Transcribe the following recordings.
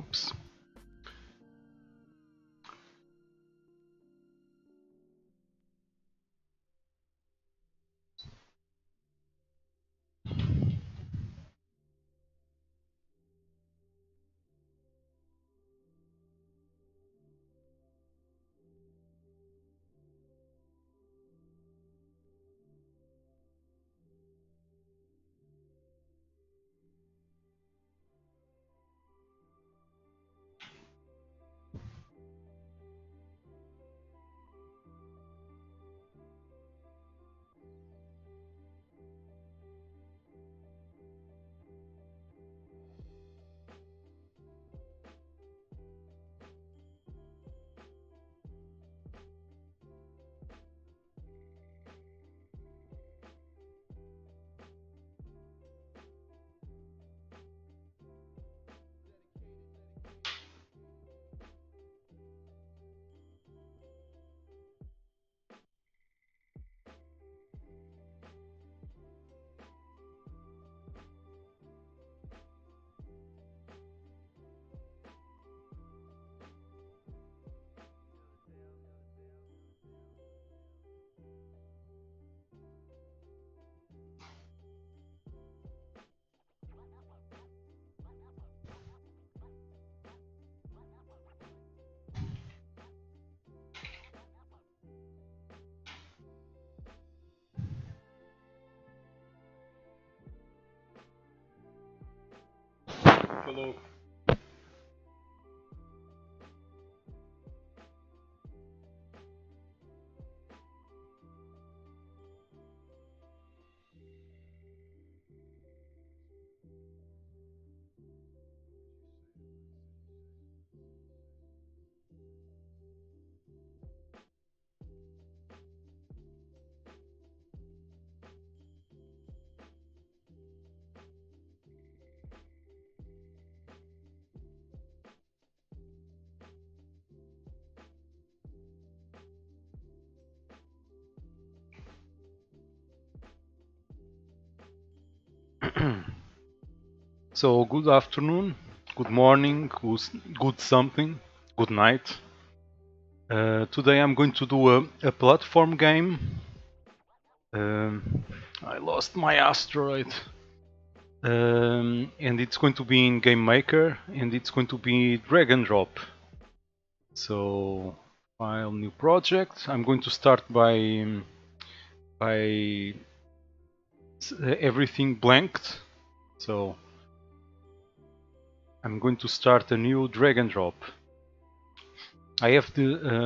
Oops. Hello. So good afternoon, good morning, good something, good night. Today I'm going to do a platform game. I lost my asteroid. And it's going to be in Game Maker, and it's going to be drag and drop. So file, new project. I'm going to start by everything blanked. So I'm going to start a new drag and drop. I have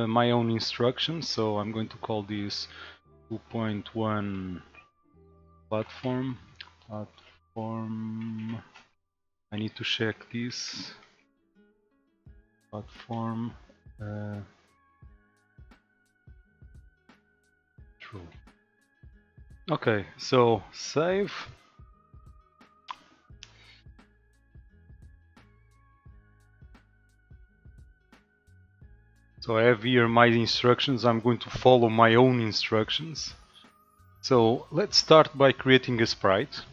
my own instructions, so I'm going to call this 2.1 platform. I need to check this platform. True. Okay, so save. So I have here my instructions. I'm going to follow my own instructions. So let's start by creating a sprite.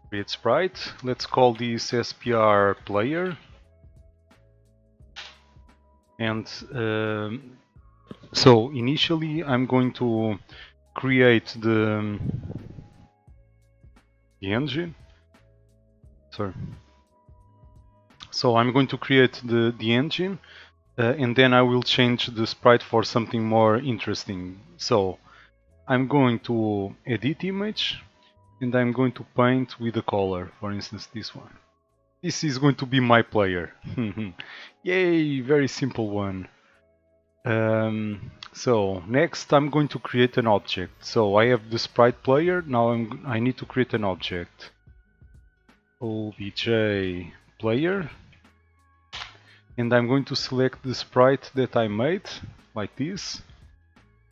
Create sprite. Let's call this SPR player. And so initially I'm going to create the engine. Sorry. So I'm going to create the engine. And then I will change the sprite for something more interesting. So I'm going to edit image and I'm going to paint with a color, for instance this one. This is going to be my player. Yay, very simple one. So next I'm going to create an object. So I have the sprite player, now I need to create an object. obj player. And I'm going to select the sprite that I made, like this.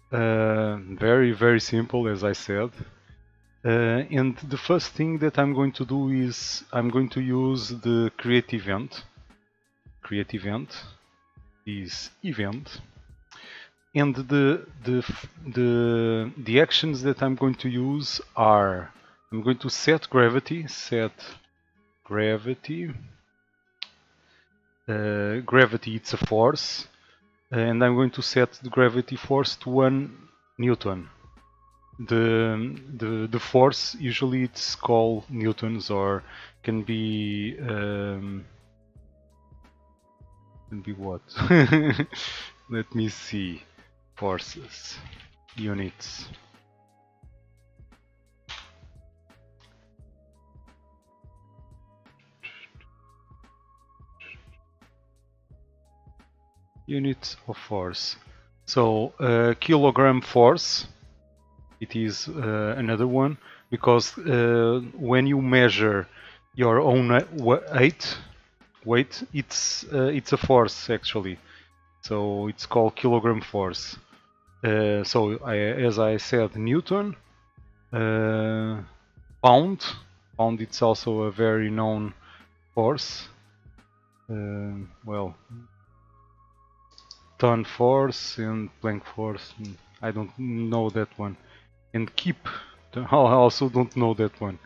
Very simple, as I said. And the first thing that I'm going to do is I'm going to use the create event. Create event is event. And the actions that I'm going to use are I'm going to set gravity, gravity it's a force, and I'm going to set the gravity force to 1 Newton. The force usually it's called newtons, or can be what? Let me see. Forces, units. Units of force. So kilogram force, it is another one, because when you measure your own weight, it's a force actually. So it's called kilogram force. So as I said, Newton, pound. Pound it's also a very known force. Well, ton force and Planck force. I don't know that one. And keep. I also don't know that one.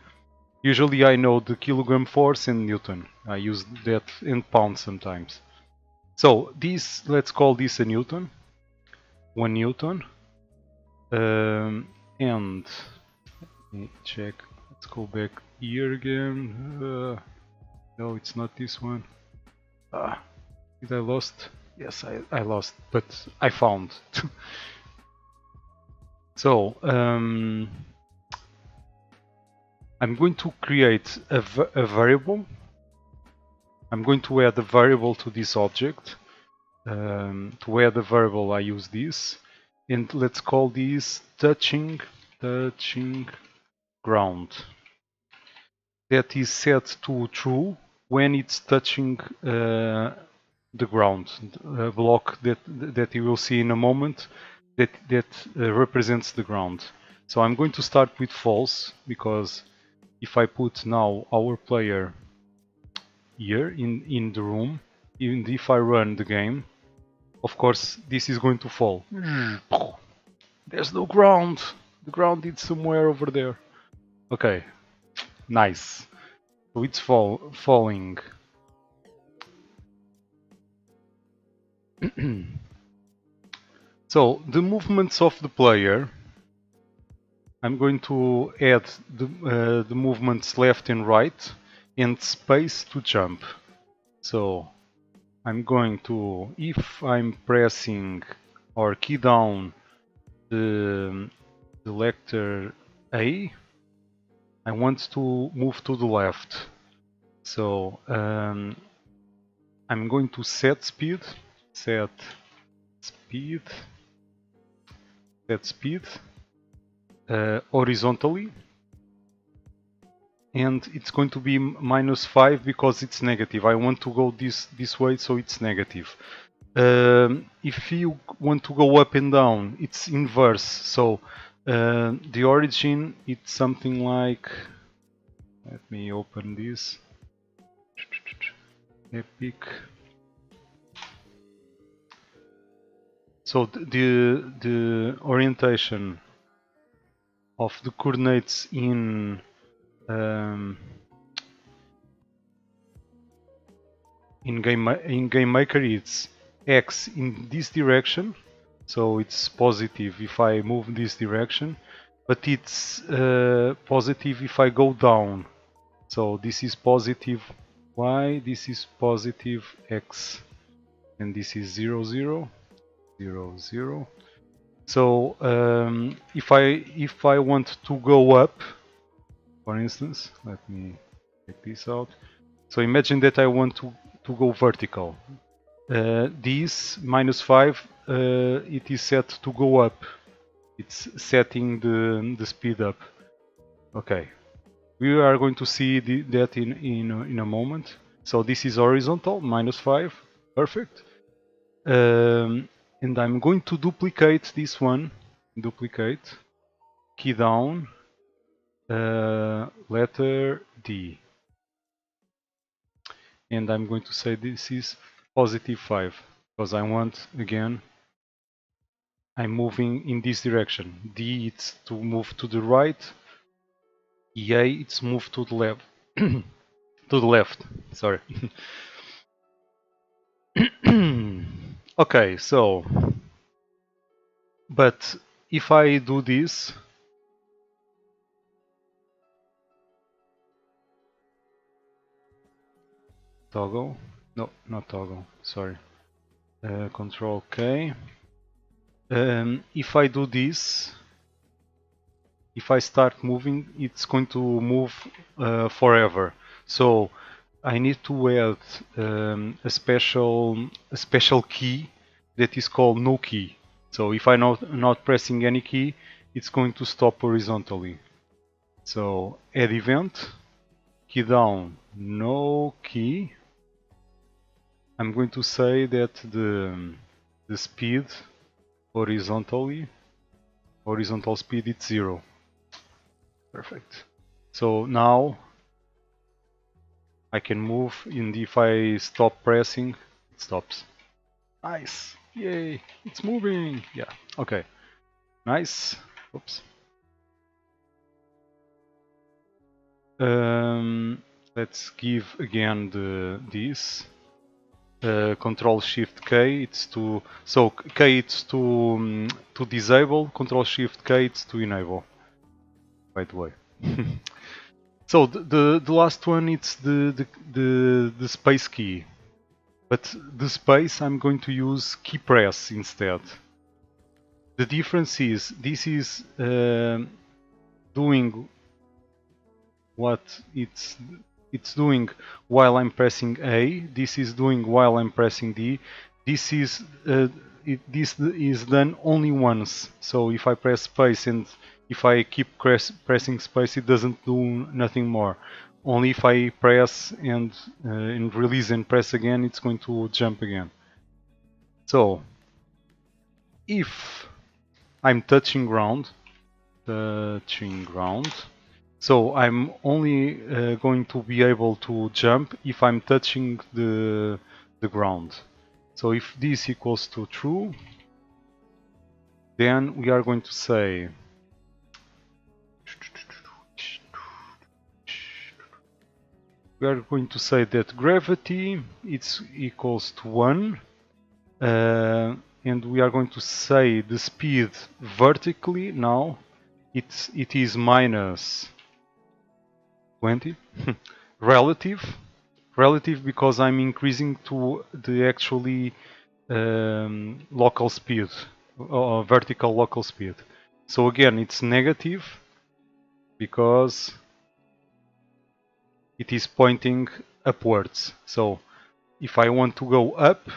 Usually I know the kilogram force and Newton. I use that in pounds sometimes. So this, let's call this a Newton. 1 Newton. And let me check. Let's go back here again. No, it's not this one. Did I lost? Yes, I lost, but I found. So I'm going to create a variable. I'm going to add a variable to this object. To add a variable, I use this, and let's call this touching ground. That is set to true when it's touching the ground, a block that you will see in a moment that represents the ground. So I'm going to start with false, because if I put now our player here in the room, even if I run the game, of course this is going to fall. There's no ground. The ground is somewhere over there. Okay, nice. So it's falling. So the movements of the player, I'm going to add the movements left and right and space to jump. So I'm going to, if I'm pressing or key down the letter A, I want to move to the left. So I'm going to set speed, set speed horizontally, and it's going to be -5 because it's negative. I want to go this way, so it's negative. If you want to go up and down, it's inverse. So the origin, it's something like, let me open this, epic. So the orientation of the coordinates in Game Maker, it's x in this direction, so it's positive if I move this direction, but it's positive if I go down. So this is positive y, this is positive x, and this is 0, 0, 0, 0. So if I want to go up, for instance, let me take this out. So imagine that I want to go vertical. This -5, it is set to go up. It's setting the speed up. Okay, we are going to see that in a moment. So this is horizontal, -5, perfect. And I'm going to duplicate this one. Duplicate, key down, letter D. And I'm going to say this is +5, because I want, again, I'm moving in this direction. D, it's to move to the right. EA, it's move to the left. To the left, sorry. Okay, so, but if I do this, toggle, no, not toggle, sorry, Control K. If I do this, if I start moving, it's going to move forever. So I need to add a special key that is called no key. So if I'm not pressing any key, it's going to stop horizontally. So add event, key down, no key. I'm going to say that the speed horizontal speed is 0. Perfect. So now I can move, and if I stop pressing, it stops. Nice! Yay! It's moving! Yeah, okay. Nice. Oops. Let's give again this. Control Shift K, it's to, so K it's to disable, Control Shift K it's to enable. By the way. So the last one, it's the space key, but the space I'm going to use key press instead. The difference is this is doing what it's doing while I'm pressing A. This is doing while I'm pressing D. This is this is done only once. So if I press space and if I keep pressing space, it doesn't do nothing more. Only if I press and release and press again, it's going to jump again. So if I'm touching ground, so I'm only going to be able to jump if I'm touching the ground. So if this equals to true, then we are going to say that gravity it's equals to 1, and we are going to say the speed vertically now it is minus 20. relative because I'm increasing to the actually local speed, vertical local speed. So again, it's negative because it is pointing upwards. So if I want to go up,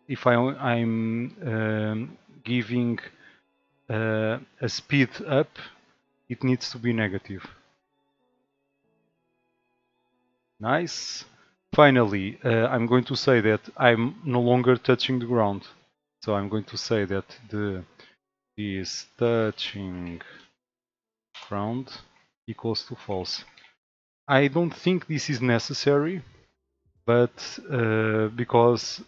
if I'm giving a speed up, it needs to be negative. Nice. Finally, I'm going to say that I'm no longer touching the ground. So I'm going to say that is touching ground equals to false. I don't think this is necessary, but because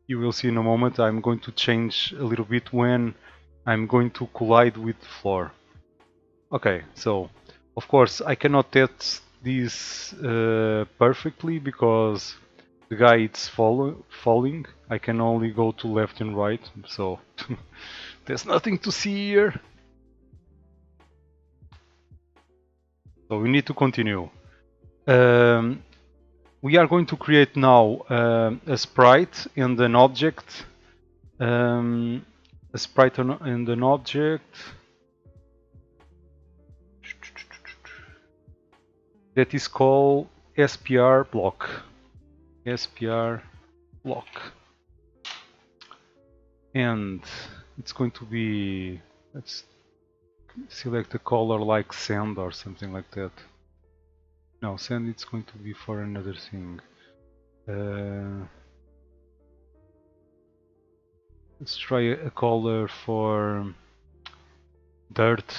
you will see in a moment, I'm going to change a little bit when I'm going to collide with the floor. Okay, so of course I cannot test this perfectly because the guy is falling. I can only go to left and right, so there's nothing to see here. So we need to continue. We are going to create now a sprite and an object. A sprite and an object that is called SPR block. SPR block. And it's going to be, let's select a color like sand or something like that. No, sand it's going to be for another thing. Let's try a color for dirt.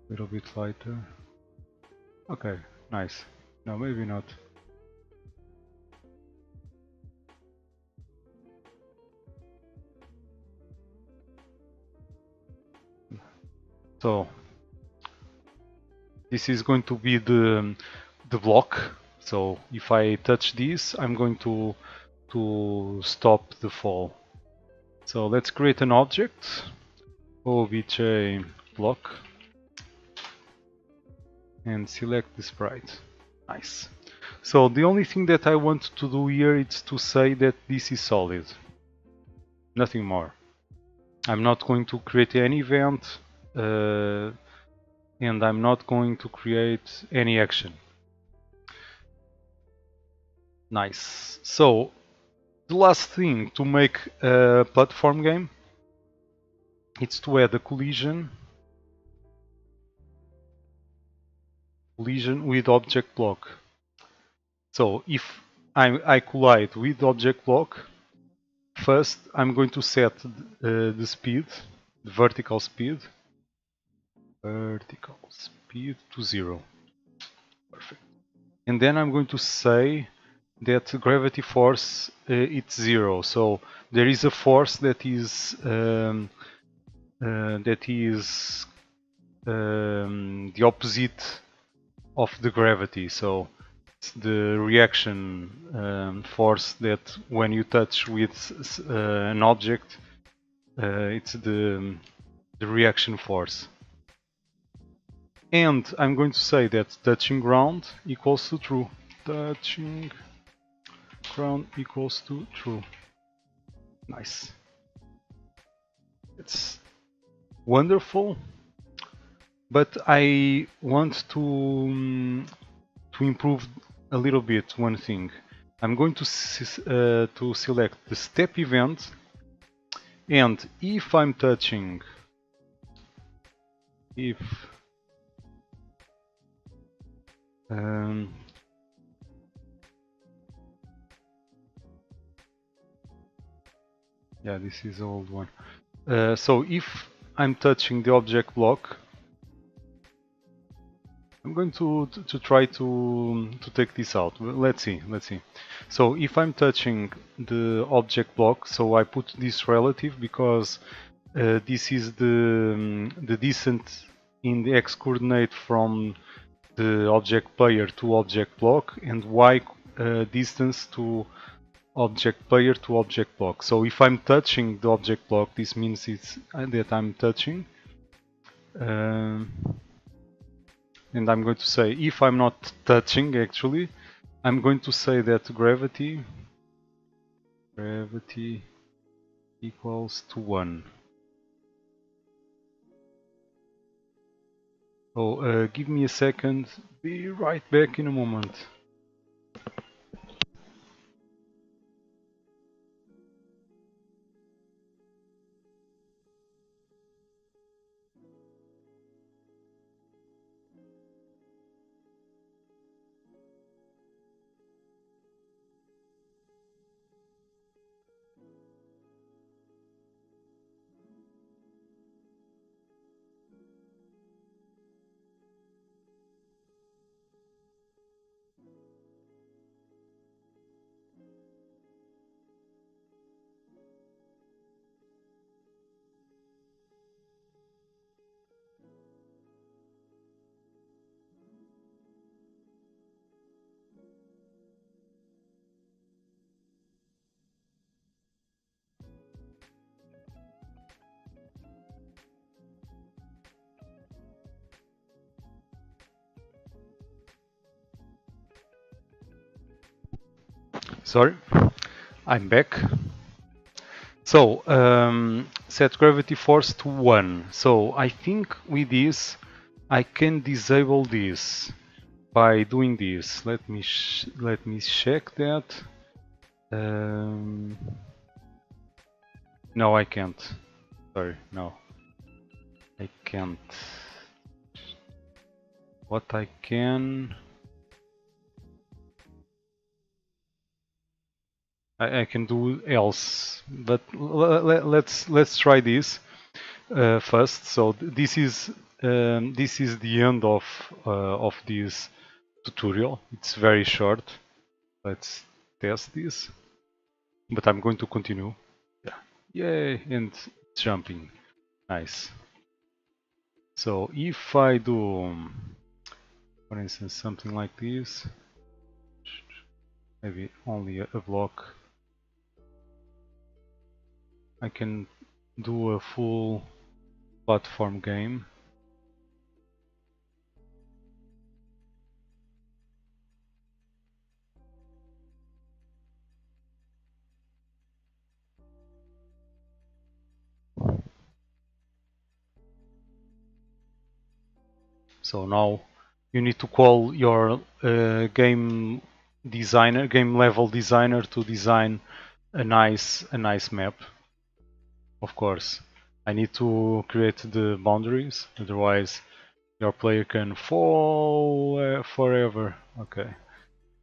A little bit lighter. Okay, nice. No, maybe not. So this is going to be the block. So if I touch this, I'm going to stop the fall. So let's create an object, obj block, and select the sprite. Nice. So the only thing that I want to do here is to say that this is solid. Nothing more. I'm not going to create any event, and I'm not going to create any action. Nice. So the last thing to make a platform game, it's to add a collision with object block. So if I collide with object block, first I'm going to set the speed, the vertical speed to 0. Perfect. And then I'm going to say that gravity force it's 0. So there is a force that is the opposite of the gravity. So it's the reaction force that when you touch with an object, it's the reaction force. And I'm going to say that touching ground equals to true. Touching ground equals to true. Nice. It's wonderful, but I want to improve a little bit one thing. I'm going to select the step event, and if I'm touching, yeah, this is the old one. So if I'm touching the object block, I'm going to try to take this out. Let's see. So if I'm touching the object block, so I put this relative because this is the distance in the x coordinate from the object player to object block, and y distance to object player to object block. So if I'm touching the object block, this means it's that I'm touching. And I'm going to say, if I'm not touching actually, I'm going to say that gravity equals to 1. Oh, give me a second, be right back in a moment. Sorry, I'm back. So, set gravity force to 1. So, I think with this, I can disable this by doing this. Let me check that. No, I can't. Sorry, no. I can't. What I can... I can do else, but let's try this first. So this is the end of this tutorial. It's very short. Let's test this, but I'm going to continue. Yeah, yay, and jumping, nice. So if I do, for instance, something like this. maybe only a block. I can do a full platform game. So now you need to call your game designer, game level designer, to design a nice map. Of course, I need to create the boundaries, otherwise your player can fall forever. Okay,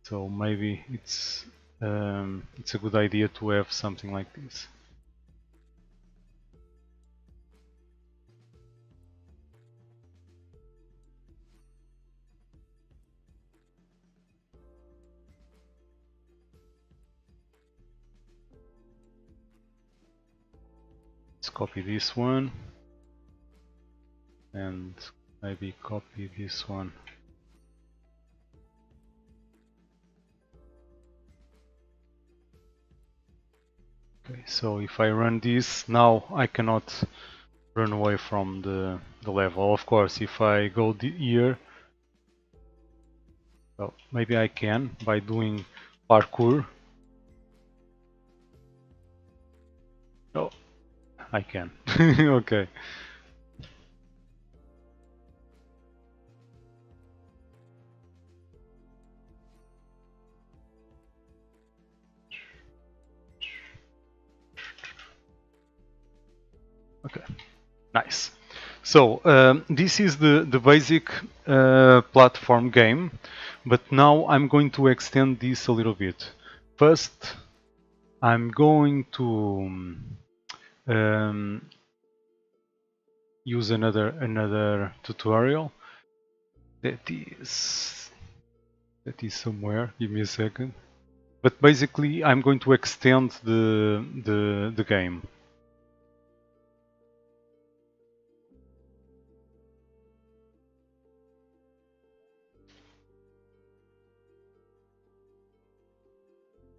so maybe it's a good idea to have something like this. Let's copy this one and maybe copy this one. Okay, so if I run this, now I cannot run away from the level. Of course, if I go here, well, maybe I can by doing parkour. Oh, I can. Okay. Okay, nice. So this is the basic platform game, but now I'm going to extend this a little bit. First, I'm going to use another tutorial that is somewhere. Give me a second. But basically, I'm going to extend the game.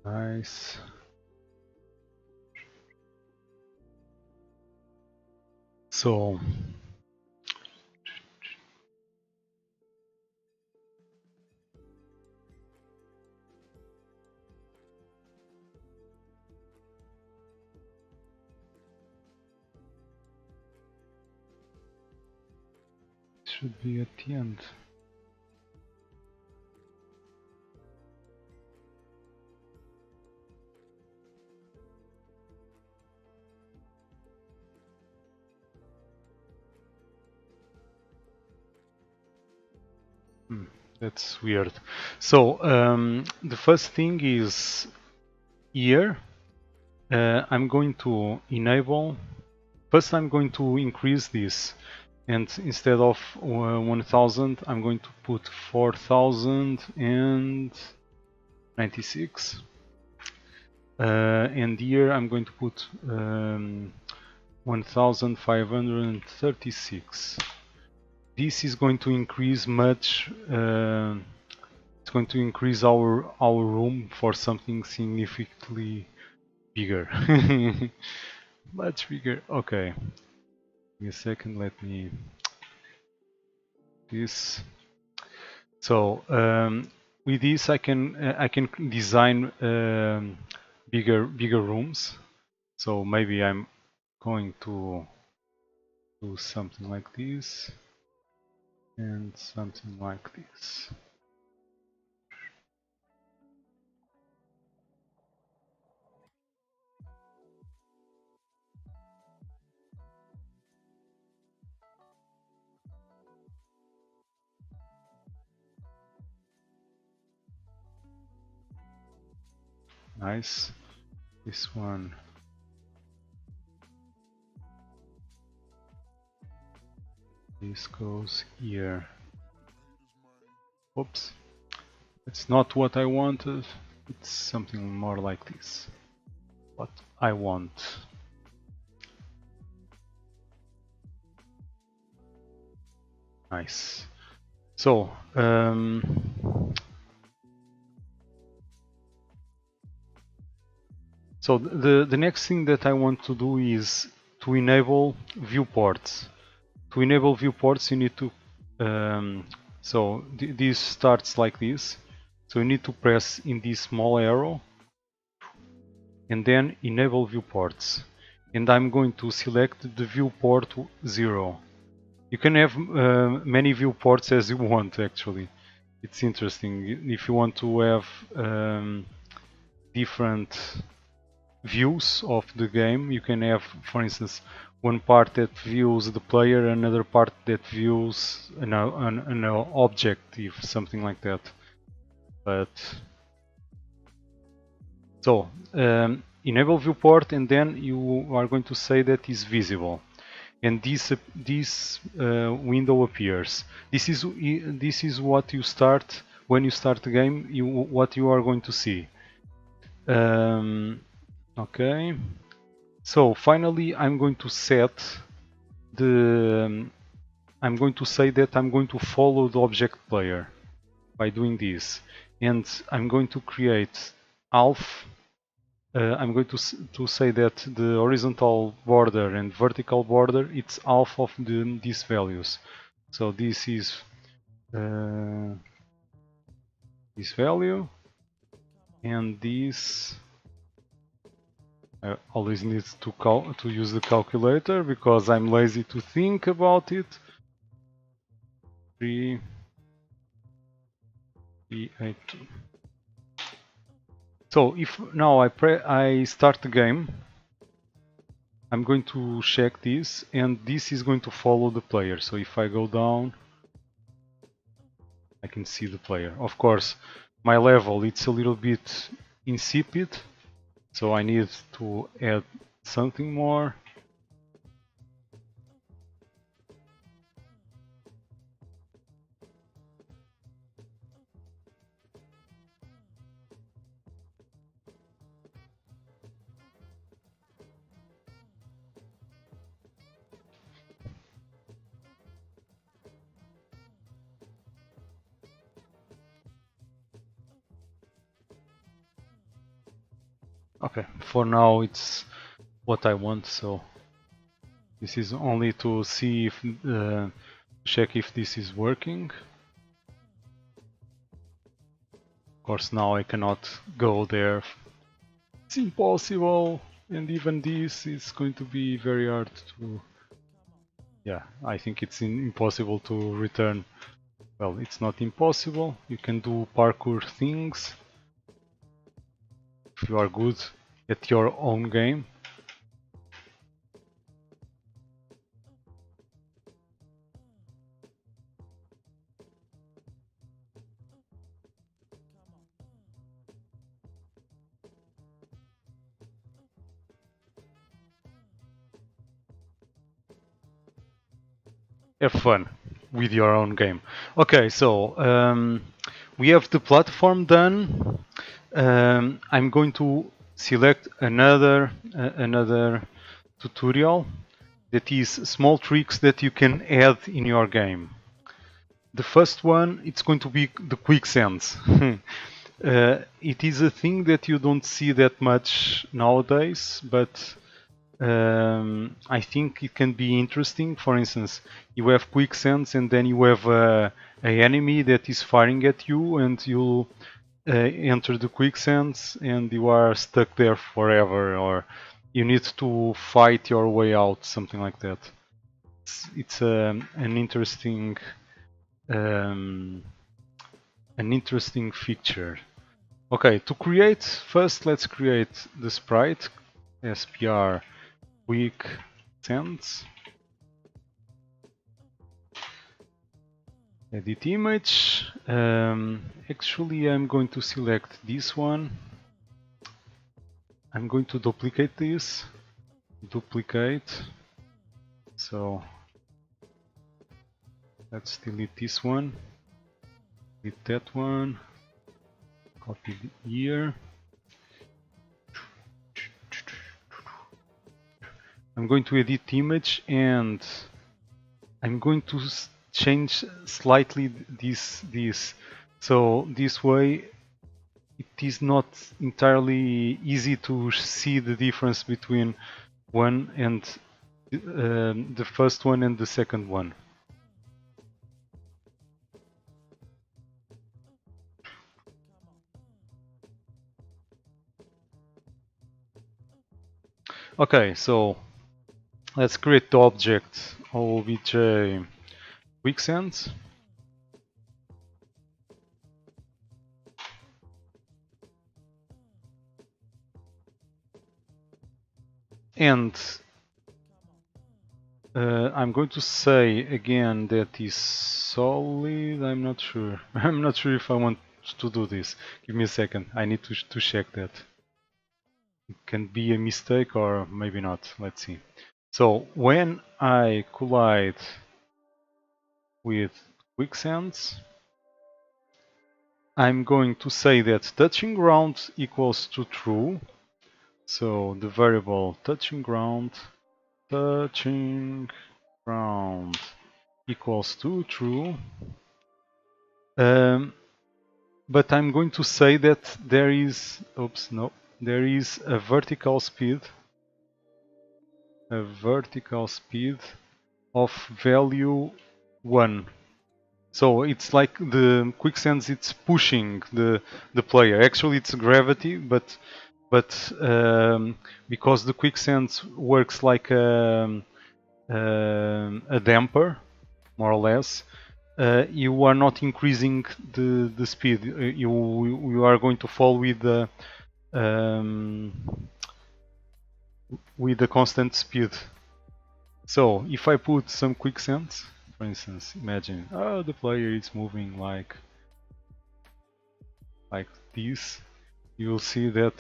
Nice. So it should be at the end. That's weird. So the first thing is here. I'm going to enable. First, I'm going to increase this, and instead of 1000, I'm going to put 4096. And here I'm going to put 1536. This is going to increase much. It's going to increase our room for something significantly bigger. Much bigger. Okay. Give me a second. Let me this. So with this, I can design bigger rooms. So maybe I'm going to do something like this and something like this. Nice. This one. This goes here. Oops. It's not what I wanted. It's something more like this. What I want. Nice. So So the next thing that I want to do is to enable viewports. To enable viewports, you need to so this starts like this. So you need to press in this small arrow and then enable viewports. And I'm going to select the viewport 0. You can have many viewports as you want, actually. It's interesting. If you want to have different views of the game, you can have, for instance, one part that views the player, another part that views an objective, something like that. But so enable viewport, and then you are going to say that is visible, and this window appears. This is what you start when you start the game. What you are going to see. Okay. So finally, I'm going to set the. I'm going to say that I'm going to follow the object player by doing this, and I'm going to create half. I'm going to say that the horizontal border and vertical border, it's half of these values. So this is this value, and this I always need to use the calculator because I'm lazy to think about it. 382. So if now I start the game, I'm going to check this, and this is going to follow the player. So if I go down, I can see the player. Of course, my level, it's a little bit insipid, so I need to add something more. Okay, for now it's what I want, so this is only to see if check if this is working. Of course, now I cannot go there. It's impossible, and even this is going to be very hard to. Yeah, I think it's impossible to return. Well, it's not impossible. You can do parkour things if you are good at your own game. Have fun with your own game. Okay, so we have the platform done. I'm going to select another tutorial that is small tricks that you can add in your game. The first one, it's going to be the quicksands. It is a thing that you don't see that much nowadays, but I think it can be interesting. For instance, you have quicksands and then you have an enemy that is firing at you, and you enter the quicksands and you are stuck there forever, or you need to fight your way out, something like that. It's an interesting feature. Okay, to create, first let's create the sprite, SPR quicksands, edit image. Actually, I'm going to select this one. I'm going to duplicate this, duplicate. So let's delete this one, delete that one, copy here. I'm going to edit image, and I'm going to change slightly this. So this way it it is not entirely easy to see the difference between one and the first one and the second one. Okay, so let's create the object obj quicksand. And I'm going to say again that is solid. I'm not sure. I'm not sure if I want to do this. Give me a second. I need to check that. It can be a mistake or maybe not. Let's see. So when I collide with quicksands, I'm going to say that touching ground equals to true. So the variable touching ground equals to true. But I'm going to say that there is, there is a vertical speed of value 1. So it's like the quicksands, it's pushing the player. Actually, it's gravity, but because the quicksands works like a damper, more or less, you are not increasing the speed. You are going to fall with the constant speed. So if I put some quicksands, for instance, imagine the player is moving like this, you will see that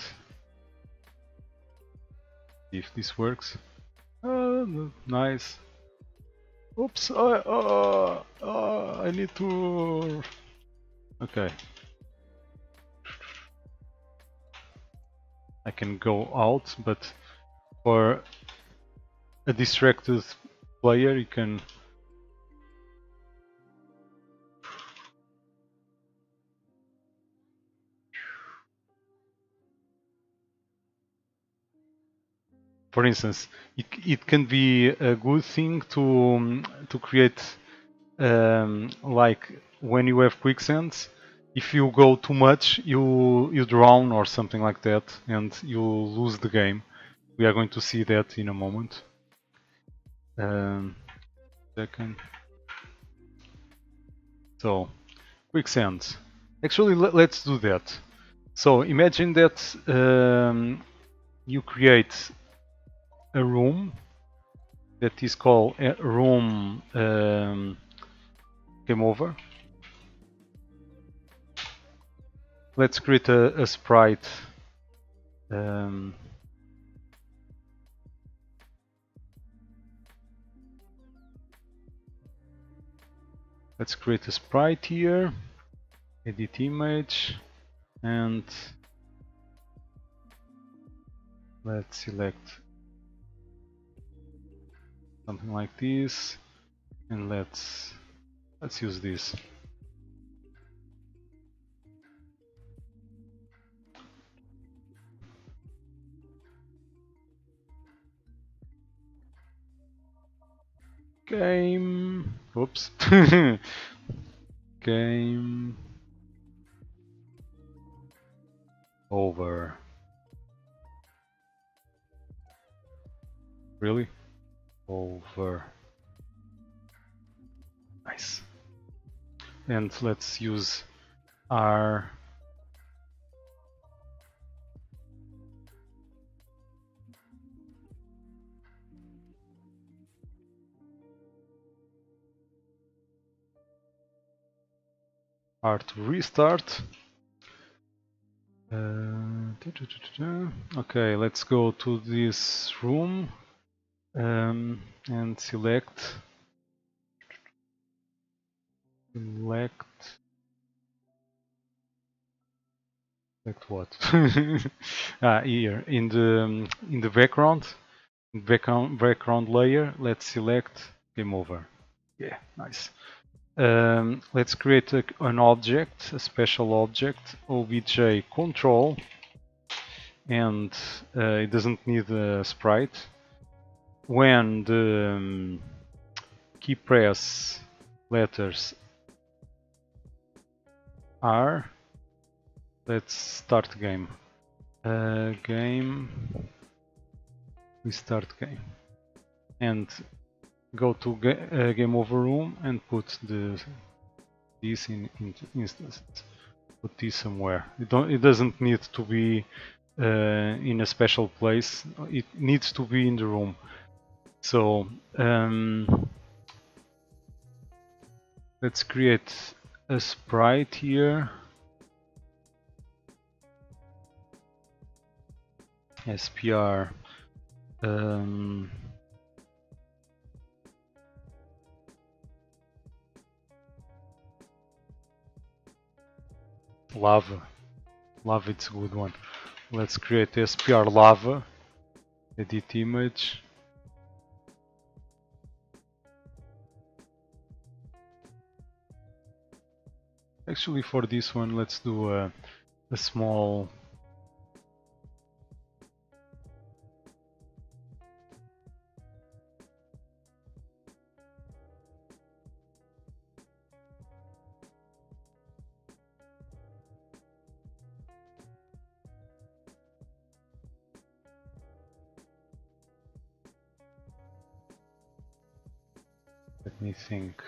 if this works, nice. Oops, I need to... Okay. I can go out, but for a distracted player you can... For instance, it can be a good thing to create like when you have quicksands, if you go too much, you drown or something like that, and you lose the game. We are going to see that in a moment. Second. So, quicksand. Actually, let's do that. So imagine that you create a room that is called room game over. Let's create a sprite. Let's create a sprite here, edit image, and let's select something like this, and let's use this. Game. Oops. Game over. Really? Over. Nice. And let's use our to restart. Okay, let's go to this room and select what? Here in the background layer, let's select game over. Yeah, nice. Let's create an object, a special object, obj control, and it doesn't need a sprite. When the key press letters are, let's start game. We start game, and go to game over room and put this in instance. Put this somewhere. It doesn't need to be in a special place. It needs to be in the room. So let's create a sprite here. SPR lava. Lava, it's a good one. Let's create SPR lava. Edit image. Actually, for this one, let's do a small. Let me think.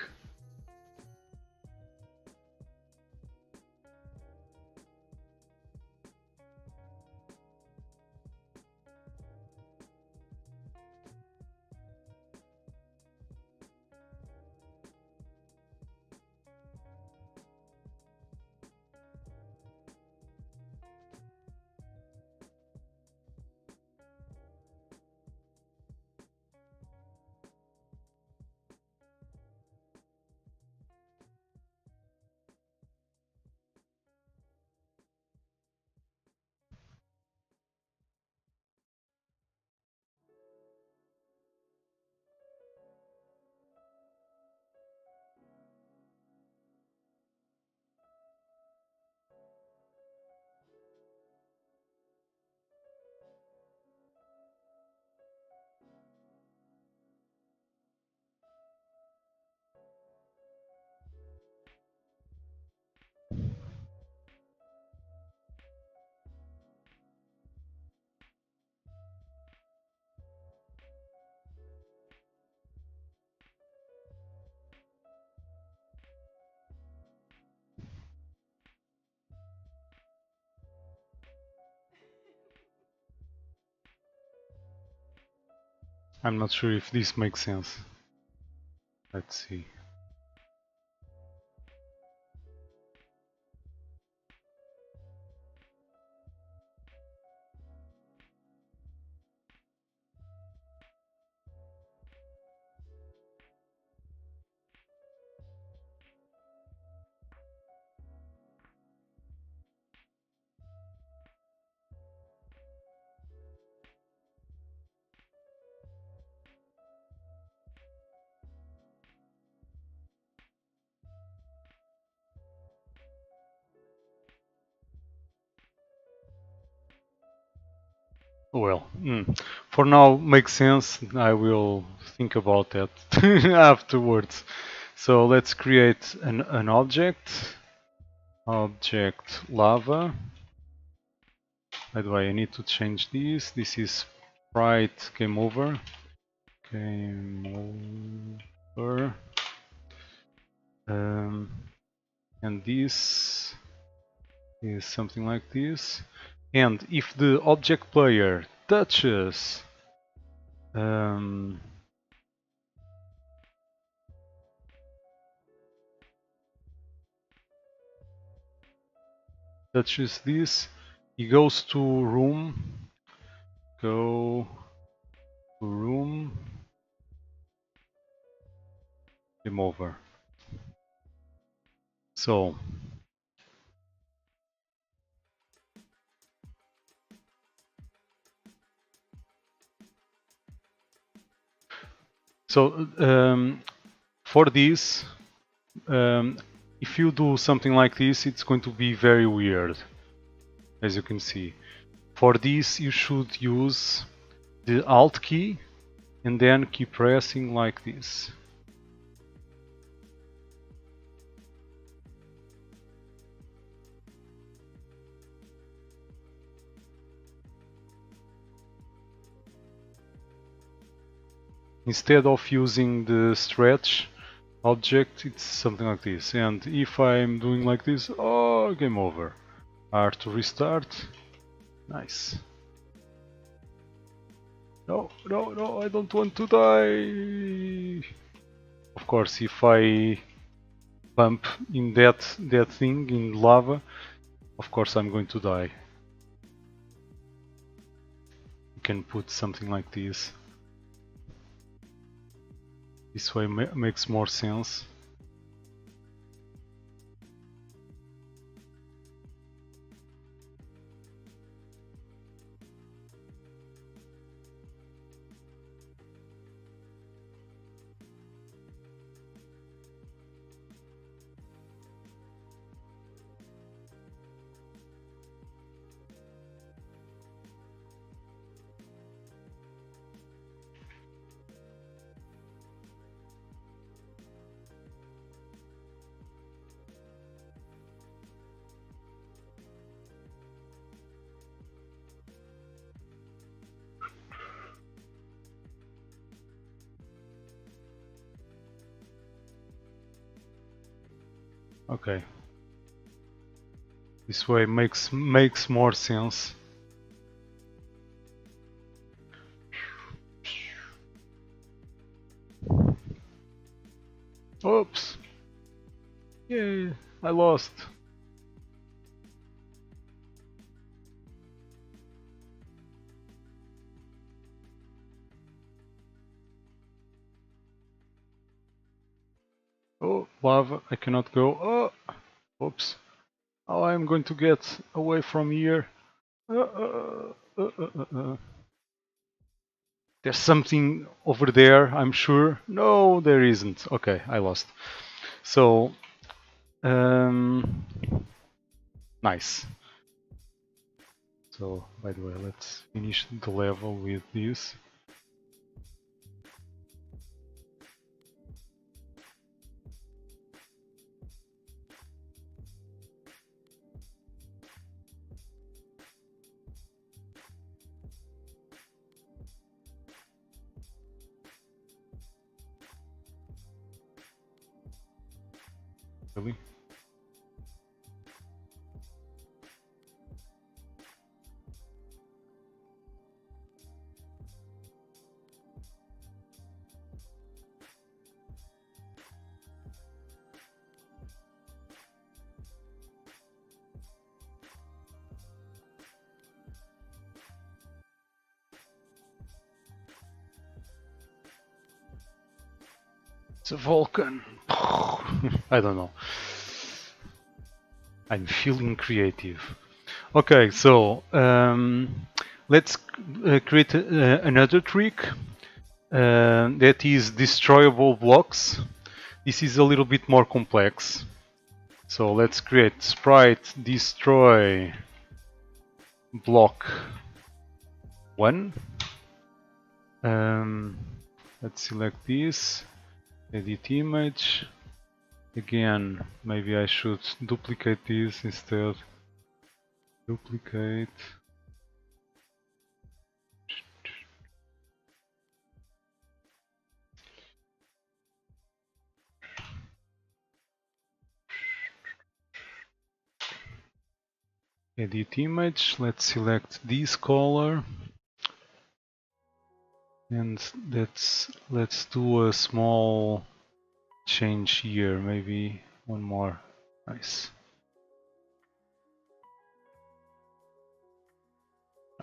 I'm not sure if this makes sense. Let's see. Well, for now makes sense. I will think about that afterwards. So let's create an object. Object lava. By the way, I need to change this. This is sprite game over. Game over. And this is something like this. And if the object player touches this, he goes to room. Go to room. Game over. So for this, if you do something like this, it's going to be very weird, as you can see. For this, you should use the Alt key and then keep pressing like this. Instead of using the stretch object, it's something like this. And if I'm doing like this, oh, game over. R to restart. Nice. No, no, no, I don't want to die. Of course, if I bump in that thing, in lava, of course I'm going to die. You can put something like this. This way makes more sense. Okay. This way makes more sense. Oops. Yay, I lost. Oh, lava, I cannot go. Oh, oops. How I'm going to get away from here? There's something over there, I'm sure. No, there isn't. Okay, I lost. So, nice. So, by the way, let's finish the level with this. Really? It's a volcano. I don't know. I'm feeling creative. Okay, so let's create another trick that is destroyable blocks. This is a little bit more complex. So let's create sprite destroy block 1. Let's select this, edit image. Again, maybe I should duplicate this instead. Duplicate. Edit image, let's select this color. And let's do a small change here, maybe one more. Nice.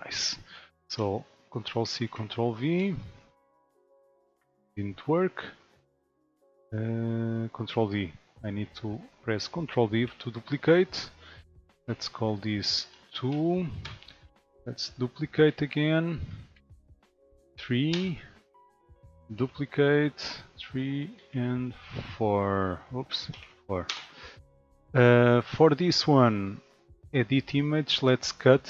Nice. So Control C, Control V. Didn't work. Control V. I need to press Control V to duplicate. Let's call this 2. Let's duplicate again. 3. Duplicate 3 and 4. Oops. 4. For this one, edit image, let's cut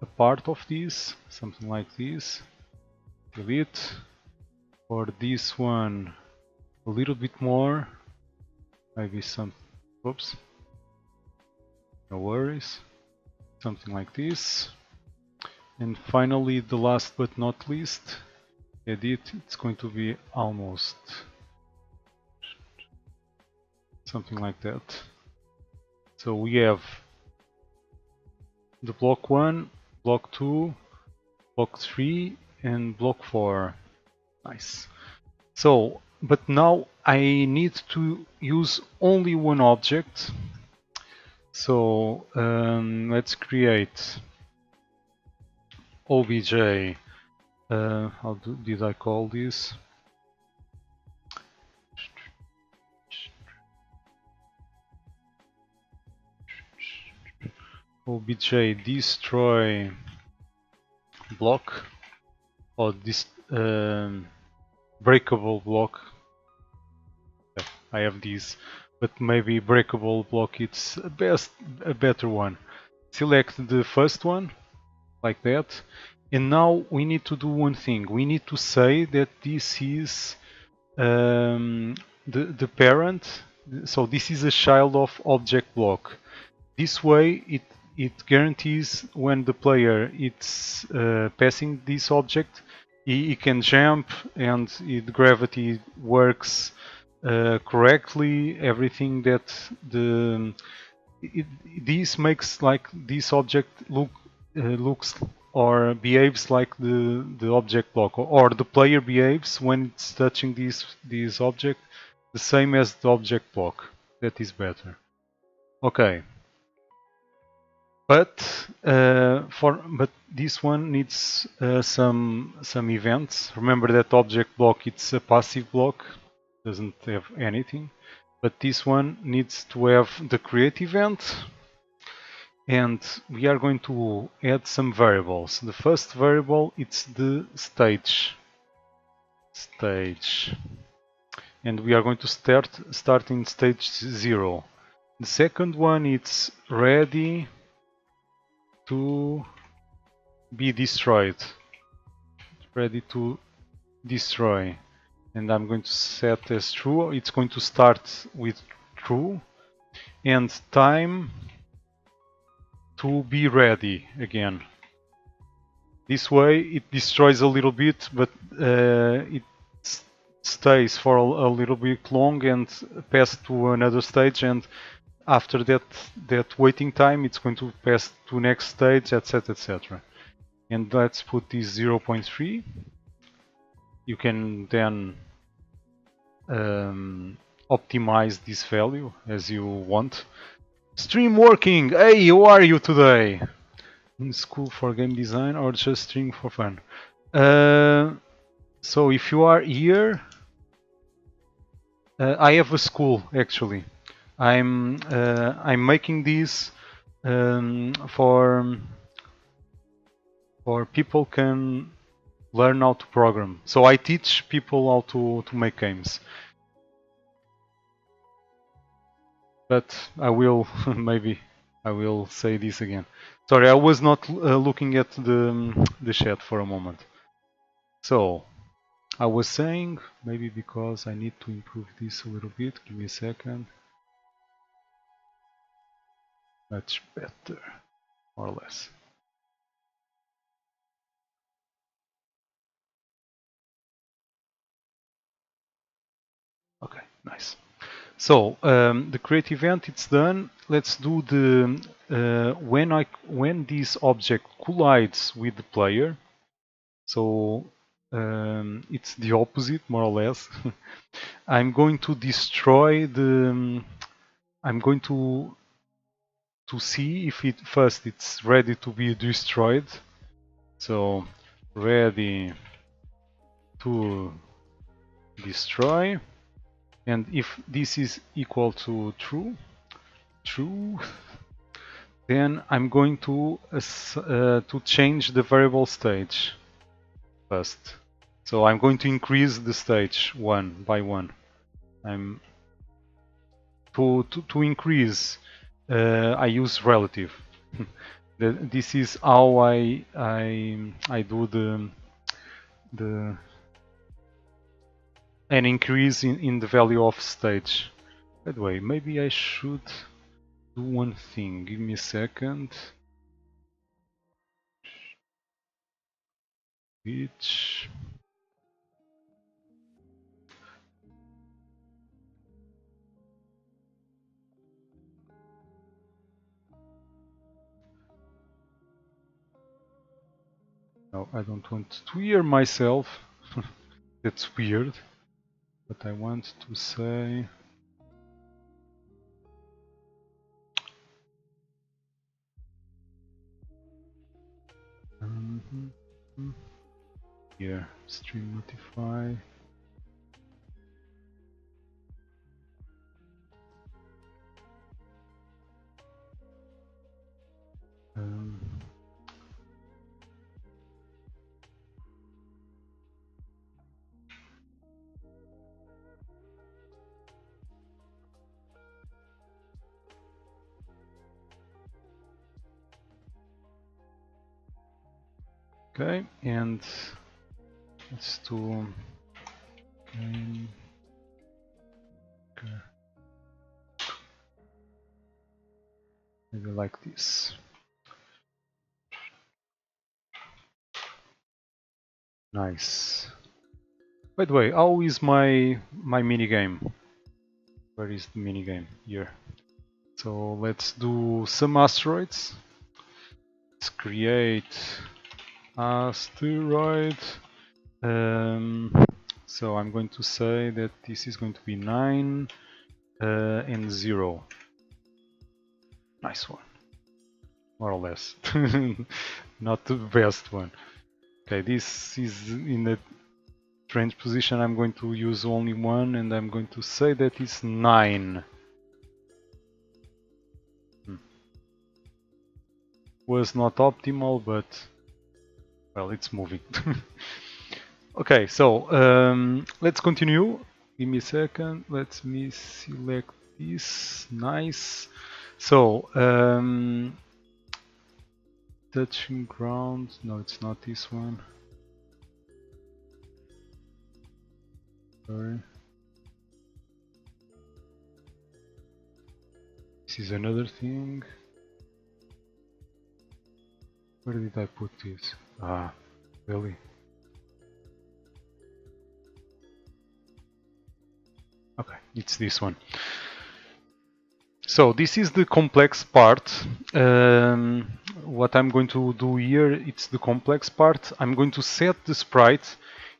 a part of this, something like this. Delete. For this one, a little bit more, maybe some, oops, no worries, something like this. And finally, the last but not least, edit, it's going to be almost something like that. So we have the block 1, block 2, block 3 and block 4. Nice. So, but now I need to use only one object. So let's create obj. Did I call this? Obj destroy block, or this breakable block. I have these, but maybe breakable block it's a better one. Select the first one like that, and now we need to do one thing. We need to say that this is the parent, so this is a child of object block. This way it guarantees when the player is passing this object, he can jump and the gravity works correctly. Everything that this makes like this object looks or behaves like the object block, or the player behaves when it's touching this object the same as the object block. That is better. Okay. But but this one needs some events. Remember that object block, it's a passive block, doesn't have anything. But this one needs to have the create event, and we are going to add some variables. The first variable, it's the stage, and we are going to start in stage 0. The second one, it's ready to be destroyed, ready to destroy, and I'm going to set as true. It's going to start with true, and time to be ready again. This way it destroys a little bit, but it stays for a little bit long and pass to another stage, and after that waiting time, it's going to pass to next stage, etc, etc. And let's put this 0.3. You can then optimize this value as you want. Stream working! Hey, how are you today? In school for game design or just stream for fun? So if you are here, I have a school actually. I'm making these for people can learn how to program. So I teach people how to make games. But I will maybe I will say this again. Sorry, I was not looking at the chat for a moment. So I was saying, maybe because I need to improve this a little bit. Give me a second. Much better, more or less. Okay, nice. So the create event, it's done. Let's do the when this object collides with the player. So it's the opposite, more or less. I'm going to destroy the. I'm going to see if it first it's ready to be destroyed. So ready to destroy, and if this is equal to true, then I'm going to change the variable stage first. So I'm going to increase the stage one by one. I'm to increase, I use relative. This is how I do the an increase in the value of stage. By the way, maybe I should do one thing. Give me a second. Which no, I don't want to hear myself. That's weird. But I want to say here, stream notify. Okay, and let's do okay. Maybe like this. Nice. By the way, how is my mini game? Where is the mini game? Here. So let's do some asteroids. Let's create asteroid. So I'm going to say that this is going to be 9 and 0. Nice one. More or less. Not the best one. Okay, this is in a strange position. I'm going to use only one and I'm going to say that it's 9. Was not optimal, but well, it's moving. Okay, so let's continue. Give me a second. Let me select this. Nice. So touching ground. No, it's not this one. Sorry. This is another thing. Where did I put this? Ah, really? Okay, it's this one. So this is the complex part. What I'm going to do here, it's the complex part. I'm going to set the sprite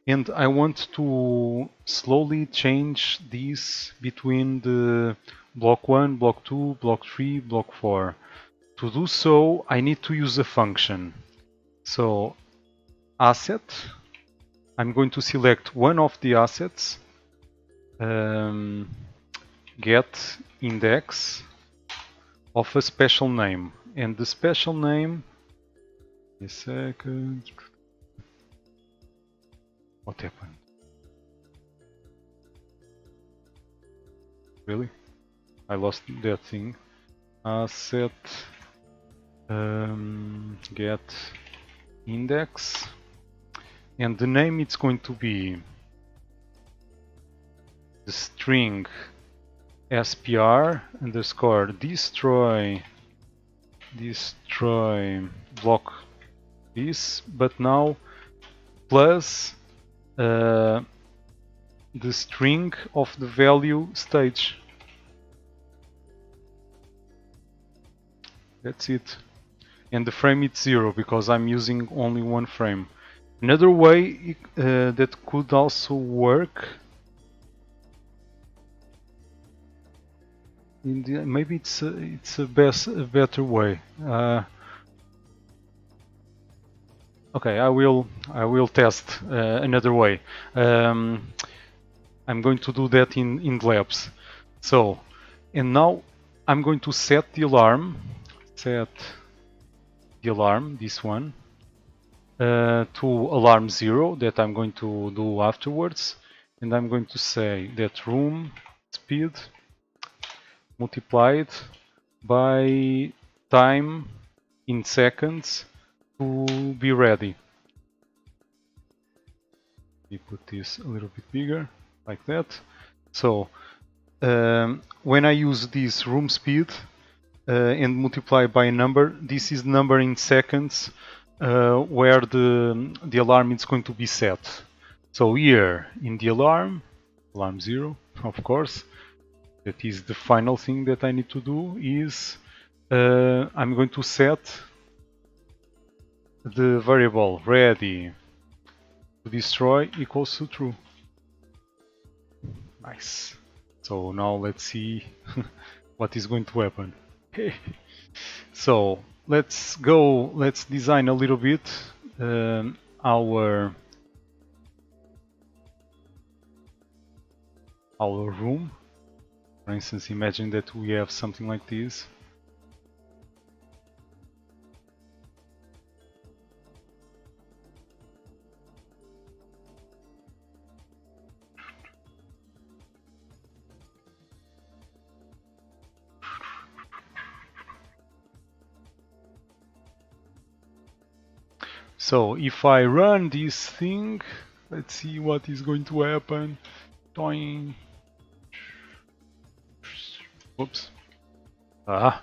and I want to slowly change these between the block 1, block 2, block 3, block 4. To do so, I need to use a function. So asset, I'm going to select one of the assets, get index of a special name, and the special name, a second, what happened? Really? I lost that thing. Asset get index, and the name it's going to be the string spr underscore destroy block this, but now plus the string of the value stage. That's it. And the frame is 0 because I'm using only one frame. Another way that could also work, maybe it's a better way. Okay, I will test another way. I'm going to do that in labs. So, and now I'm going to set the alarm. Set the alarm, this one, to alarm 0 that I'm going to do afterwards, and I'm going to say that room speed multiplied by time in seconds to be ready. We put this a little bit bigger, like that. So when I use this room speed and multiply by a number, this is number in seconds where the alarm is going to be set. So here in the alarm 0, of course, that is the final thing that I need to do, is I'm going to set the variable ready to destroy equals to true. Nice. So now let's see what is going to happen. So let's design a little bit our room. For instance, imagine that we have something like this. So if I run this thing, let's see what is going to happen. Toing. Oops. Ah.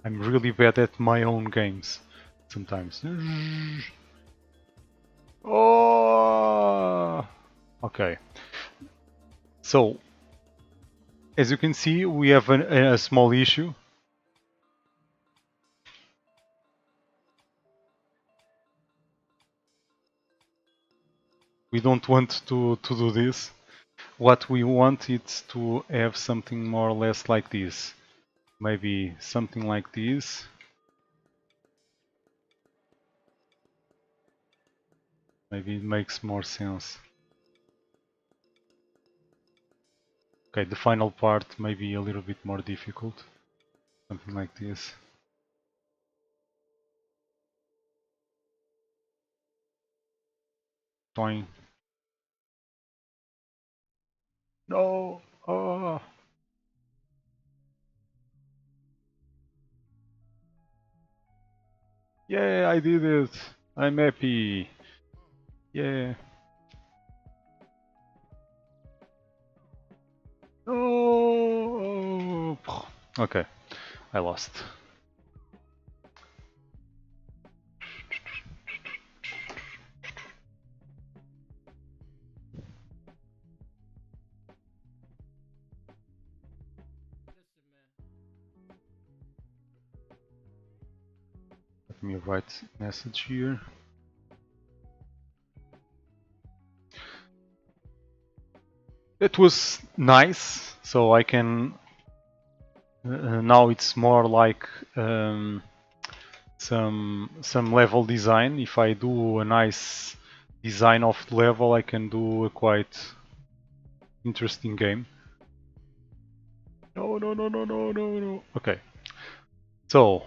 I'm really bad at my own games sometimes. Oh! Okay. So, as you can see, we have a small issue. We don't want to do this. What we want is to have something more or less like this. Maybe something like this. Maybe it makes more sense. Okay, the final part may be a little bit more difficult. Something like this. Fine. No! Oh! Yeah, I did it! I'm happy! Yeah! Oh! Okay, I lost. Let me write message here. It was nice, so I can now it's more like some level design. If I do a nice design of the level, I can do a quite interesting game. No, no, no, no, no, no, no. Okay. So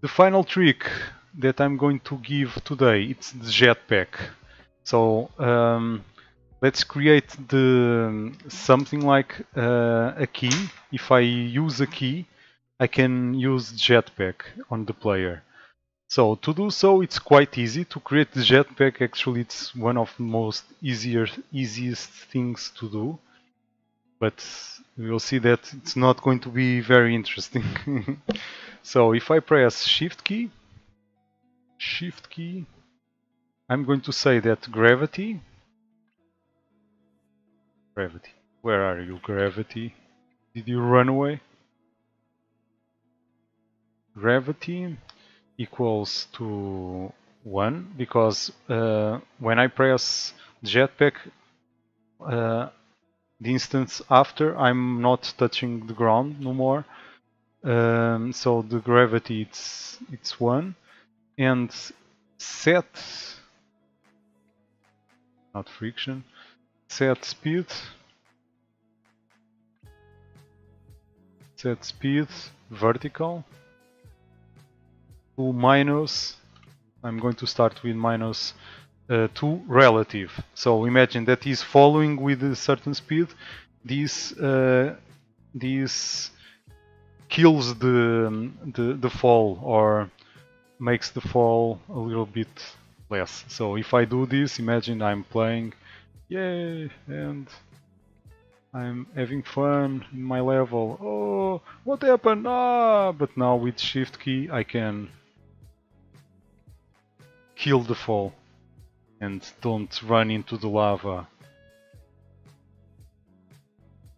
the final trick that I'm going to give today, it's the jetpack. So let's create something like a key. If I use a key, I can use jetpack on the player. So to do so, it's quite easy to create the jetpack. Actually, it's one of the most easiest things to do. But we'll see that it's not going to be very interesting. So if I press Shift key, I'm going to say that gravity, where are you, gravity? Did you run away? Gravity equals to 1, because when I press jetpack, the instance after, I'm not touching the ground no more. So the gravity it's 1, and set, not friction, set speed vertical to minus, I'm going to start with -2 relative. So imagine that he's following with a certain speed, this kills the fall, or makes the fall a little bit less. So if I do this, imagine I'm playing, yay, and I'm having fun in my level. Oh, what happened? Ah! But now with Shift key I can kill the fall and don't run into the lava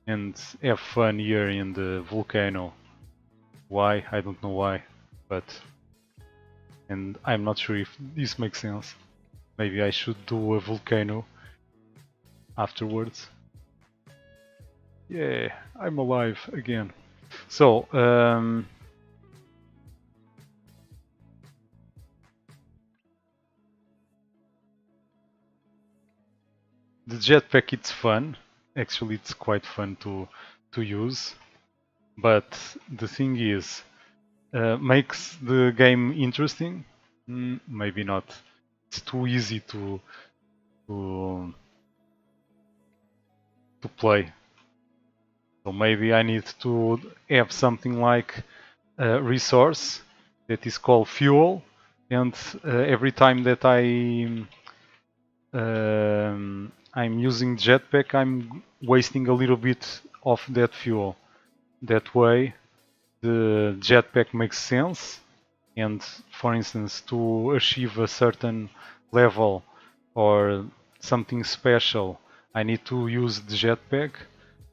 and have fun here in the volcano. Why? I don't know why, but... and I'm not sure if this makes sense. Maybe I should do a volcano afterwards. Yeah, I'm alive again. So, the jetpack, it's fun. Actually, it's quite fun to use. But the thing is, makes the game interesting? Maybe not. It's too easy to play. So maybe I need to have something like a resource that is called fuel, and every time that I'm using jetpack, I'm wasting a little bit of that fuel. That way the jetpack makes sense, and for instance, to achieve a certain level or something special, I need to use the jetpack,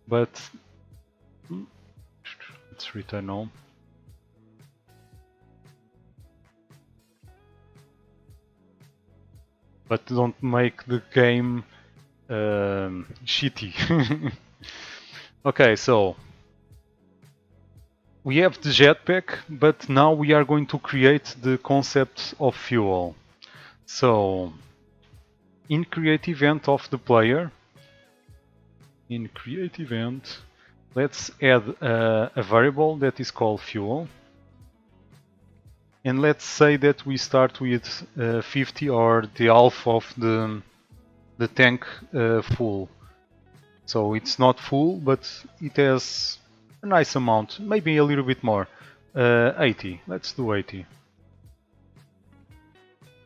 but let's return home. But don't make the game shitty. Okay, so we have the jetpack, but now we are going to create the concept of fuel. So, in create event of the player, let's add a variable that is called fuel. And let's say that we start with 50, or the half of the tank full. So it's not full, but it has a nice amount, maybe a little bit more. 80, let's do 80.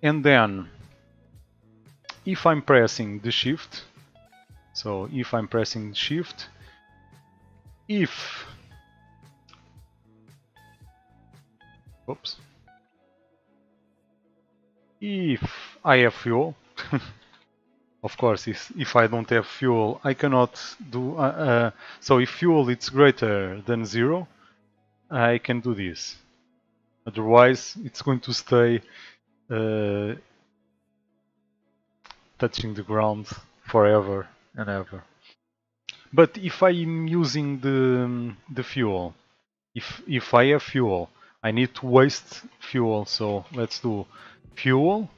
And then, if I'm pressing the shift, so if I'm pressing shift, if I have fuel, of course, if I don't have fuel, I cannot do... so if fuel is greater than 0, I can do this. Otherwise, it's going to stay touching the ground forever and ever. But if I'm using the fuel, if I have fuel, I need to waste fuel. So let's do fuel,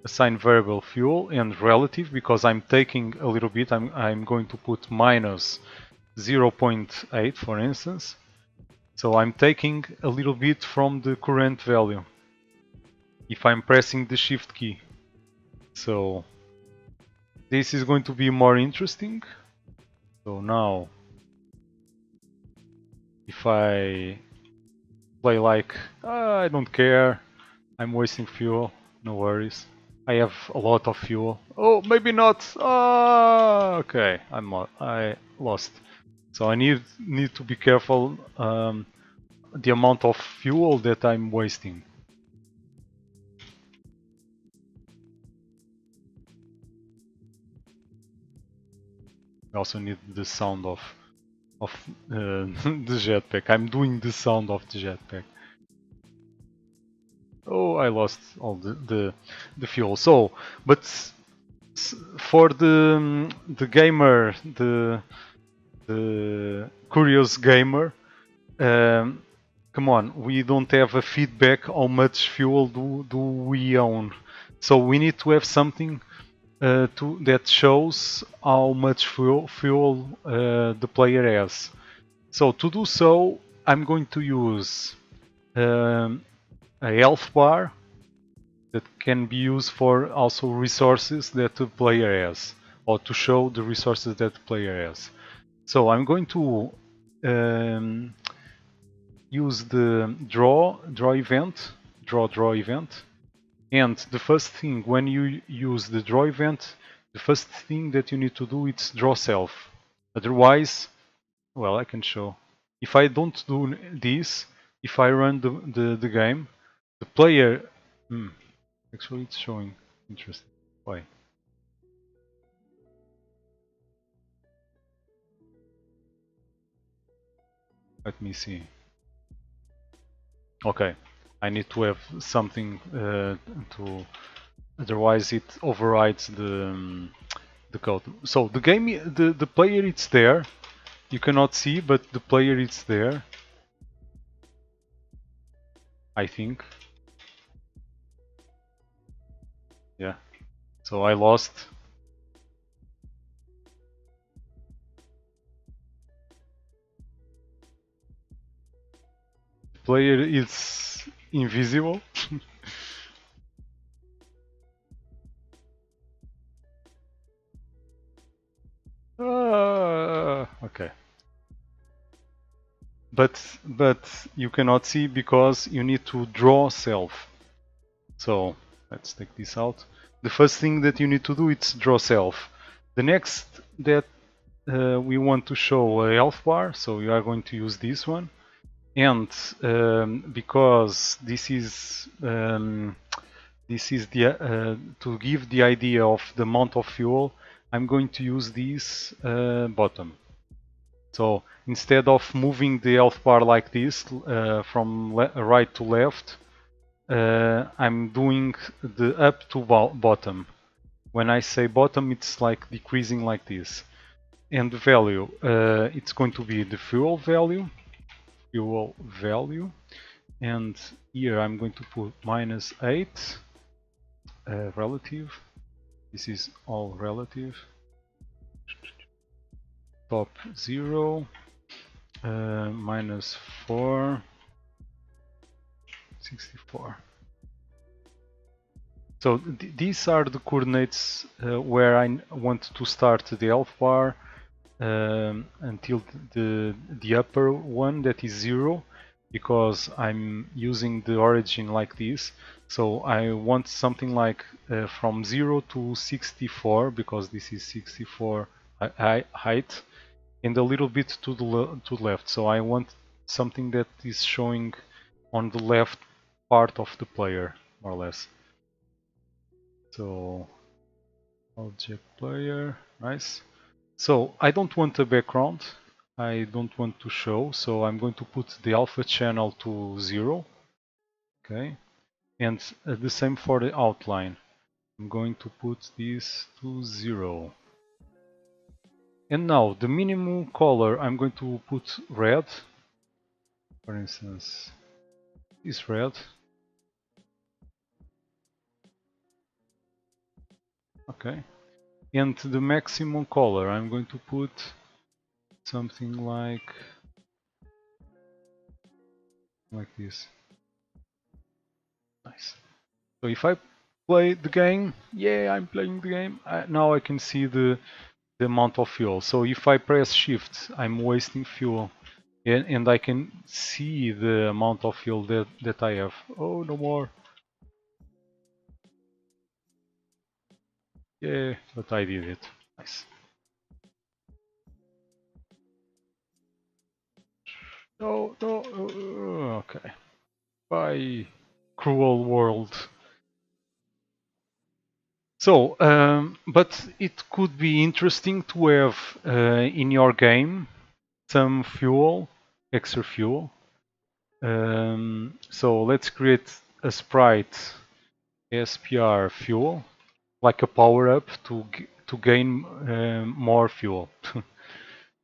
assign variable fuel, and relative, because I'm taking a little bit. I'm going to put minus 0.8, for instance. So I'm taking a little bit from the current value if I'm pressing the shift key. So this is going to be more interesting. So now, if I play like, I don't care, I'm wasting fuel, no worries. I have a lot of fuel. Oh, maybe not. Okay, I lost. So I need to be careful the amount of fuel that I'm wasting. I also need the sound of the jetpack. I'm doing the sound of the jetpack. Oh, I lost all the fuel. So, but for the gamer, the curious gamer, come on, we don't have a feedback how much fuel do we own. So we need to have something that shows how much fuel the player has. So to do so, I'm going to use a health bar that can be used for also resources that the player has, or to show the resources that the player has. So I'm going to um, use the draw event. And the first thing when you use the draw event, the first thing that you need to do is draw self. Otherwise, well, I can show. If I don't do this, if I run the game, the player. Actually, it's showing. Interesting. Why? Let me see. Okay, I need to have something to. Otherwise, it overrides the code. So the game, the player, it's there. You cannot see, but the player is there. I think. Yeah. So I lost. The player is invisible. Okay. But you cannot see because you need to draw self. So let's take this out. The first thing that you need to do is draw self. The next that we want to show a health bar, so we are going to use this one. And because this is the to give the idea of the amount of fuel, I'm going to use this bottom. So instead of moving the health bar like this from right to left, I'm doing the up to bottom. When I say bottom, it's like decreasing like this. And the value, it's going to be the fuel value, and here I'm going to put -8 relative. This is all relative. Top 0 -4 64. So these are the coordinates where I want to start the health bar until the upper one, that is 0, because I'm using the origin like this. So I want something like from 0 to 64, because this is 64 height, and a little bit to the left. So I want something that is showing on the left part of the player, more or less. So object player, nice. So I don't want a background, I don't want to show, so I'm going to put the alpha channel to 0. Okay, and the same for the outline. I'm going to put this to 0. And now the minimum color, I'm going to put red. For instance, this red. Okay, and the maximum color, I'm going to put something like this. Nice. So if I play the game, yeah, I'm playing the game. Now I can see the amount of fuel. So if I press shift, I'm wasting fuel, and I can see the amount of fuel that I have. Oh, no more. Yeah, but I did it. Nice. No, no. Okay. Bye, cruel world. So, but it could be interesting to have in your game some fuel, extra fuel. So let's create a sprite SPR fuel, like a power up to gain more fuel.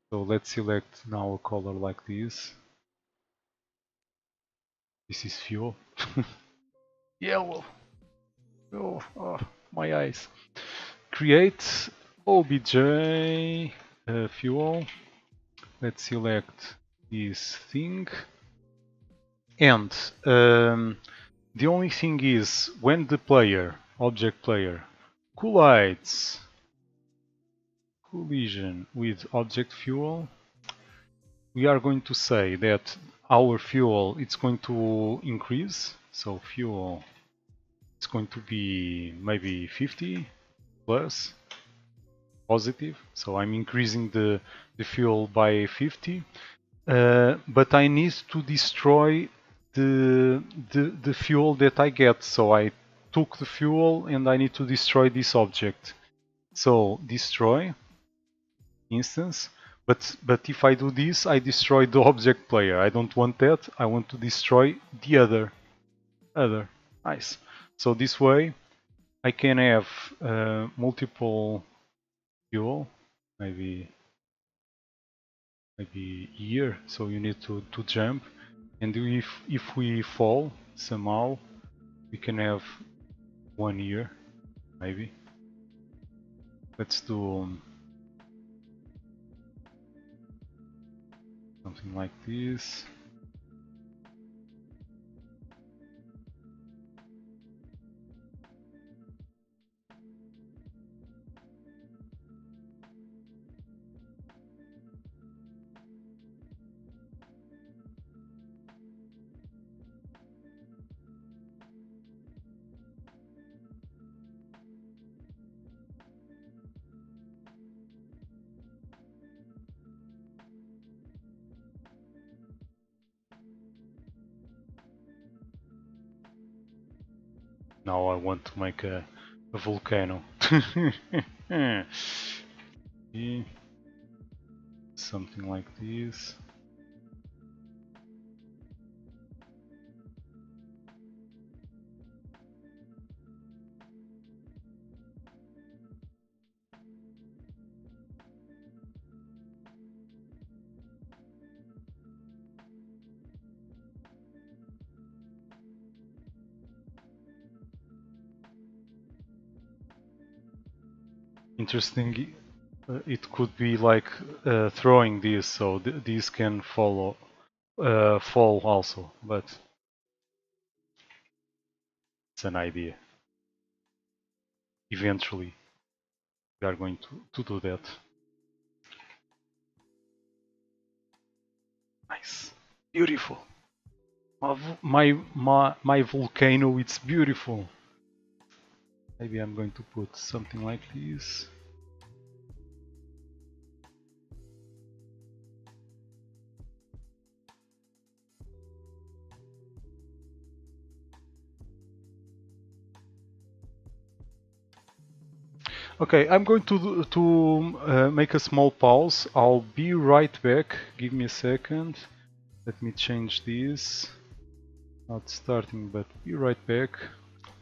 So let's select now a color like this. This is fuel. Yellow. Oh, my eyes. Create obj fuel. Let's select this thing. And the only thing is, when the player, object player, collides collision with object fuel, we are going to say that our fuel it's going to increase. So fuel is going to be maybe 50 plus positive. So I'm increasing the fuel by 50. But I need to destroy the fuel that I get. So I took the fuel and I need to destroy this object. So destroy instance. But if I do this, I destroy the object player. I don't want that. I want to destroy the other. Nice. So this way I can have multiple fuel, maybe here. So you need to jump, and if we fall somehow, we can have 1 year, maybe. Let's do something like this. Now I want to make a volcano. Something like this. Interesting. It could be like throwing this, so these can fall also, but it's an idea. Eventually, we are going to do that. Nice, beautiful. My volcano, it's beautiful. Maybe I'm going to put something like this. Okay, I'm going to make a small pause. I'll be right back. Give me a second. Let me change this. Not starting, but be right back.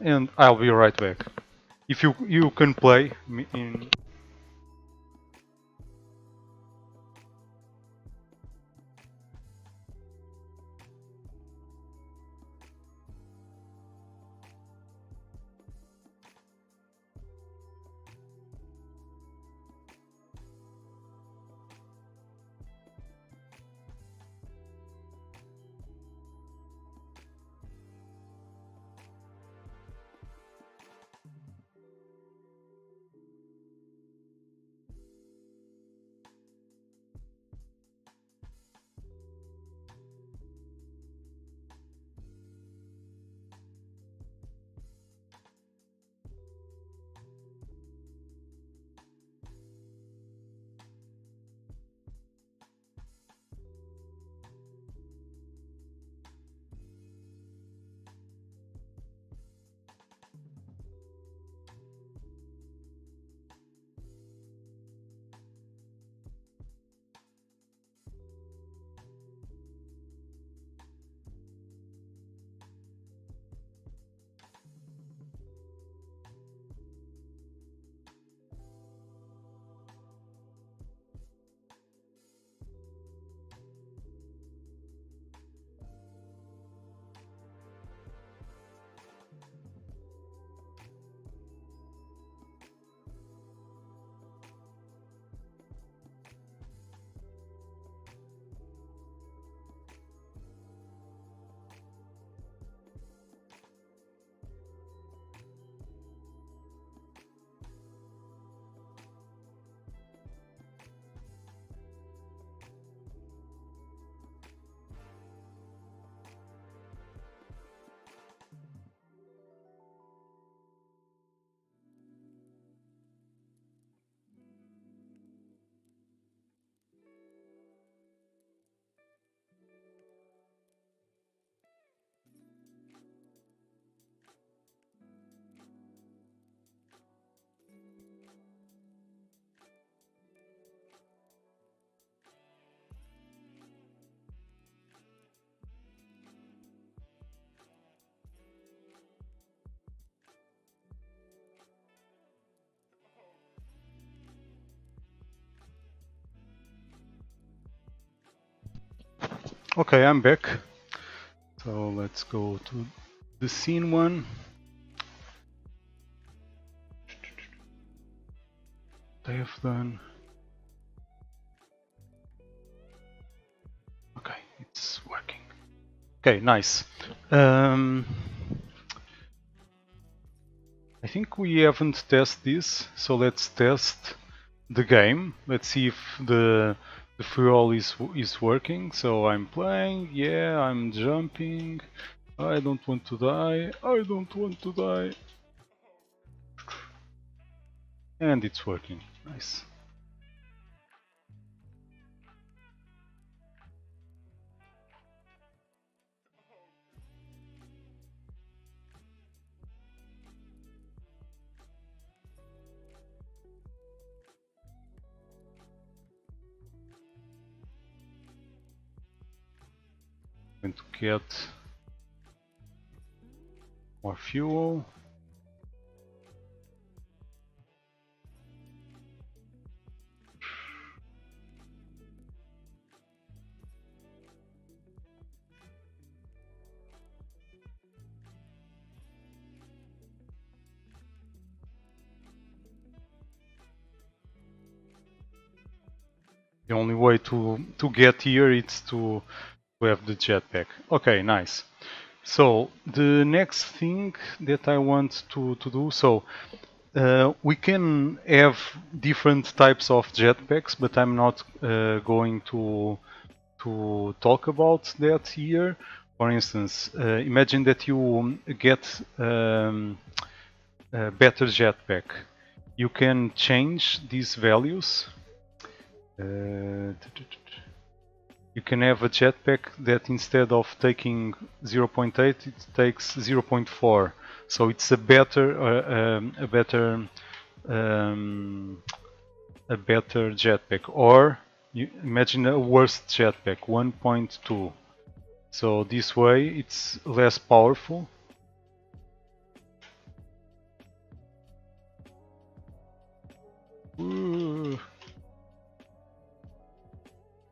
And I'll be right back. If you can play in. Okay, I'm back. So let's go to the scene one. I have done. Okay, it's working. Okay, nice. I think we haven't tested this, so let's test the game. Let's see if the fuel is working. So I'm playing, yeah, I'm jumping. I don't want to die. I don't want to die. And it's working. Nice. I'm going to get more fuel. The only way to get here is to have the jetpack. Okay, nice. So the next thing that I want to do, so we can have different types of jetpacks, but I'm not going to talk about that here. For instance, imagine that you get a better jetpack. You can change these values. You can have a jetpack that instead of taking 0.8, it takes 0.4. So it's a better jetpack. Or you imagine a worse jetpack, 1.2. So this way it's less powerful.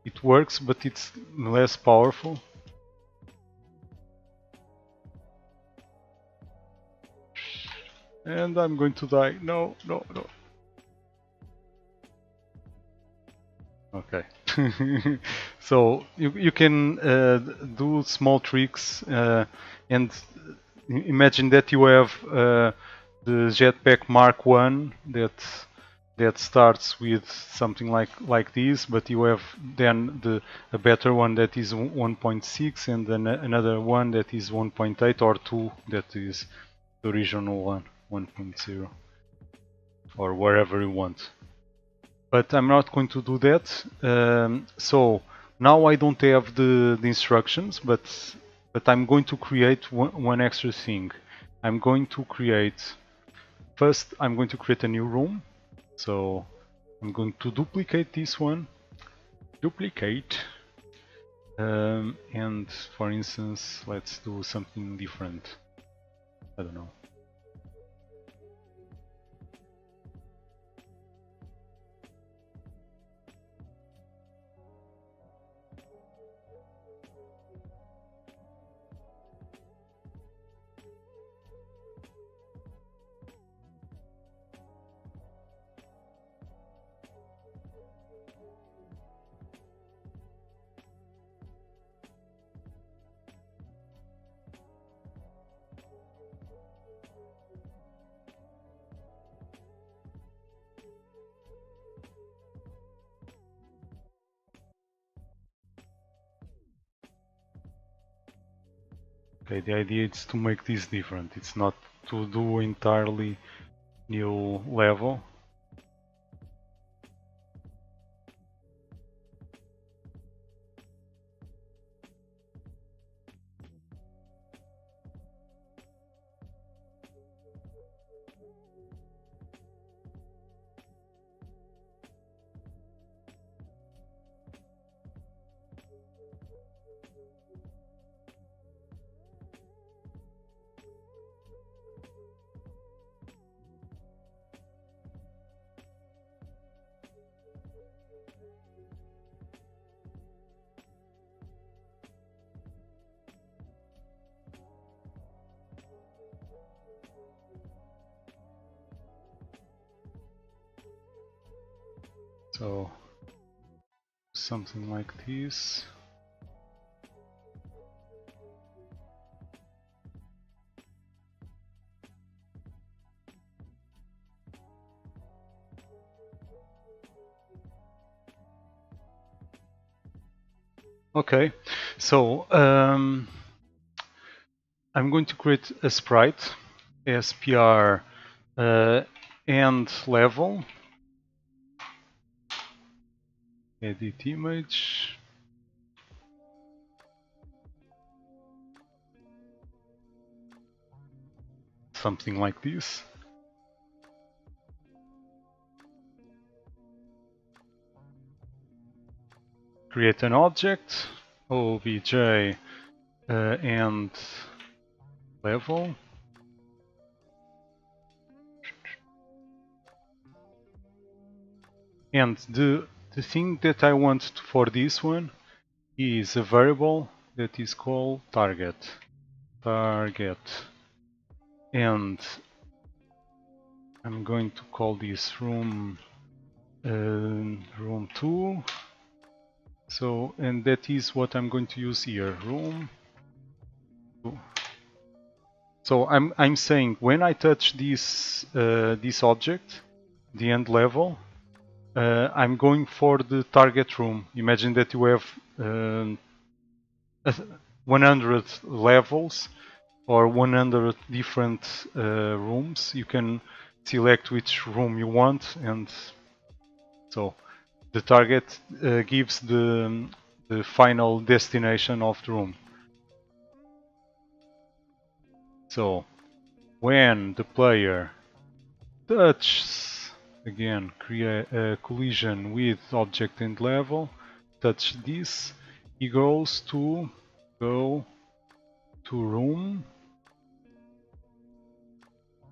It works, but it's less powerful. And I'm going to die. No, no, no. Okay. So you can do small tricks and imagine that you have the jetpack Mark 1 that starts with something like this, but you have then a better one that is 1.6 and then another one that is 1.8 or 2 that is the original one, 1.0 or wherever you want. But I'm not going to do that. So now I don't have the instructions, but I'm going to create one extra thing. I'm going to create, first I'm going to create a new room. So I'm going to duplicate this one, duplicate, and for instance, let's do something different. I don't know. Okay, the idea is to make this different. It's not to do entirely new level. So something like this. Okay, so I'm going to create a sprite, SPR end level, edit image, something like this. Create an object, obj end level. And the thing that I want for this one is a variable that is called target. And I'm going to call this room 2. So, and that is what I'm going to use here, room 2. So I'm saying when I touch this object, the end level, I'm going for the target room. Imagine that you have 100 levels or 100 different rooms. You can select which room you want, and so the target gives the final destination of the room. So when the player touches, again, create a collision with object and level, touch this, he goes to room,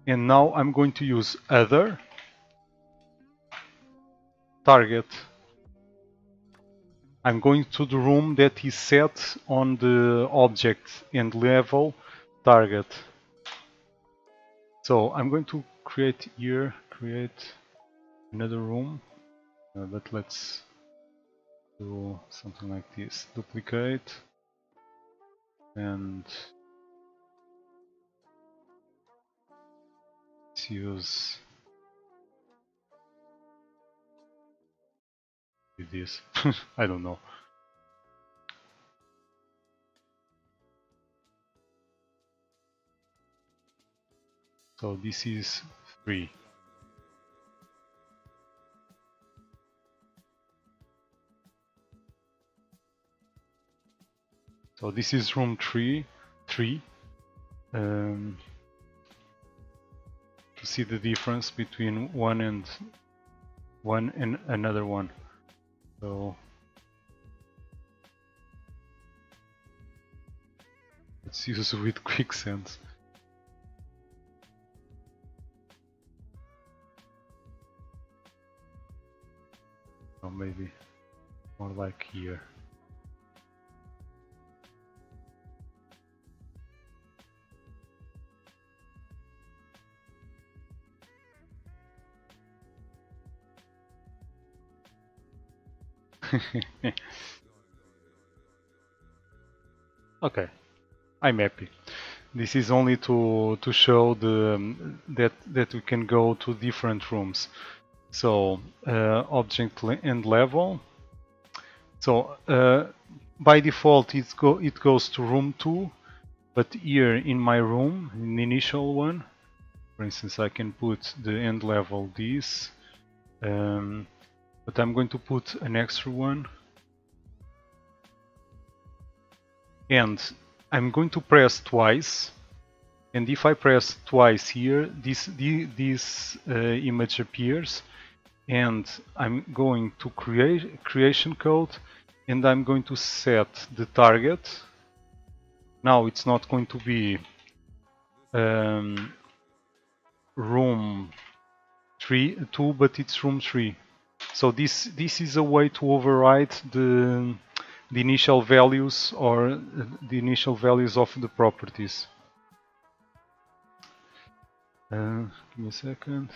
and now I'm going to use other target. I'm going to the room that is set on the object and level target. So I'm going to create another room, but let's do something like this. Duplicate and let's use this. I don't know. So this is 3. So this is room 3. To see the difference between one and another one. So let's use with quicksand. Or maybe more like here. Okay, I'm happy. This is only to show that we can go to different rooms. So object and level. So by default it goes to room 2, but here in my room, in the initial one, for instance, I can put the end level this, but I'm going to put an extra one, and I'm going to press twice. And if I press twice here, this image appears, and I'm going to creation code, and I'm going to set the target. Now it's not going to be room 2, but it's room 3. So this is a way to override the initial values or the initial values of the properties. Give me a second.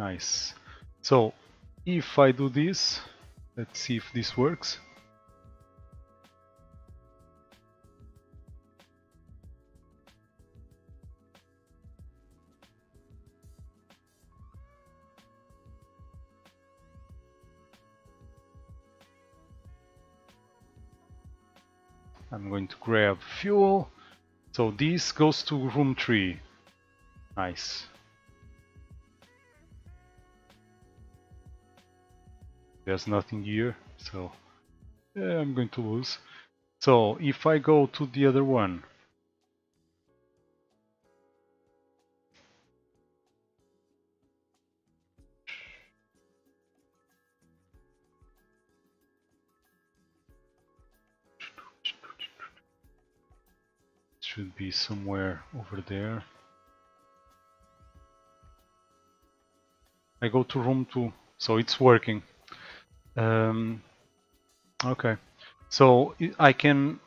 Nice. So if I do this, let's see if this works. I'm going to grab fuel. So this goes to room 3. Nice. There's nothing here, so yeah, I'm going to lose. So if I go to the other one, it should be somewhere over there. I go to room 2, so it's working. Okay, so I can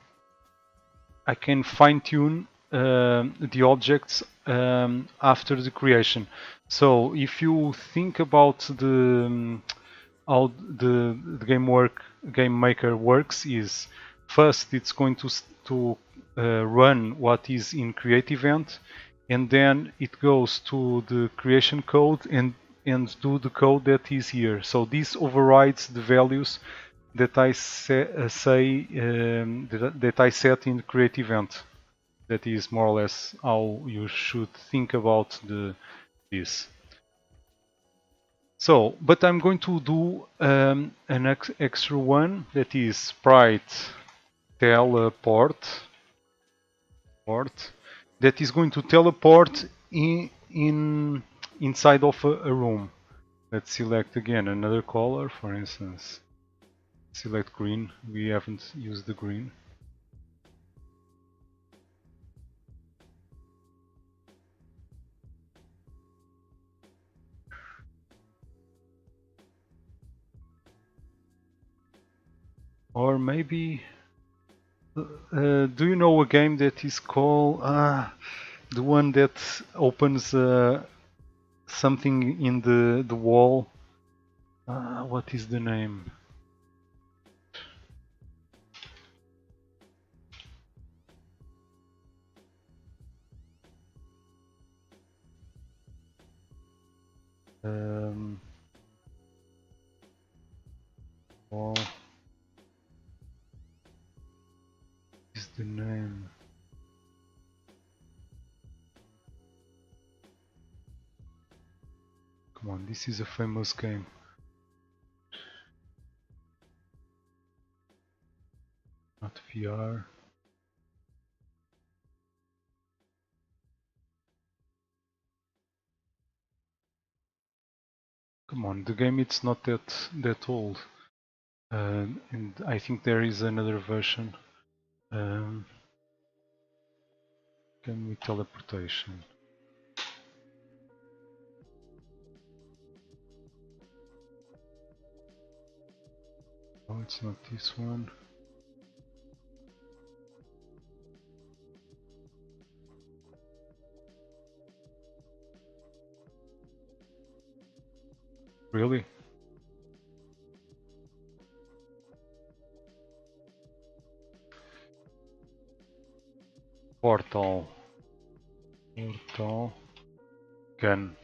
fine-tune the objects after the creation. So if you think about how the game maker works, is first it's going to run what is in create event, and then it goes to the creation code and do the code that is here. So this overrides the values that I that I set in the create event. That is more or less how you should think about this. So, but I'm going to do an extra one, that is sprite teleport, that is going to teleport inside of a room. Let's select again another color, for instance, select green. We haven't used the green. Or maybe, do you know a game that is called the one that opens something in the wall? What is the name? Wall is the name. Come on, this is a famous game. Not VR. Come on, the game it's not that old, and I think there is another version. Can we teleportation? Oh, it's not this one. Really? Portal. Gun.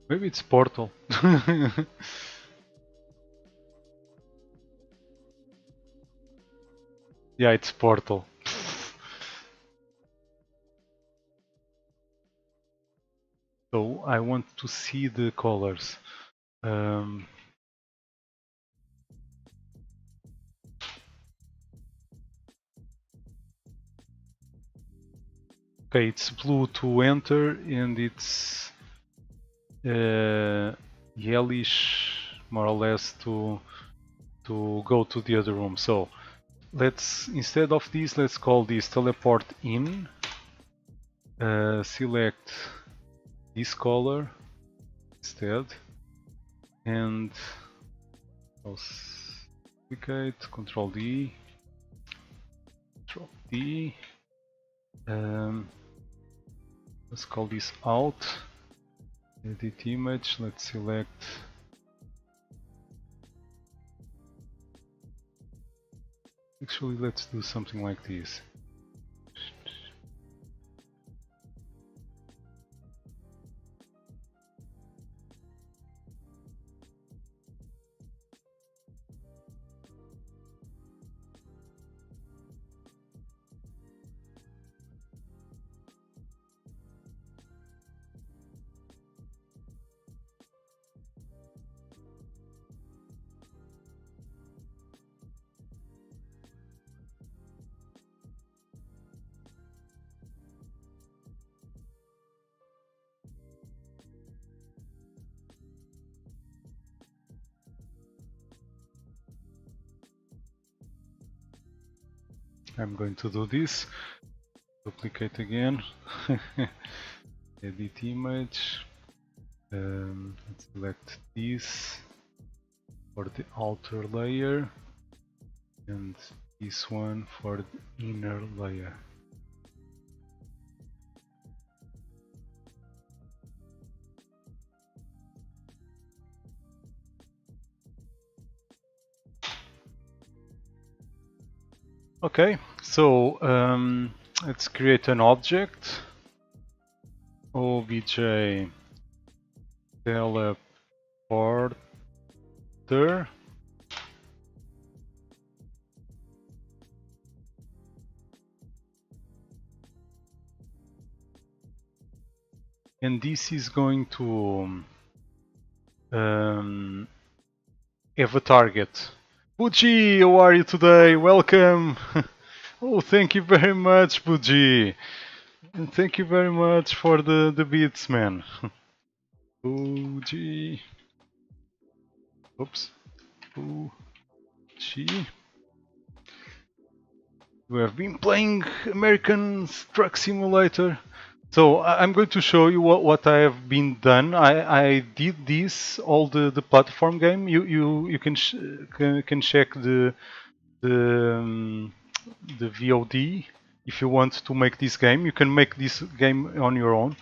Maybe it's Portal. Yeah, it's Portal. So I want to see the colors. Okay, it's blue to enter and it's yellowish more or less to go to the other room. So let's, instead of this, let's call this teleport in. Select this color instead, and duplicate, Control D, Control D, Let's call this out. Edit image. Let's select. Actually, let's do something like this. I'm going to do this. Duplicate again. Edit image. Let's select this for the outer layer and this one for the inner layer. Okay, so let's create an object. Obj teleporter. And this is going to have a target. Buji, how are you today? Welcome! Oh, thank you very much, Buji! And thank you very much for the beats, man. Buji. Oops. Buji. We have been playing American Truck Simulator. So I'm going to show you what I have been done. I did this all the platform game. You can check the the VOD if you want to make this game. You can make this game on your own.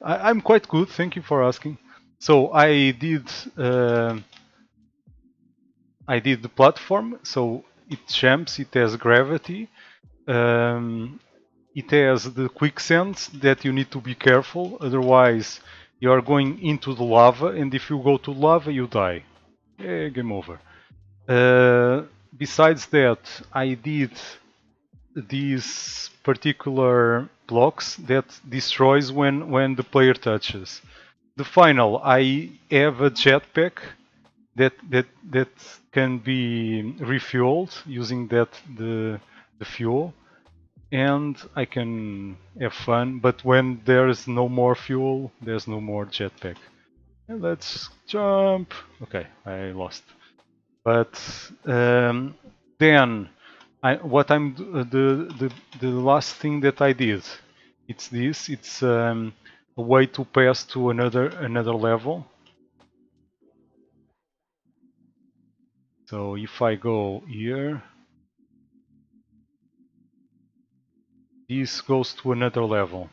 I'm quite good. Thank you for asking. So I did the platform. So it jumps. It has gravity. It has the quicksand that you need to be careful, otherwise you are going into the lava, and if you go to lava you die. Game over. Besides that, I did these particular blocks that destroys when the player touches. The final, I have a jetpack that can be refueled using the fuel, and I can have fun, but when there's no more fuel, there's no more jetpack. And let's jump. Okay, I lost. But then, the last thing that I did, it's this. It's a way to pass to another level. So if I go here, this goes to another level.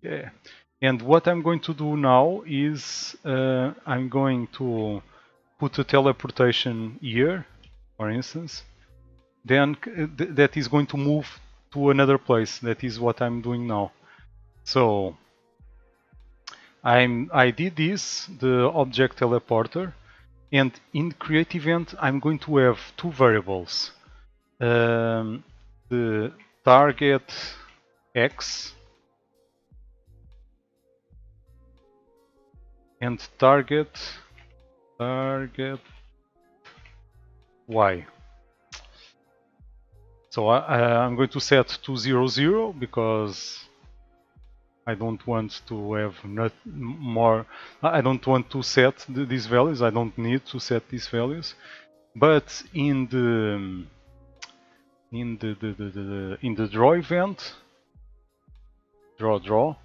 Yeah. And what I'm going to do now is I'm going to put a teleportation here, for instance. Then that is going to move to another place. That is what I'm doing now. So I did this, the object teleporter, and in create event I'm going to have two variables. The target X and target Y. So I'm going to set to 0, 0 because I don't want to have more. I don't want to set these values. I don't need to set these values. But in the draw event, draw,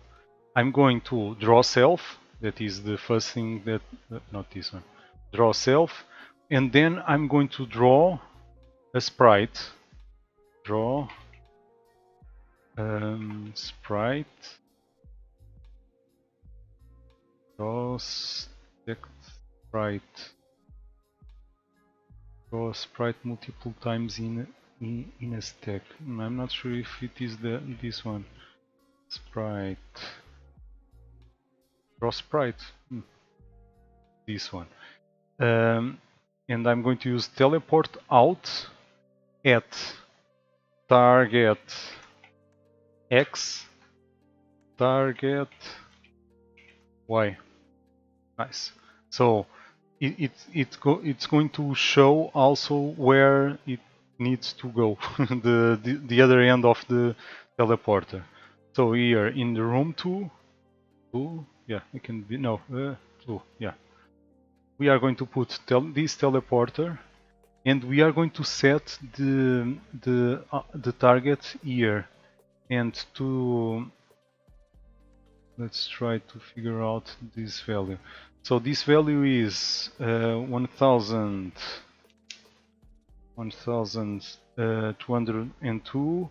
I'm going to draw self. That is the first thing that not this one. Draw self, and then I'm going to draw a sprite. Draw Sprite cross text sprite. Draw sprite multiple times in a stack. I'm not sure if it is this one. Sprite. Draw sprite. This one. And I'm going to use teleport out at target X, target Y. Nice. So it's going to show also where it needs to go, the other end of the teleporter. So here in the room 2, yeah, it can be, no, 2, yeah. We are going to put this teleporter, and we are going to set the target here, and to let's try to figure out this value. So this value is 1202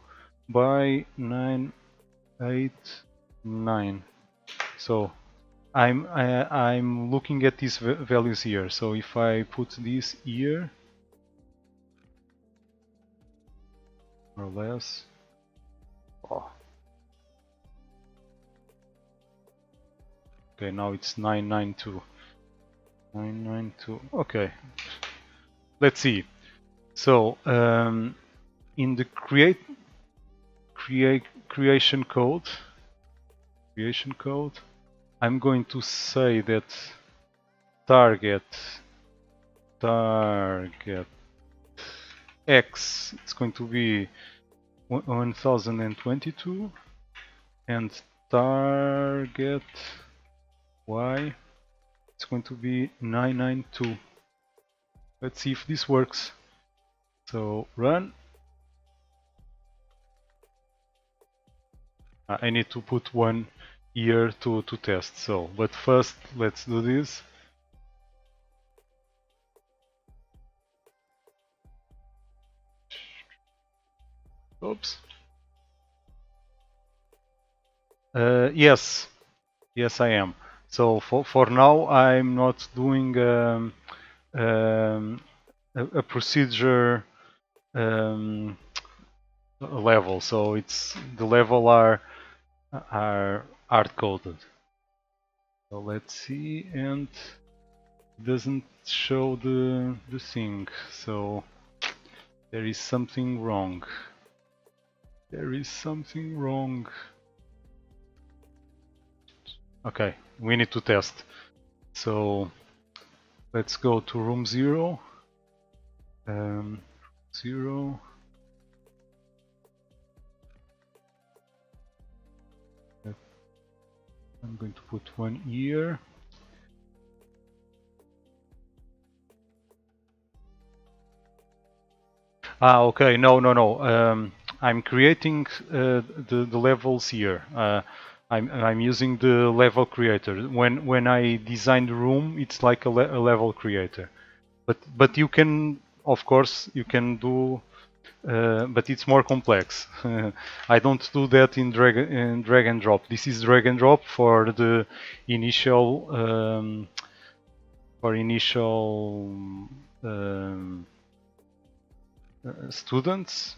by 989. So I'm looking at these values here. So if I put this here, more or less. Oh. Okay, now it's 992. 992. Okay. Let's see. So in the creation code, I'm going to say that target X is going to be 1022, and target Y is going to be 992. Let's see if this works. So run. I need to put one here to test. So, but first let's do this. Oops. Yes, I am. So for now, I'm not doing a procedure level. So it's the level are hard coded. So let's see, and it doesn't show the thing. So there is something wrong. There is something wrong. Okay, we need to test. So let's go to room 0. 0. I'm going to put one here. Okay, no. I'm creating the levels here. I'm using the level creator. When I design the room, it's like a level creator. But you can, of course, you can do. But it's more complex. I don't do that in drag and drop. This is drag and drop for the initial students.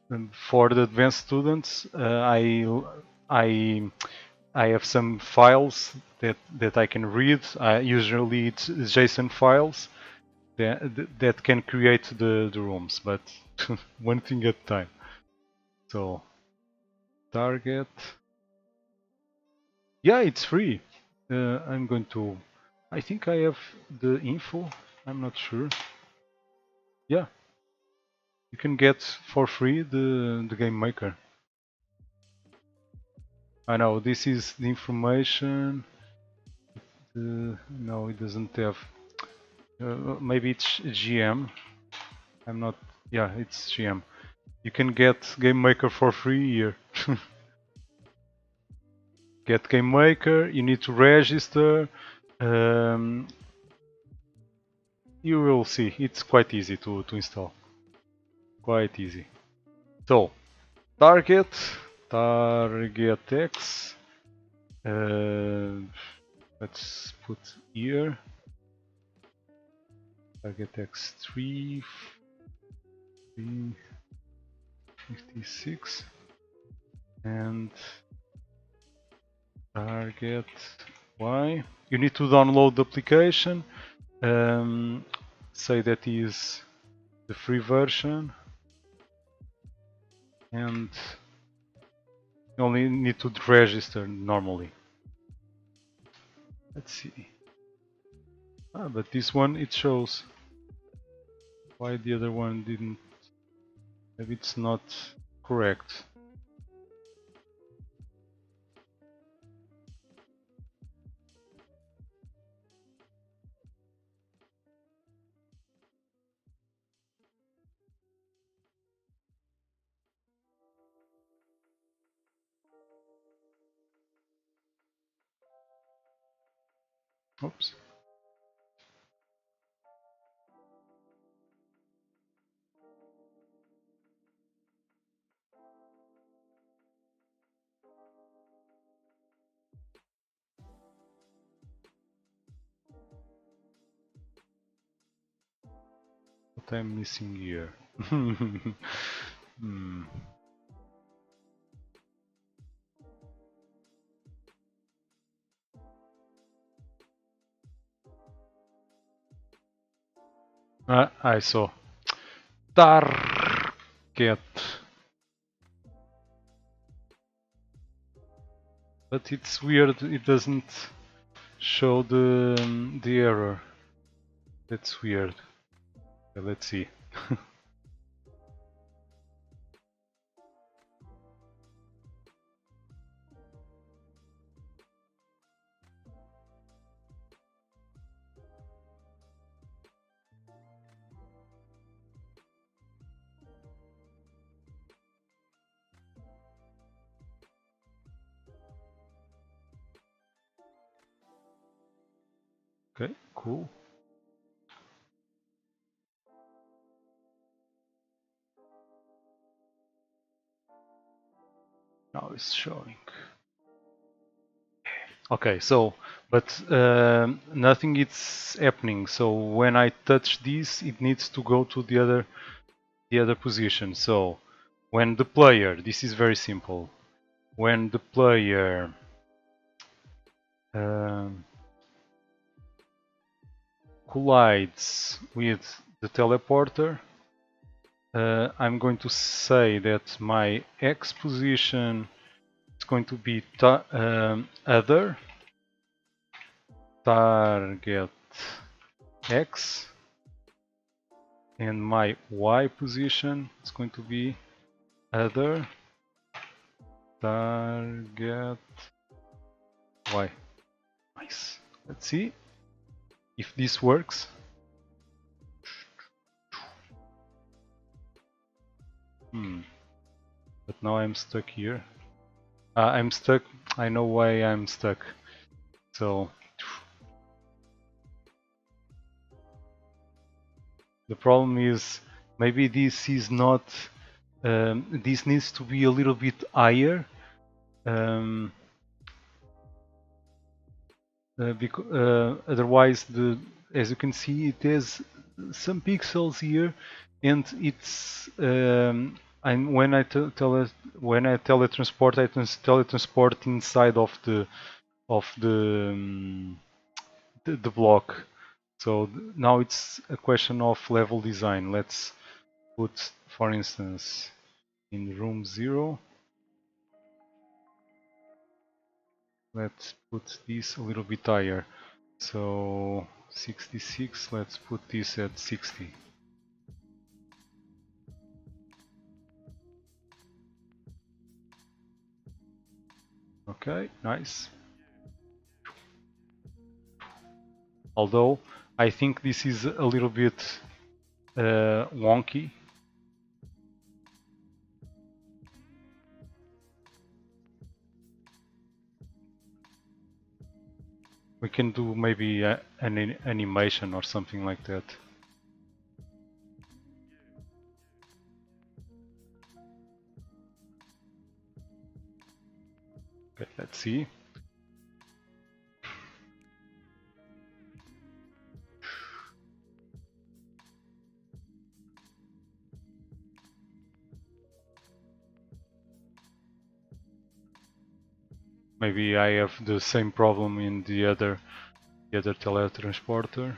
And for the advanced students, I have some files that I can read. Usually it's JSON files that can create the rooms, but one thing at a time. So target, yeah, it's free. I'm going to, I think I have the info, I'm not sure. Yeah, you can get for free the game maker. I know this is the information. No, it doesn't have. Maybe it's GM. I'm not. Yeah, it's GM. You can get Game Maker for free here. Get Game Maker. You need to register. You will see. It's quite easy to install. Quite easy. So target X. Let's put here target X 356 and target Y. You need to download the application. Say that is the free version, and you only need to register normally. Let's see. But this one it shows. Why the other one didn't? Maybe it's not correct. Oops. What I'm missing here? I saw target, but it's weird. It doesn't show the error. That's weird. Okay, let's see. Okay, cool. Now it's showing. Okay, so but nothing is happening. So when I touch this, it needs to go to the other position. So when the player, this is very simple. When the player collides with the teleporter, I'm going to say that my X position is going to be other target X, and my Y position is going to be other target Y. Nice. Let's see if this works. But now I'm stuck here. I'm stuck. I know why I'm stuck. So the problem is maybe this is not. This needs to be a little bit higher. Because otherwise, as you can see, it has some pixels here, and it's when I teletransport, I teletransport inside of the block. So now it's a question of level design. Let's put, for instance, in room 0. Let's put this a little bit higher. So 66, let's put this at 60. Okay, nice. Although I think this is a little bit wonky. We can do maybe an animation or something like that. Let's see. Maybe I have the same problem in the other teletransporter.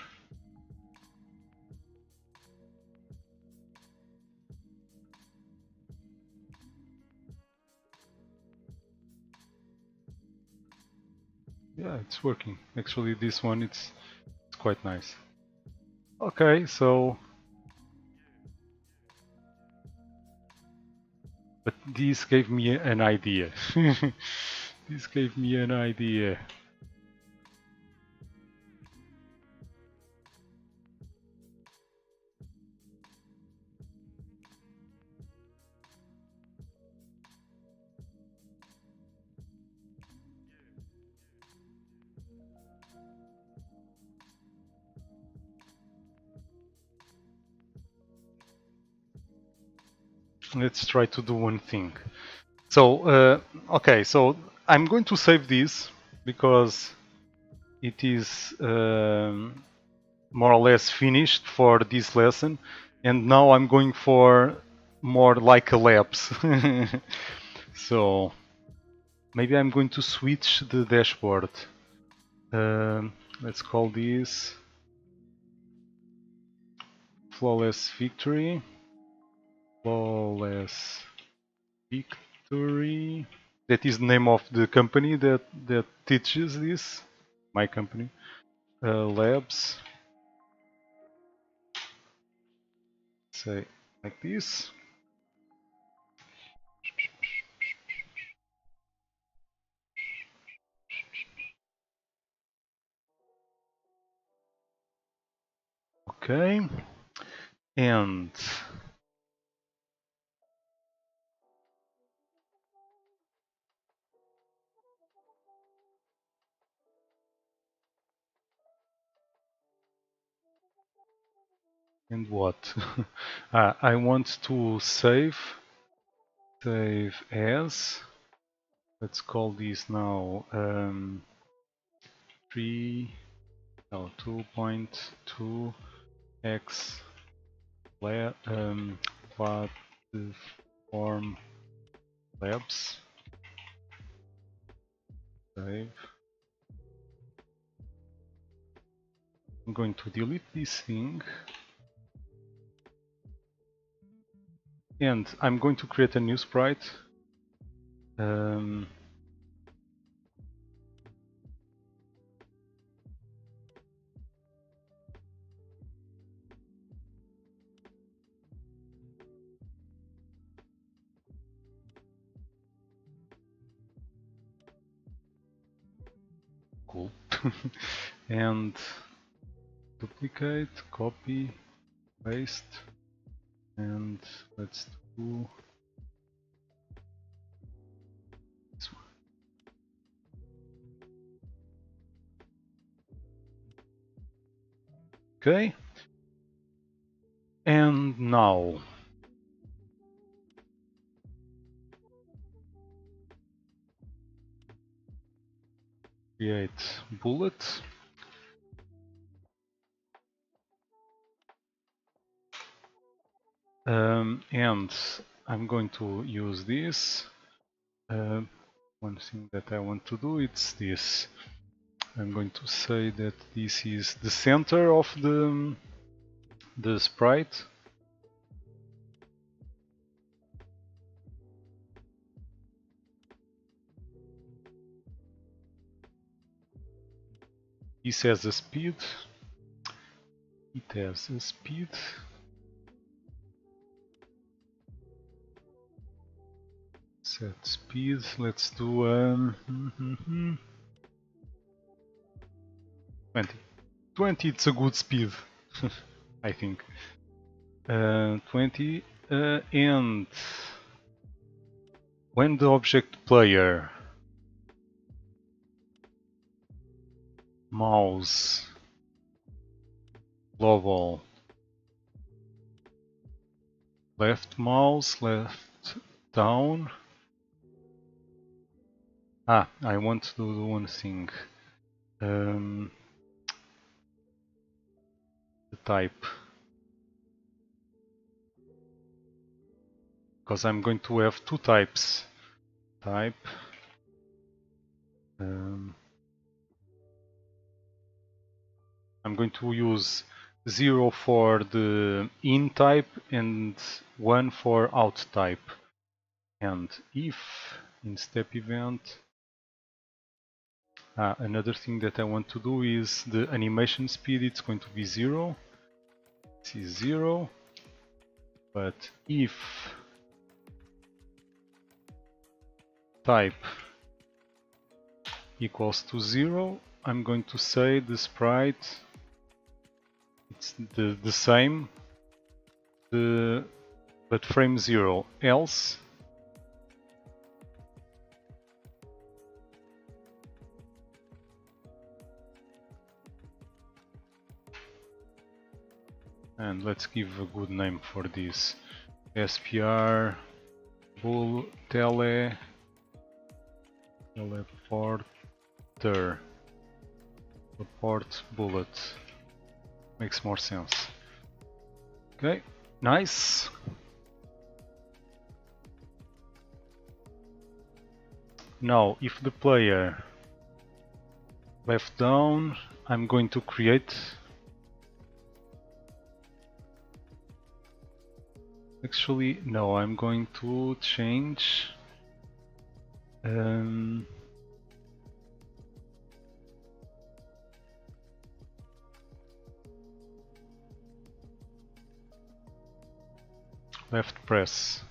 Yeah, it's working. Actually, this one it's quite nice. Okay, so but this gave me an idea. This gave me an idea. Let's try to do one thing. So, okay, so I'm going to save this because it is more or less finished for this lesson, and now I'm going for more like a labs. So maybe I'm going to switch the dashboard. Let's call this Flawless Victory. Flawless Victory. That is the name of the company that teaches this. My company. Labs. Say like this. Okay. And what? I want to save as. Let's call this now 2.2 x platform labs. Save. I'm going to delete this thing. And I'm going to create a new sprite. Cool. And duplicate, copy, paste, and let's do this one. Okay. And now create bullet. And I'm going to use this. One thing that I want to do is this. I'm going to say that this is the center of the sprite. This has a speed. It has a speed. Set speed. Let's do 20. 20. It's a good speed, I think. 20 and when the object player mouse global left mouse left down I want to do one thing. The type. Because I'm going to have two types. Type. I'm going to use 0 for the in type and 1 for out type. And if in step event, another thing that I want to do is the animation speed, it's going to be 0. This is 0. But if type equals to 0, I'm going to say the sprite, it's the same, but frame 0, else and let's give a good name for this. SPR bull teleporter support bullet makes more sense. Okay, nice. Now if the player left down, I'm going to create, actually no, I'm going to change left press.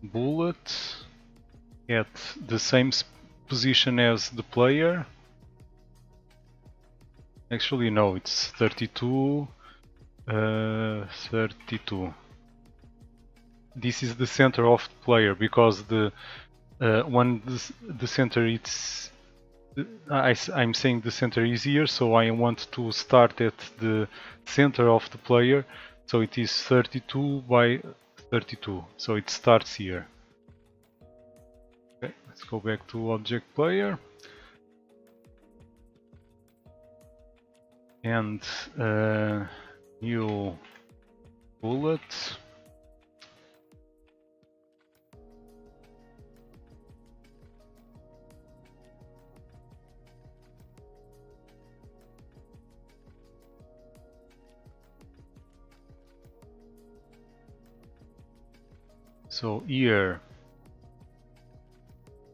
Bullet at the same position as the player. Actually no, it's 32, 32. This is the center of the player because the when the center it's I'm saying the center is here, so I want to start at the center of the player, so it is 32 by 32, so it starts here. Okay, let's go back to object player and new bullet. So here,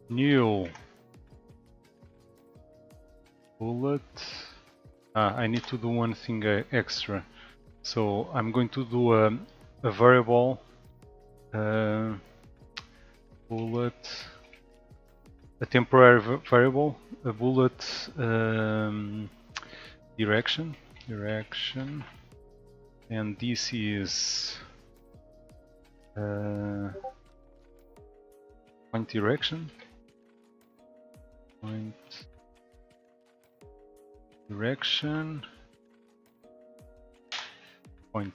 new bullet. I need to do one thing extra. So I'm going to do a variable bullet, a temporary variable, a bullet direction, and this is point direction, point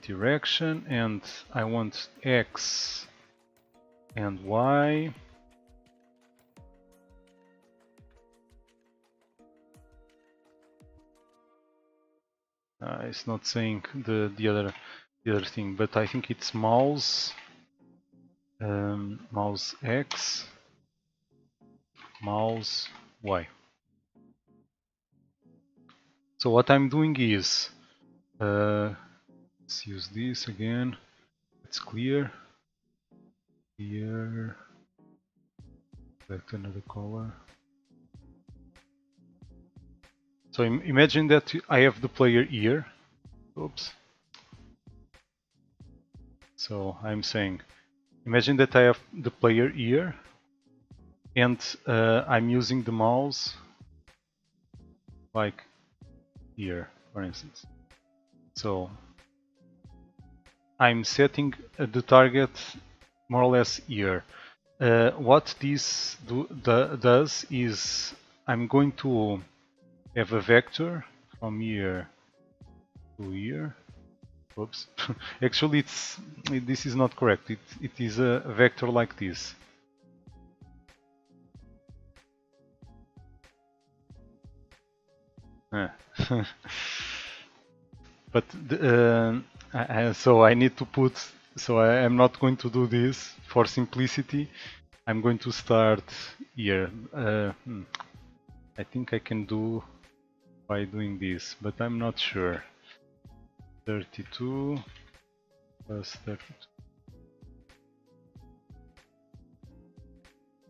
direction, and I want X and Y. It's not saying the other thing, but I think it's mouse, mouse X, mouse Y. So what I'm doing is, let's use this again. It's clear. Here, select another color. So imagine that I have the player here. Oops. So I'm saying, imagine that I have the player here, and I'm using the mouse like here, for instance. So I'm setting the target more or less here. What this does is I'm going to have a vector from here to here, Oops. Actually, this is not correct. It is a vector like this. But so I need to put. So I am not going to do this for simplicity. I'm going to start here. I think I can do by doing this, but I'm not sure. 32 plus 32.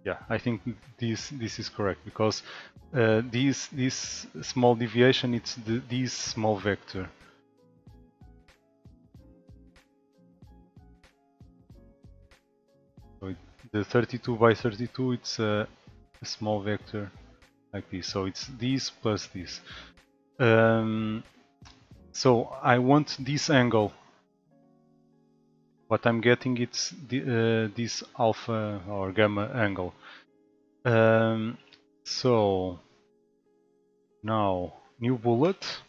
Yeah, I think this is correct because this small deviation, it's this small vector. So the 32 by 32, it's a small vector like this. So it's this plus this. So I want this angle. What I'm getting, it's this alpha or gamma angle. So now new bullet.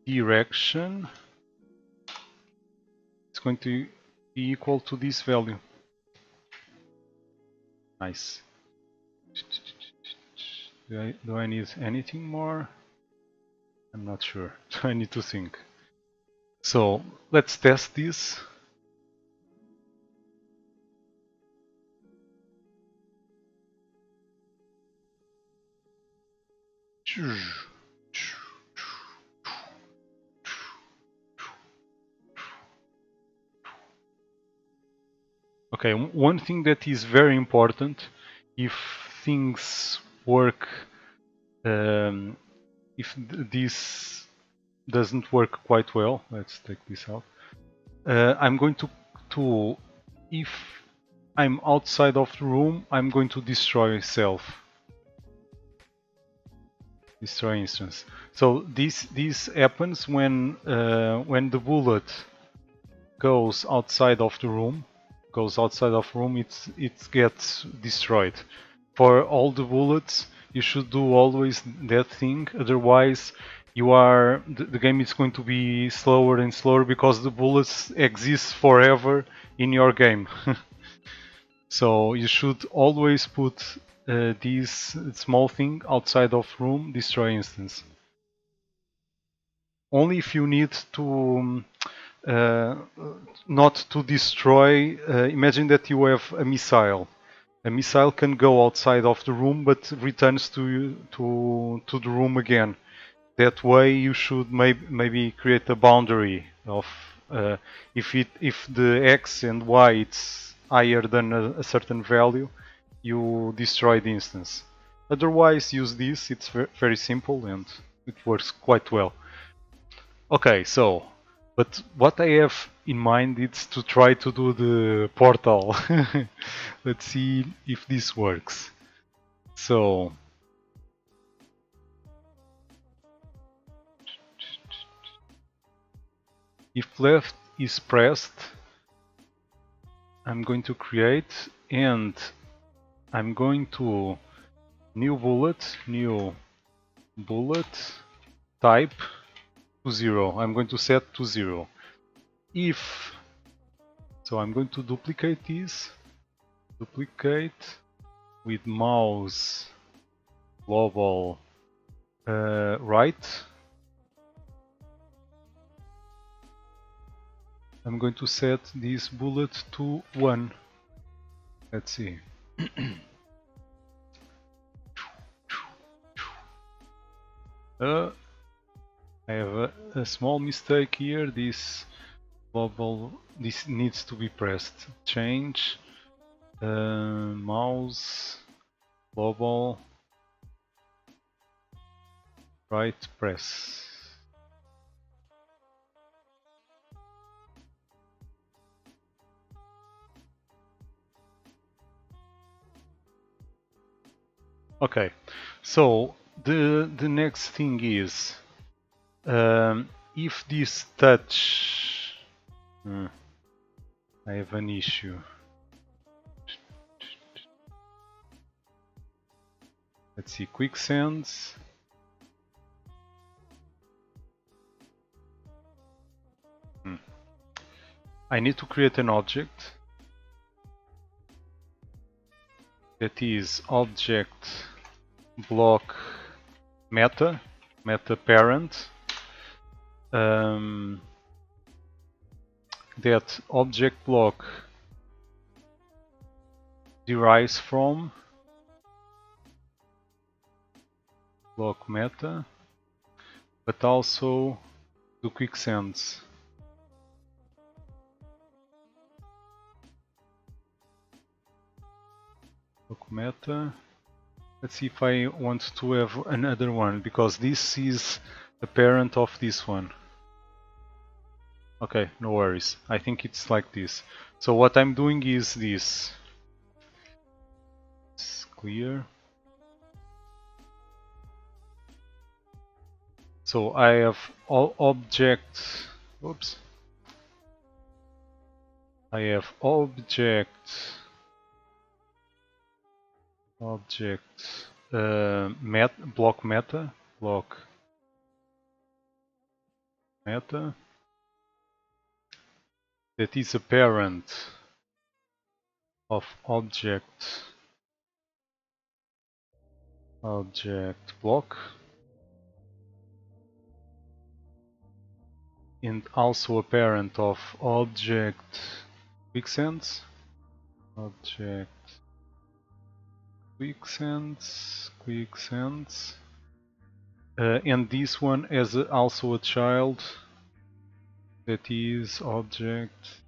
Direction. It's going to be equal to this value. Nice. Do I need anything more? I'm not sure. I need to think. So let's test this. Okay, one thing that is very important, if things work, if this doesn't work quite well, let's take this out. I'm going to, if I'm outside of the room, I'm going to destroy self. Destroy instance. So this happens when the bullet goes outside of the room. It gets destroyed. For all the bullets, you should do always that thing. Otherwise, the game is going to be slower and slower because the bullets exist forever in your game. So you should always put this small thing outside of room, destroy instance. Only if you need to not to destroy. Imagine that you have a missile. A missile can go outside of the room but returns to the room again. That way you should maybe create a boundary of if the x and y it's higher than a certain value, you destroy the instance. Otherwise, use this. It's very simple and it works quite well. Okay, so, but what I have in mind is to try to do the portal. Let's see if this works. So, if left is pressed, I'm going to create, and I'm going to new bullet type to 0. I'm going to set to 0. So I'm going to duplicate this, duplicate with mouse global right. I'm going to set this bullet to 1. Let's see. I have a small mistake here. This needs to be pressed. Change mouse global right press. Okay, so the next thing is if this touch, I have an issue. Let's see, quick sends. I need to create an object that is object block meta parent, that object block derives from block meta, but also do quicksends. Block meta. Let's see if I want to have another one, because this is a parent of this one. Okay, no worries. I think it's like this. So what I'm doing is this. It's clear. So I have all object. Oops. I have object block meta that is a parent of object block, and also a parent of object quicksends. And this one has also a child that is object.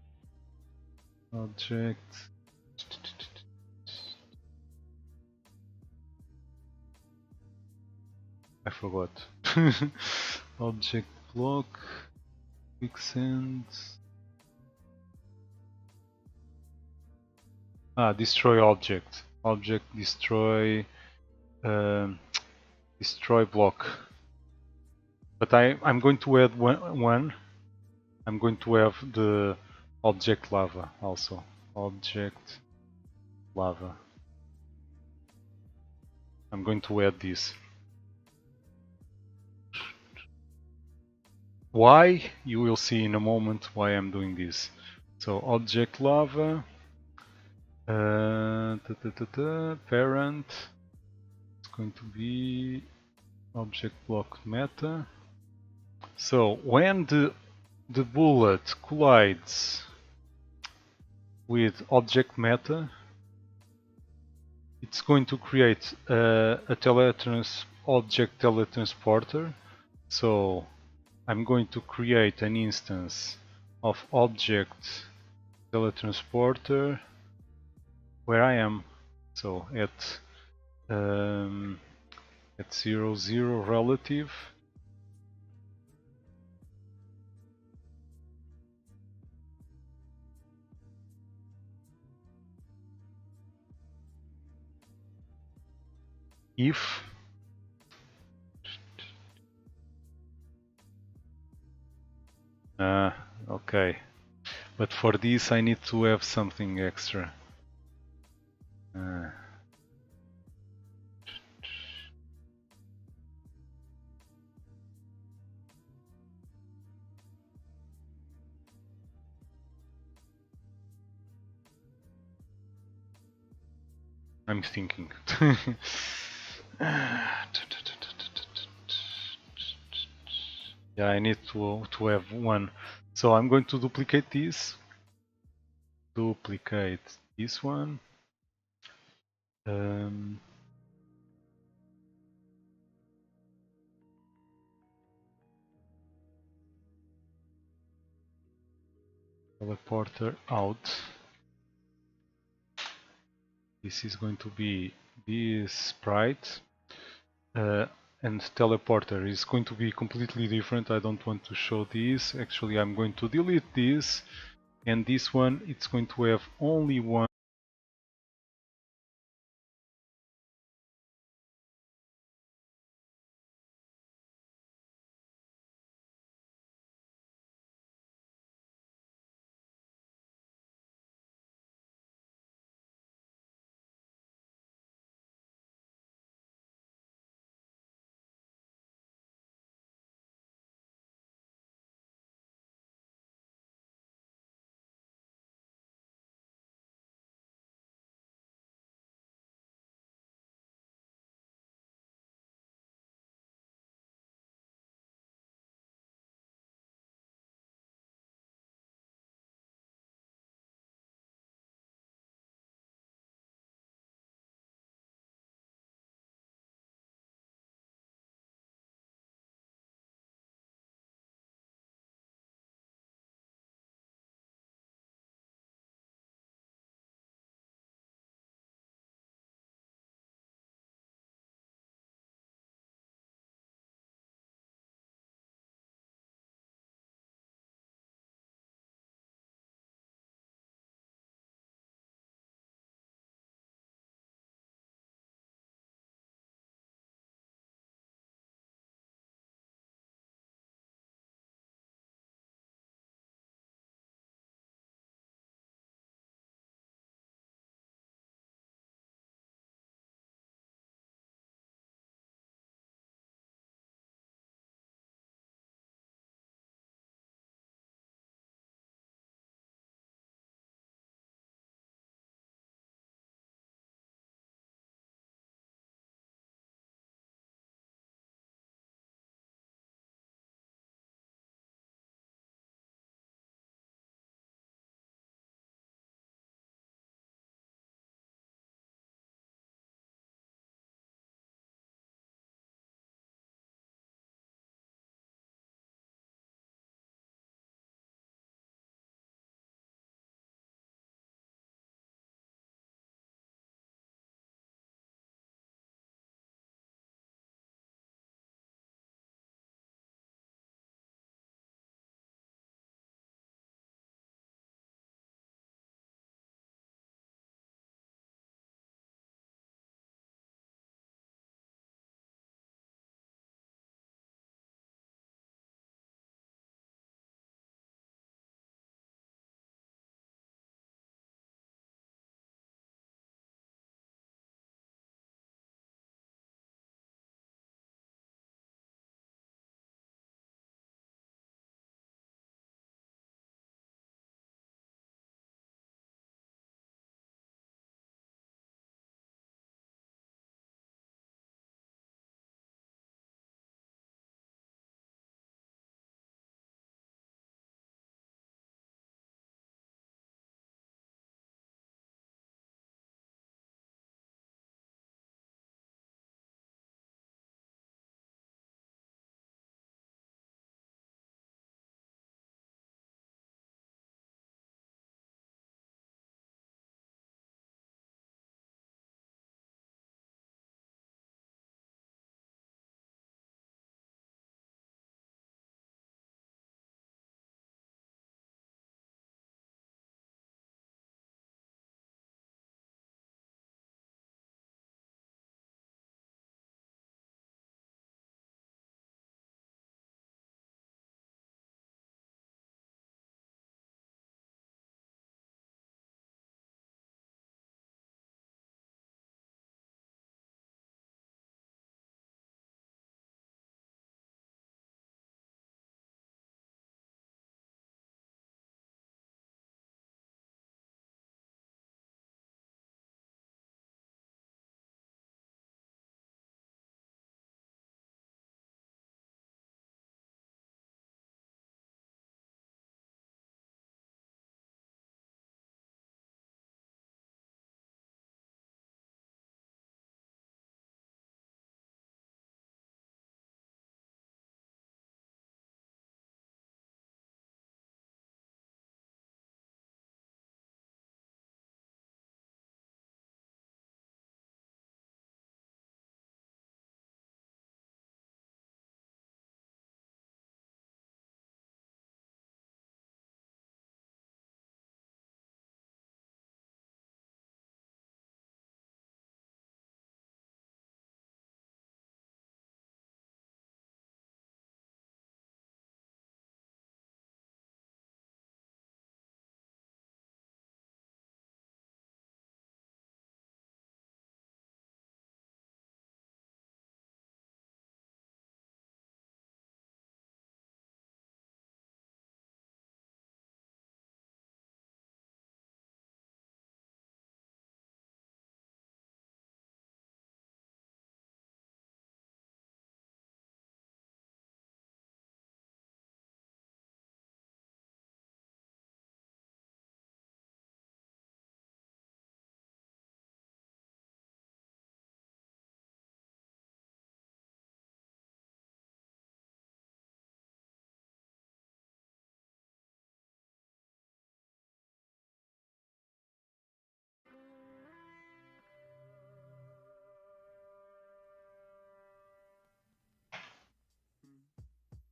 I forgot. Object block quicksends. Destroy object. Object destroy. Destroy block. But I'm going to add one. I'm going to have the object lava also. Object lava. I'm going to add this. Why? You will see in a moment why I'm doing this. So object lava. Parent. It's going to be object block meta. So when the bullet collides with object meta, it's going to create a object teletransporter. So I'm going to create an instance of object teletransporter where I am. So at 0, 0 relative. If okay, but for this I need to have something extra. I'm thinking. Yeah, I need to have one. So I'm going to duplicate this. Duplicate this one. Teleporter out. This is going to be this sprite. And teleporter is going to be completely different. I don't want to show this. Actually, I'm going to delete this. And this one, it's going to have only one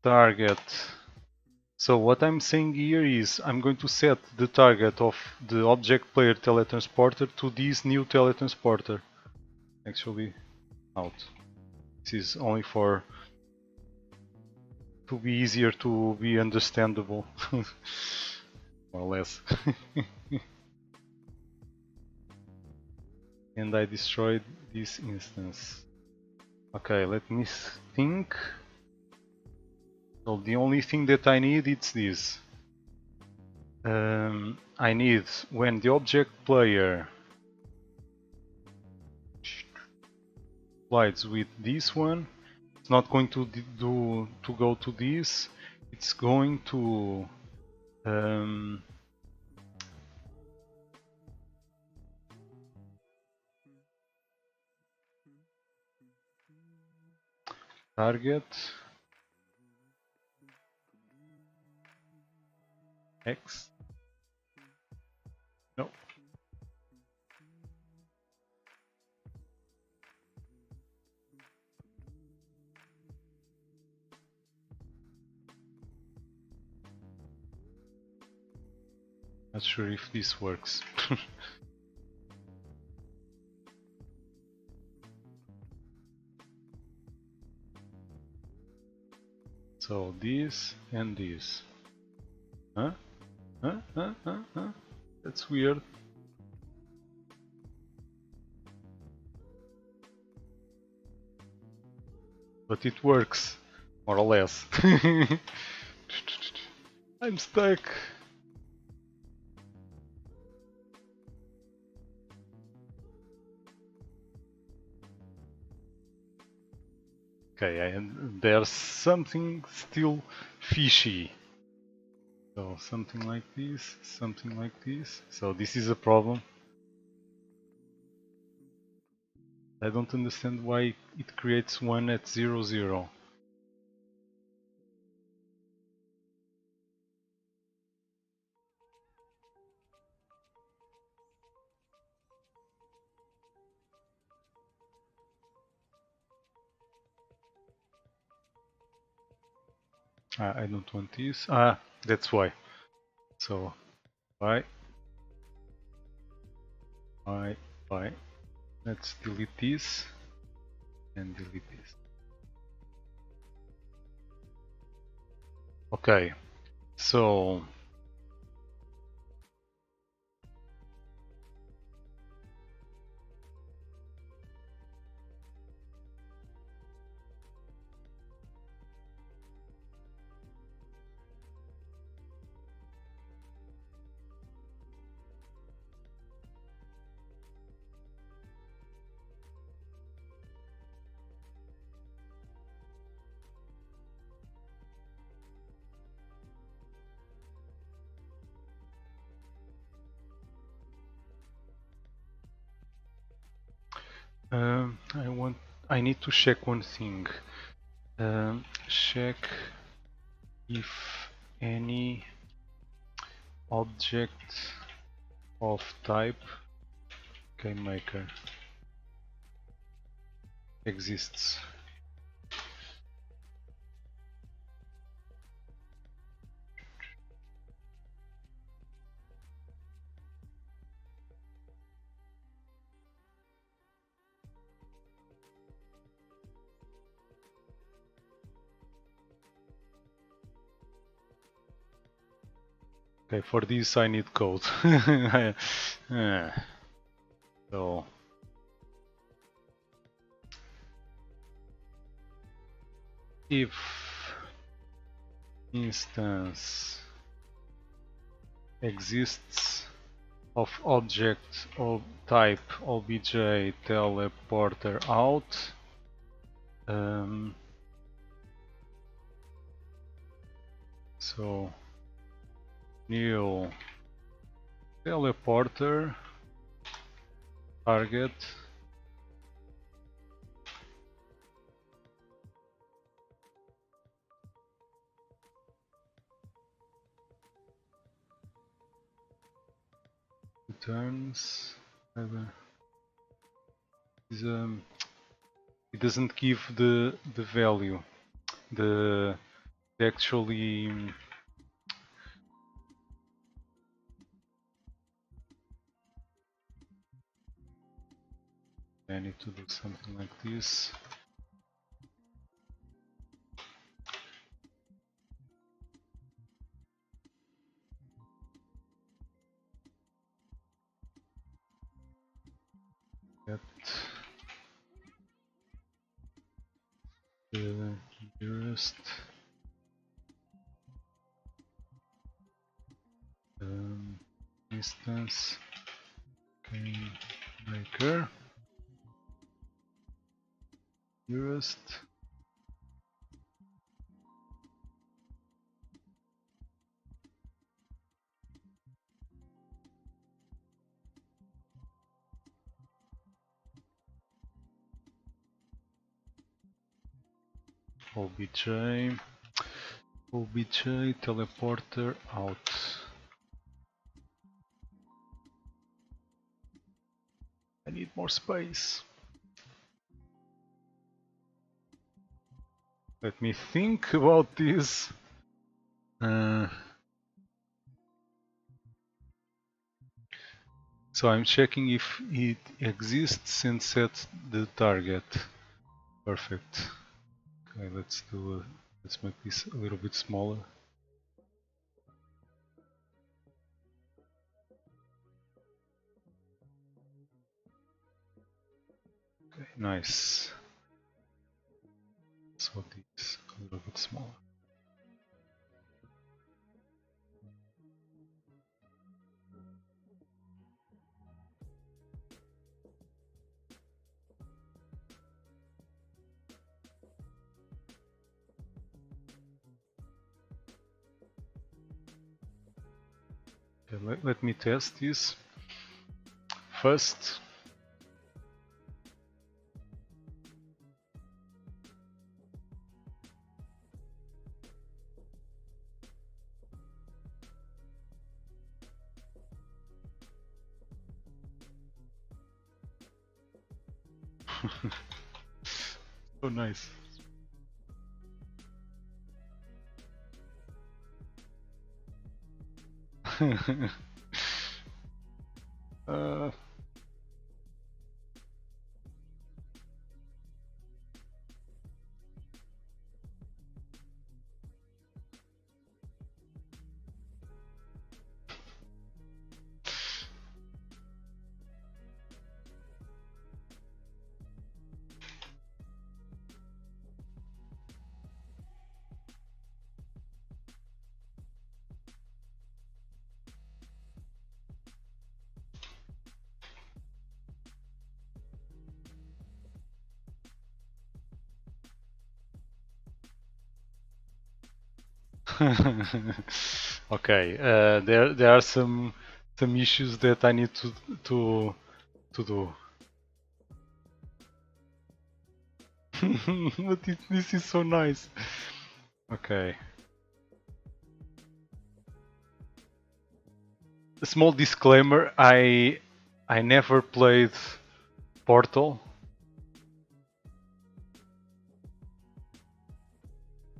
target. So what I'm saying here is I'm going to set the target of the object player teletransporter to this new teletransporter. Actually, out. This is only for to be easier to be understandable, more or less. And I destroyed this instance. Okay, let me think. So the only thing that I need is this. I need when the object player slides with this one, it's not going to go to this. It's going to target X. No. Not sure if this works. So this and this. Huh? Huh? That's weird. But it works, more or less. I'm stuck. Okay, and there's something still fishy. So something like this, something like this. So this is a problem. I don't understand why it creates one at 0, 0. I don't want this. That's why. So, why? Let's delete this and delete this. Okay, so I need to check one thing. Check if any object of type game maker exists. Okay, for this I need code. So if instance exists of object of type obj teleporter out, so new teleporter target returns it doesn't give the value, the actually I need to do something like this. Get the nearest instance game maker nearest obj teleporter out. I need more space. Let me think about this. So I'm checking if it exists and set the target. Perfect. Okay, let's make this a little bit smaller. Okay, nice. So this a little bit smaller. Okay, let me test this first. So nice. uh, okay, there are some issues that I need to do. But this is so nice. Okay. A small disclaimer: I never played Portal.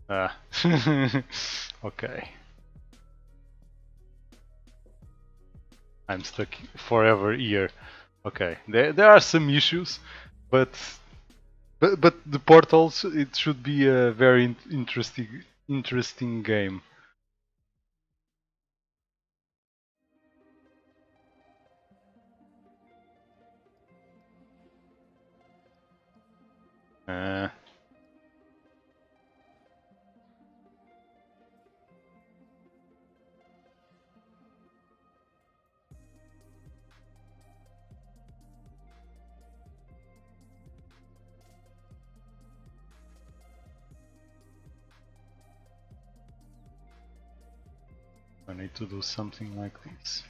Ah. Okay. I'm stuck forever here. Okay, there are some issues, but the Portals, it should be a very interesting game. I need to do something like this.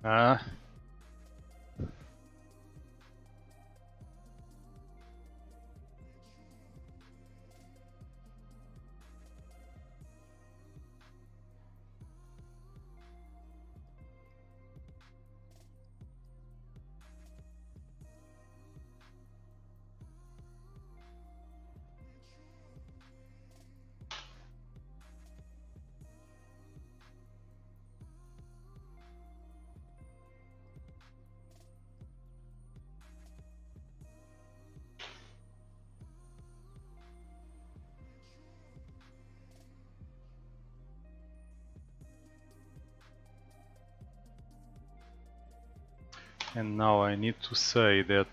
Ah. And now I need to say that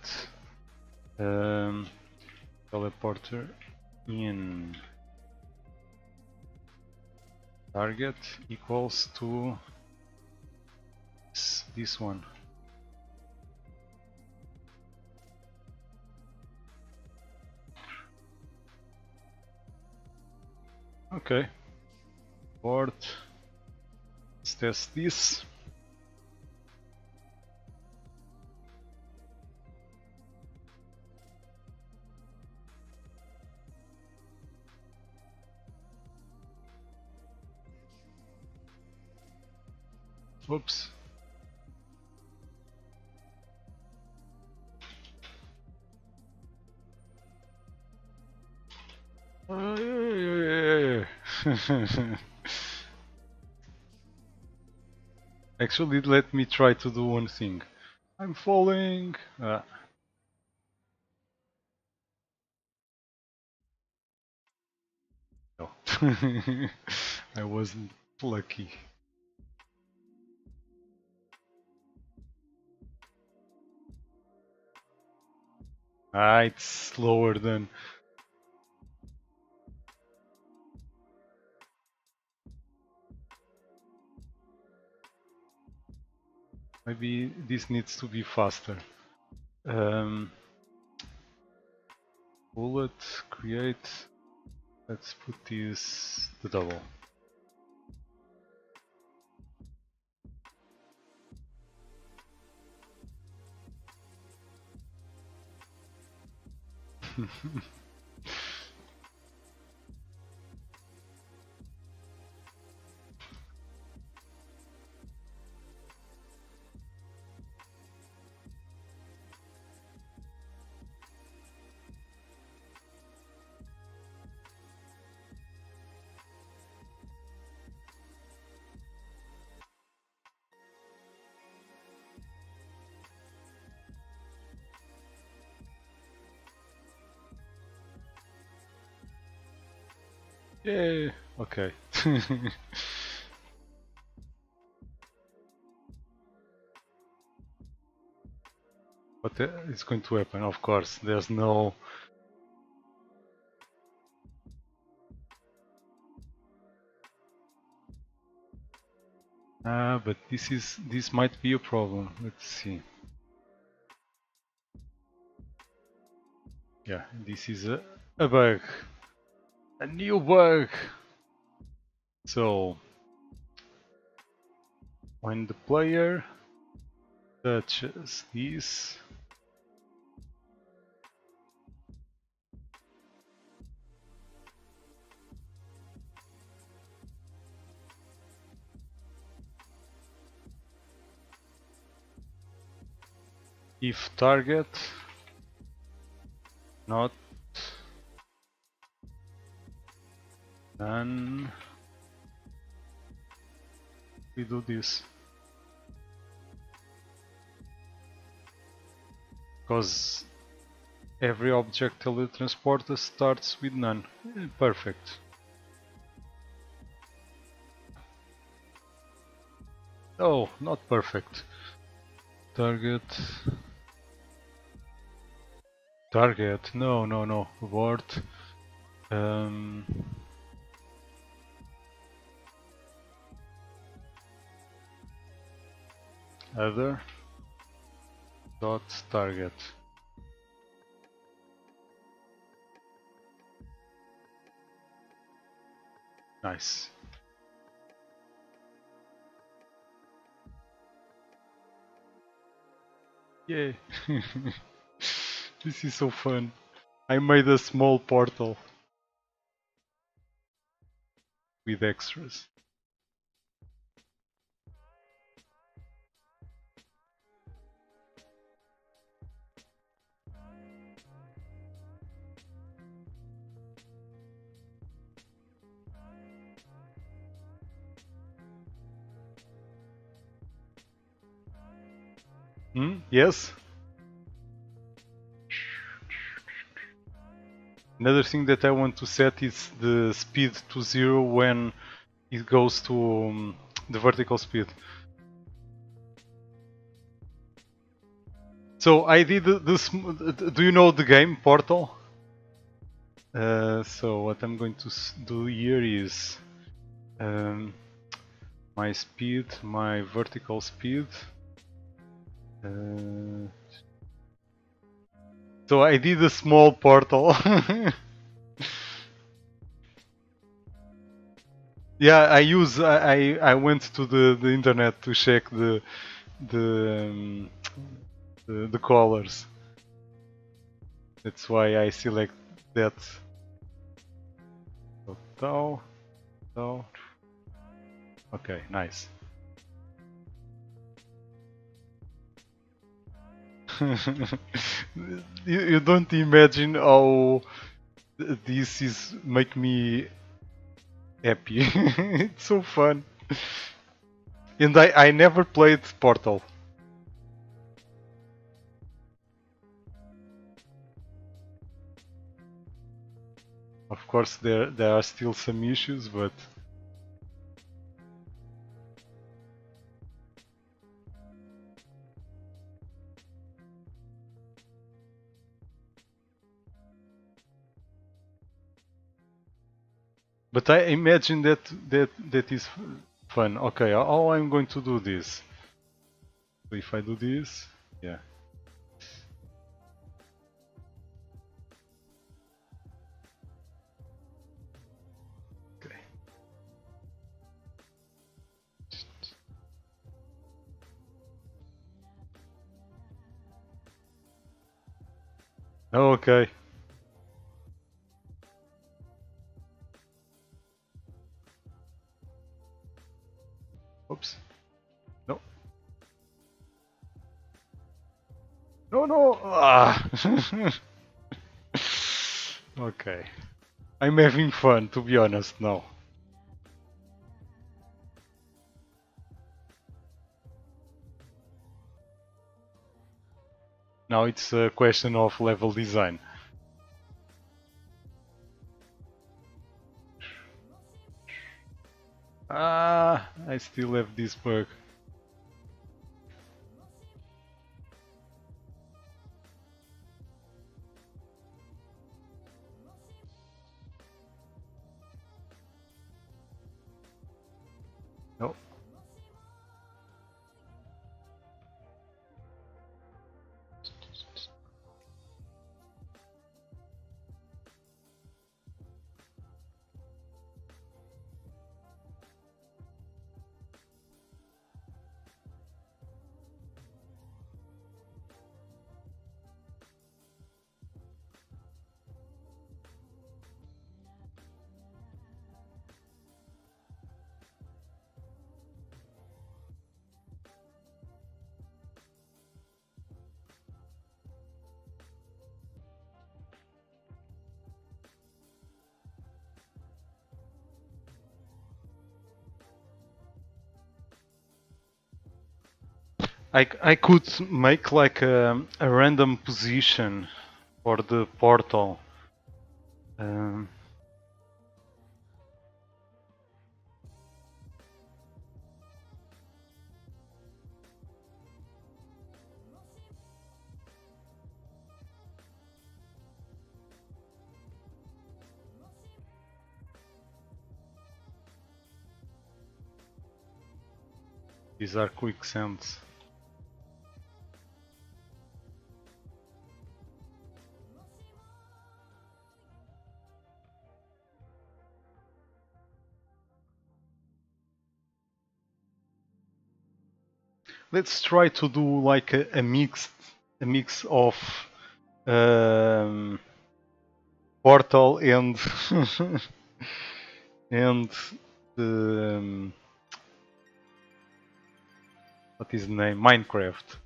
teleporter in target equals to this one. Okay. Board. Let's test this. Oops. Actually, let me try to do one thing. I'm falling. No. I wasn't lucky. Ah, it's slower than. Maybe this needs to be faster. Bullet, create. Let's put this the double. Yay! Okay. What is going to happen? Of course, there's no. But this might be a problem. Let's see. Yeah, this is a bug. A new bug. So when the player touches this, if target not then we do this. Because every object teletransporter starts with none. Perfect. Oh, not perfect. Target. Target. No, no, no. Word. Other. Dot target. Nice. Yay! This is so fun. I made a small portal with extras. Yes? Another thing that I want to set is the speed to 0 when it goes to the vertical speed. So I did this. Do you know the game Portal? So what I'm going to do here is my speed, my vertical speed. So I did a small portal. Yeah, I went to the internet to check the the colors. That's why I select that. So tau. Okay, nice. You don't imagine how this is make me happy. It's so fun. And I never played Portal. Of course there are still some issues, but I imagine that is fun. Okay, how I'm going to do this? So if I do this, yeah. Okay. Okay. Oops. No. No. Ah. Okay. I'm having fun, to be honest, now. Now it's a question of level design. Ah, I still have this bug. No. I could make like a random position for the portal. Um, these are quicksands. Let's try to do like a mixed a mix of Portal and and the what is the name? Minecraft.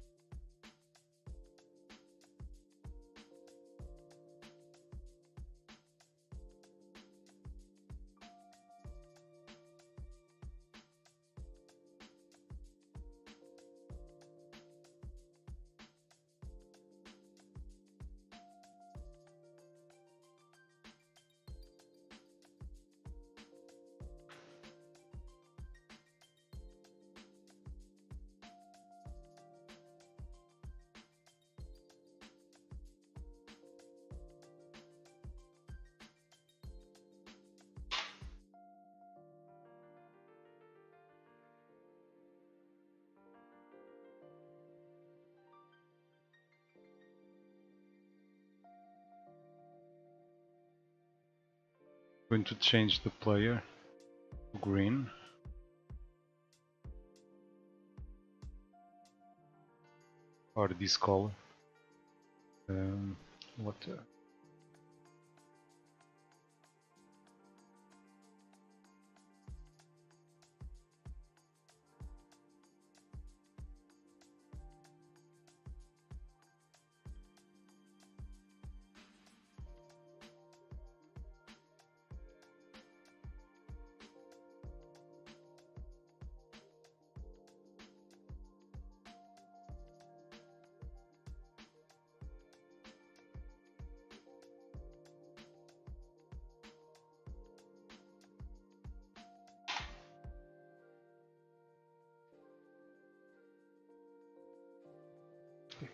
Going to change the player to green. Or this color. What?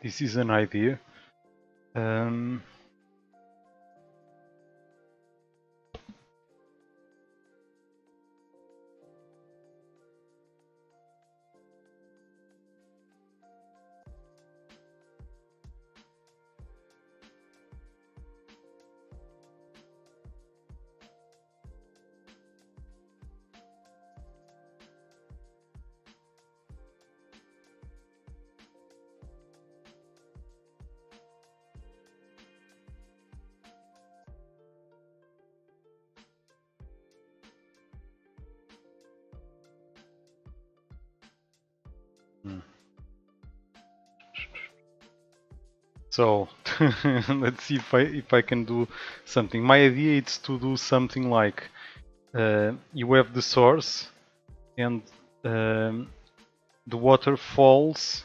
This is an idea. So let's see if I can do something. My idea is to do something like you have the source and the water falls.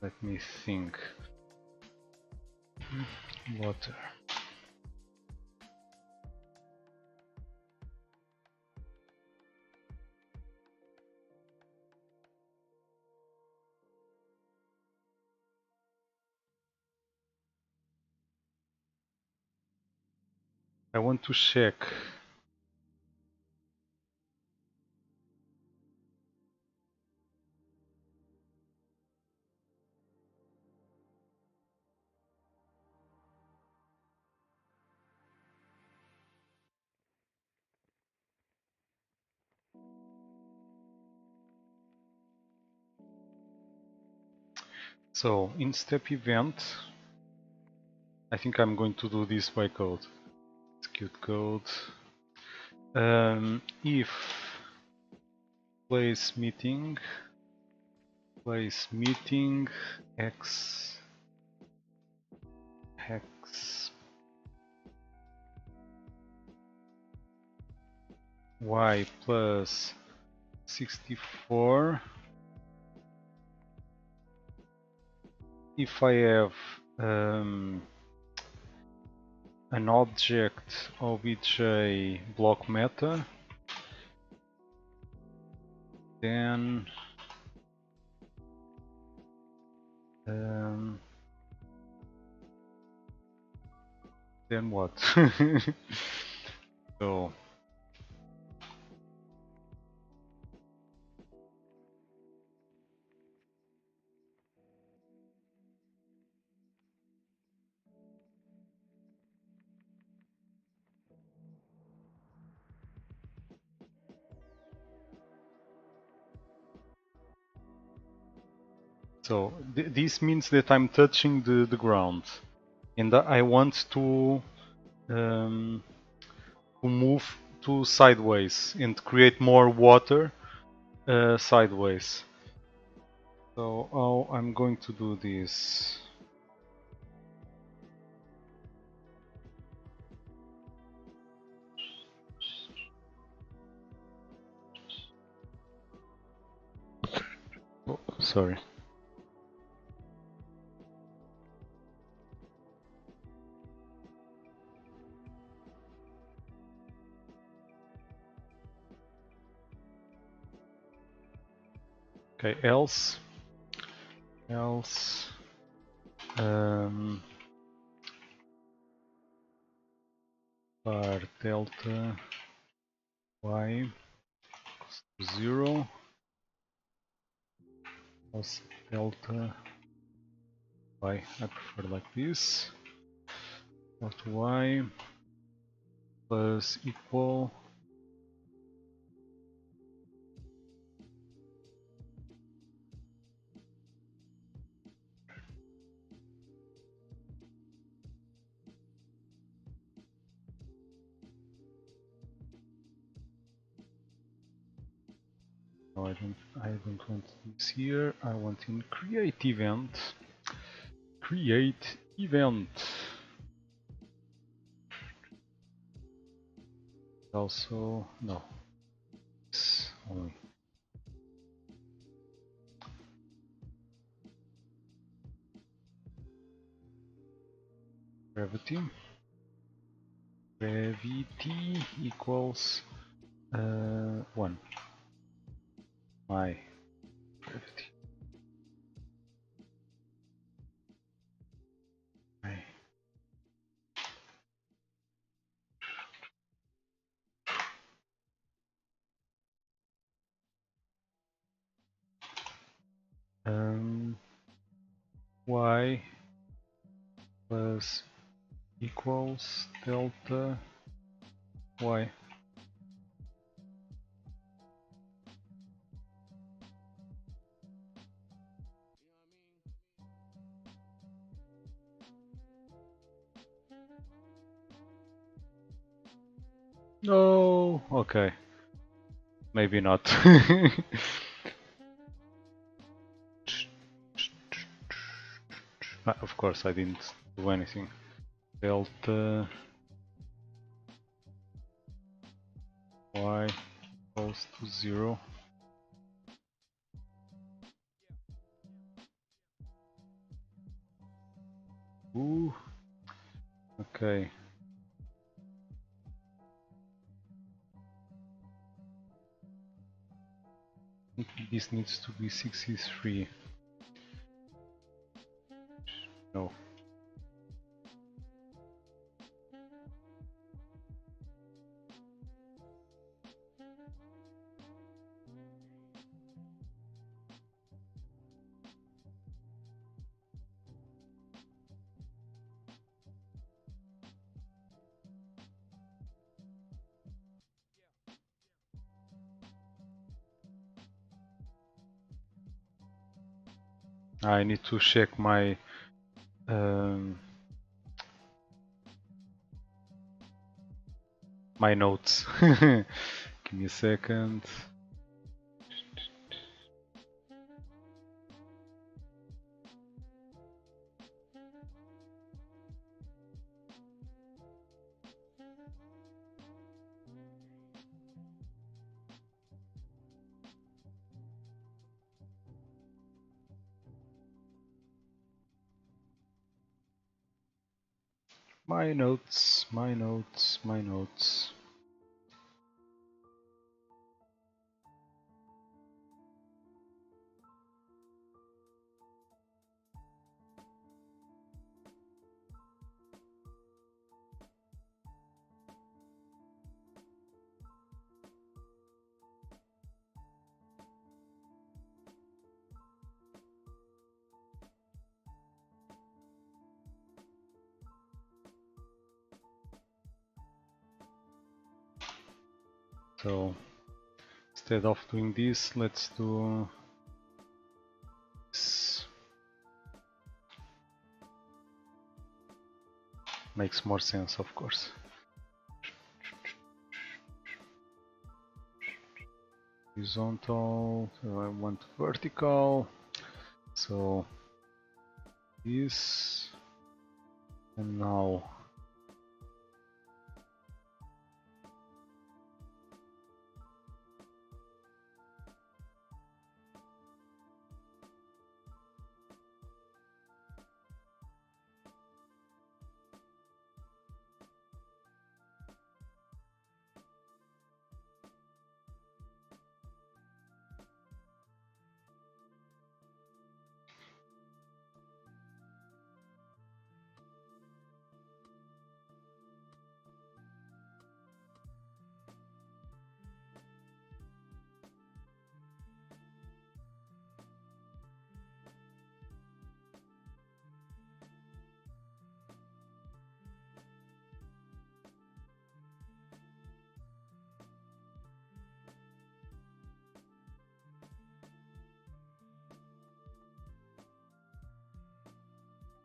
Let me think. Water. I want to check. So in step event, I think I'm going to do this by code. Execute code. If place meeting x y plus 64. If I have an object obj block meta, then what? So So this means that I'm touching the ground, and I want um, to move to sideways and create more water sideways. So how I'm going to do this? Oh, sorry. Okay, else um, var delta y equals to 0 plus delta y, I prefer like this, delta y plus equal no, I don't want this here. I want in create event. Create event. Also no. It's only gravity. Gravity equals 1. My gravity. My. Y plus equals delta y. No, okay. Maybe not. Of course, I didn't do anything. Delta y equals to 0. Ooh. Okay. This needs to be 63. No. I need to check my my notes. Give me a second. My notes, my notes, my notes. So instead of doing this, let's do this. makes more sense, of course. Horizontal, so I want vertical, so this, and now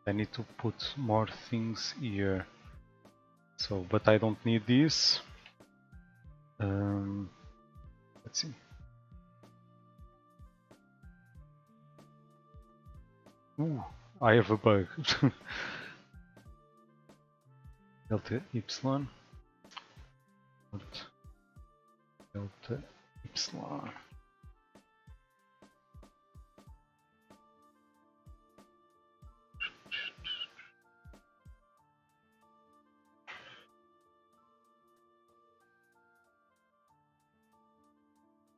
I need to put more things here. So, but I don't need this. Let's see. Ooh, I have a bug. Delta Y. Delta Y.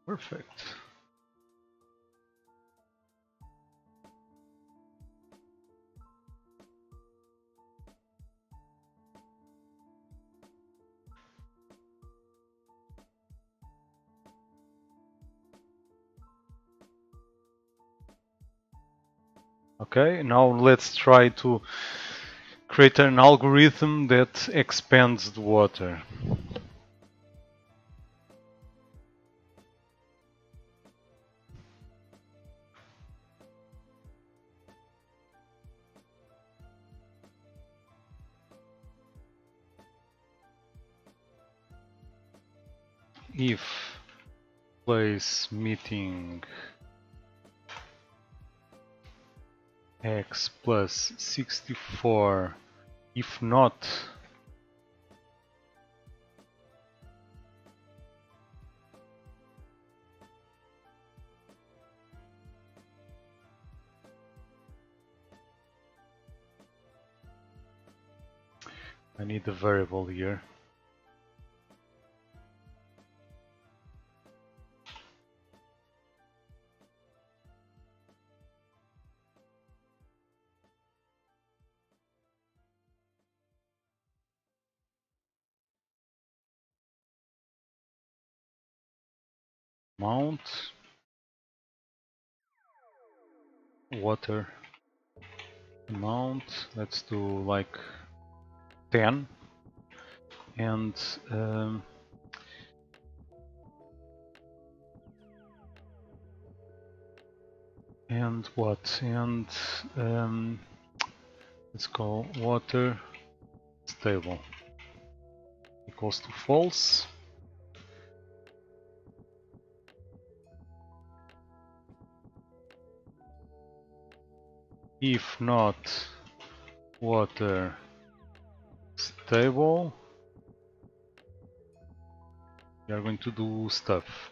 Perfect. Okay, now let's try to create an algorithm that expands the water. If place meeting x plus 64, if not I need a variable here. Mount water amount, let's do like 10, and what? And let's go water stable equals to false. If not water stable, we are going to do stuff.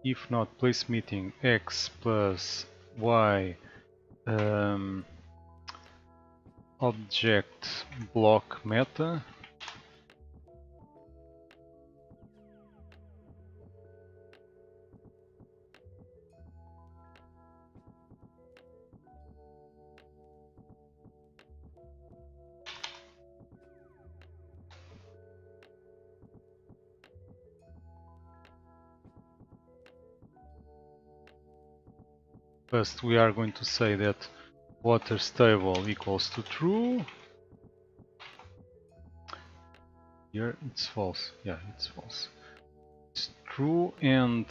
If not, place meeting x plus y object block meta. First, we are going to say that water stable equals to true. Here it's false. Yeah, it's false. It's true, and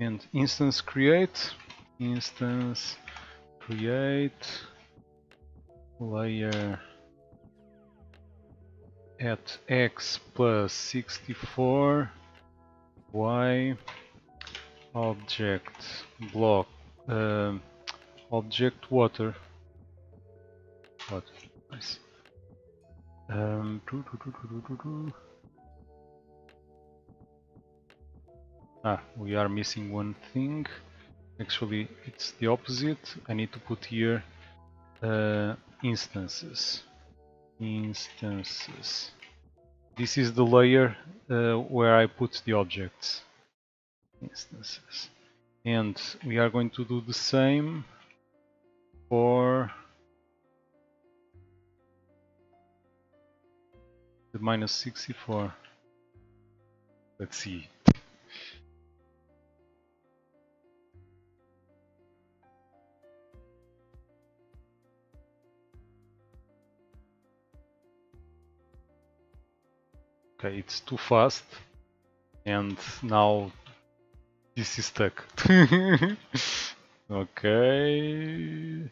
and instance create layer at x plus 64 y object block object water. Nice. We are missing one thing. Actually, it's the opposite. I need to put here instances. This is the layer where I put the objects. Instances. And we are going to do the same for the minus 64. Let's see. Okay, it's too fast, and now this is stuck. Okay.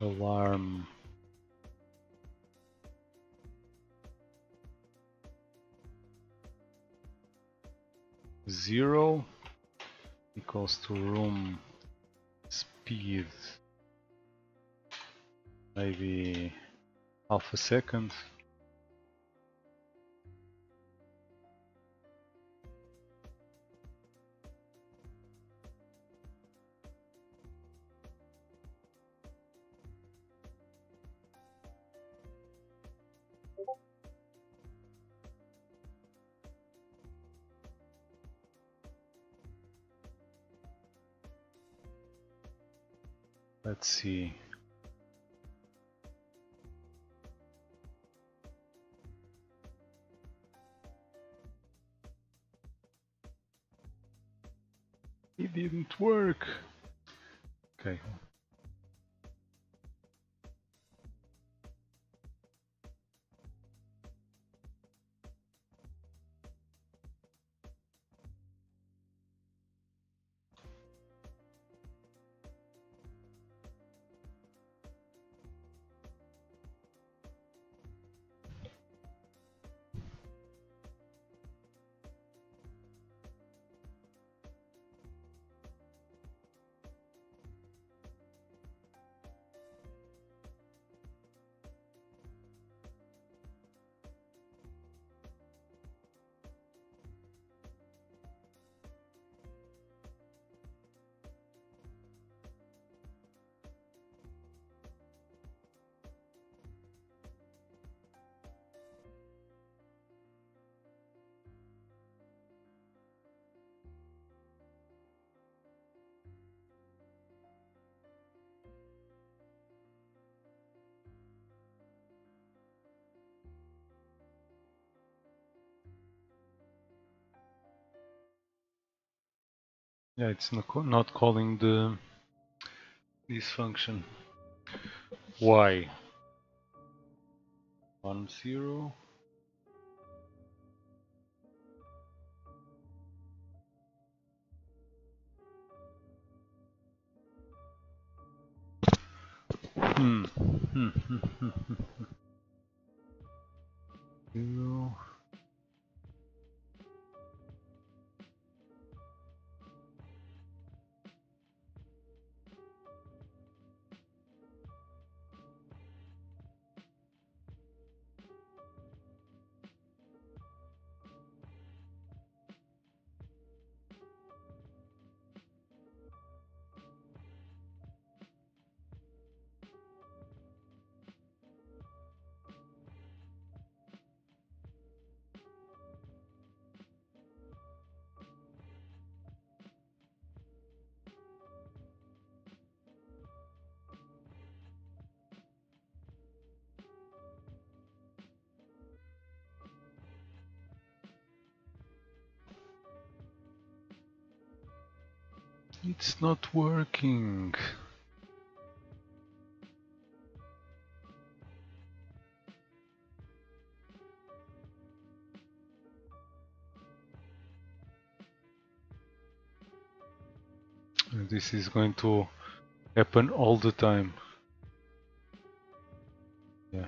Alarm. Zero equals to room speed, maybe half a second. Let's see. It didn't work. Okay. Yeah, it's not calling this function. Why? 1 0. Zero. It's not working. This is going to happen all the time. Yeah.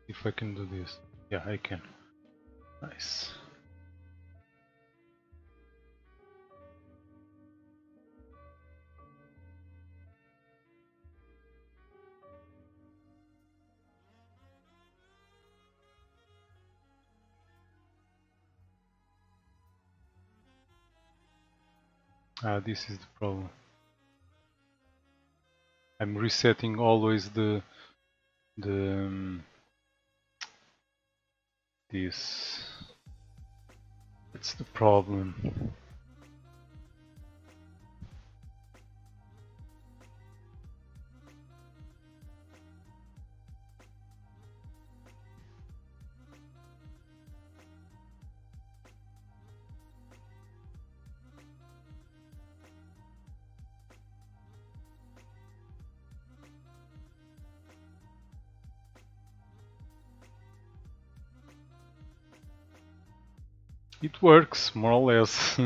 If I can do this. Yeah, I can. Nice. This is the problem. I'm resetting always this. That's the problem. It works, more or less.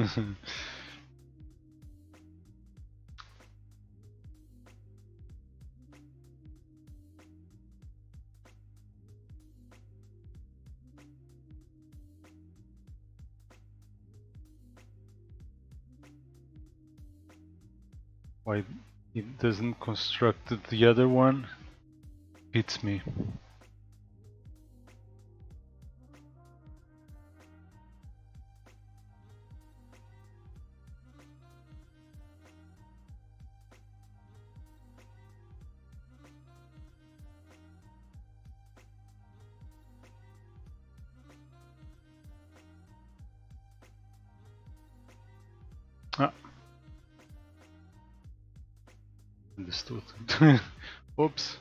Why it doesn't construct the other one? Beats me. Ah, understood. Oops.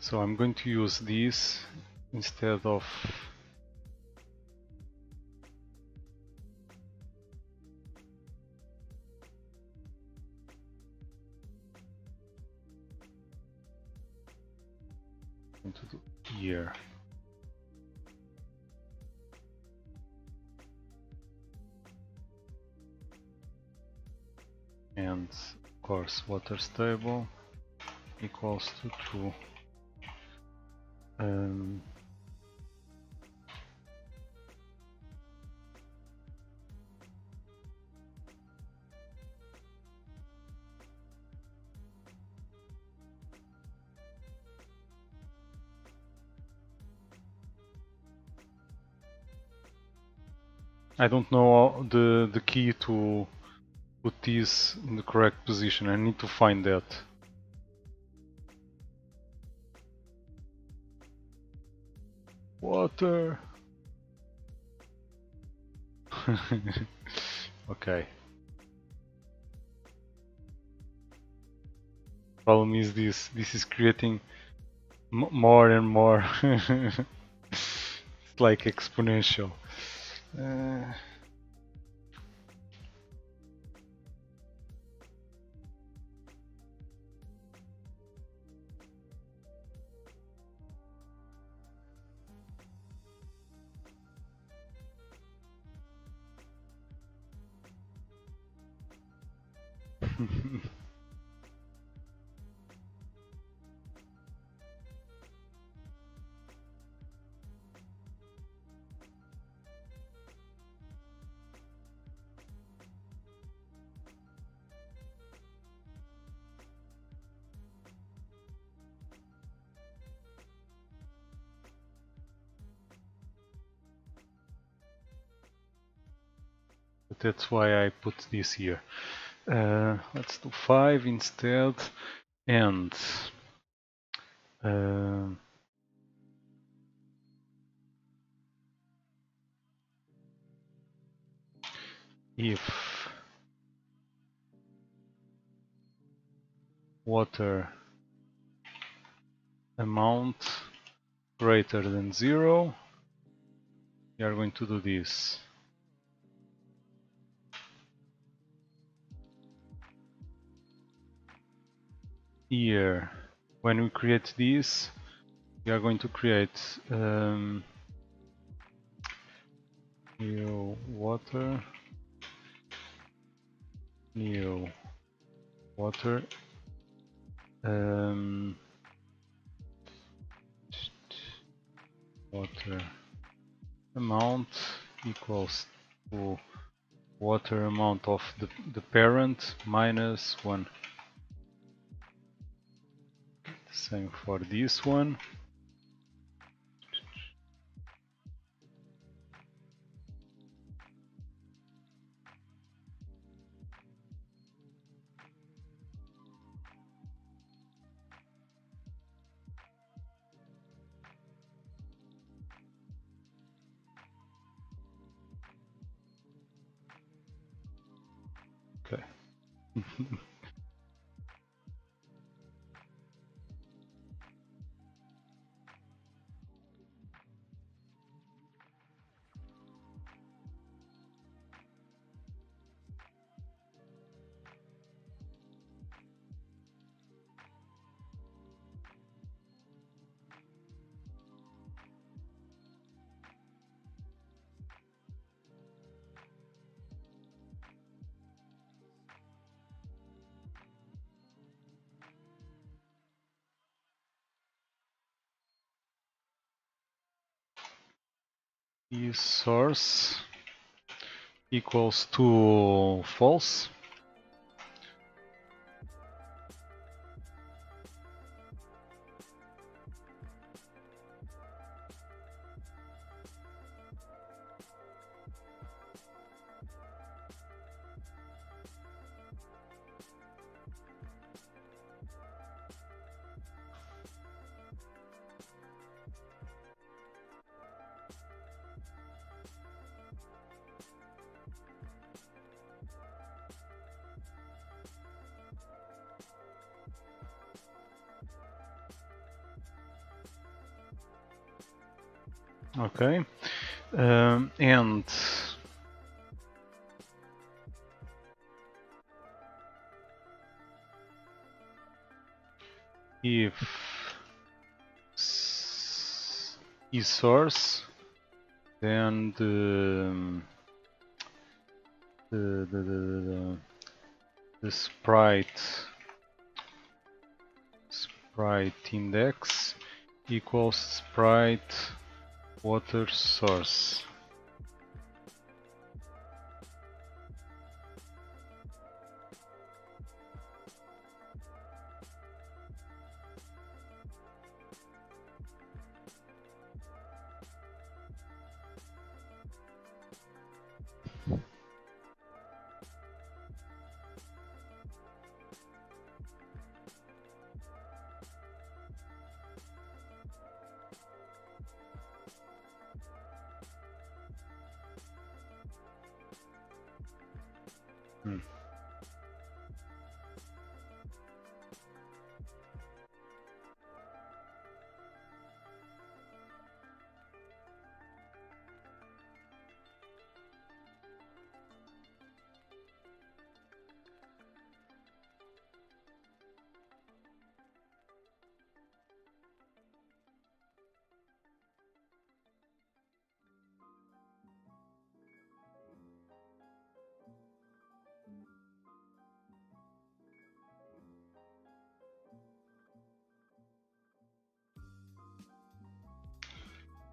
So I'm going to use these instead of into the here. And of course water stable equals to 2. I don't know the key to put these in the correct position. I need to find that. Water. Okay. Problem is this is creating more and more. It's like exponential. That's why I put this here. Let's do 5 instead, and if water amount greater than 0, we are going to do this. Here, when we create this, we are going to create new water water amount equals to water amount of the parent minus 1. Same for this one. Okay. Is source equals to false. Okay, and if is source, then the sprite index equals sprite water source.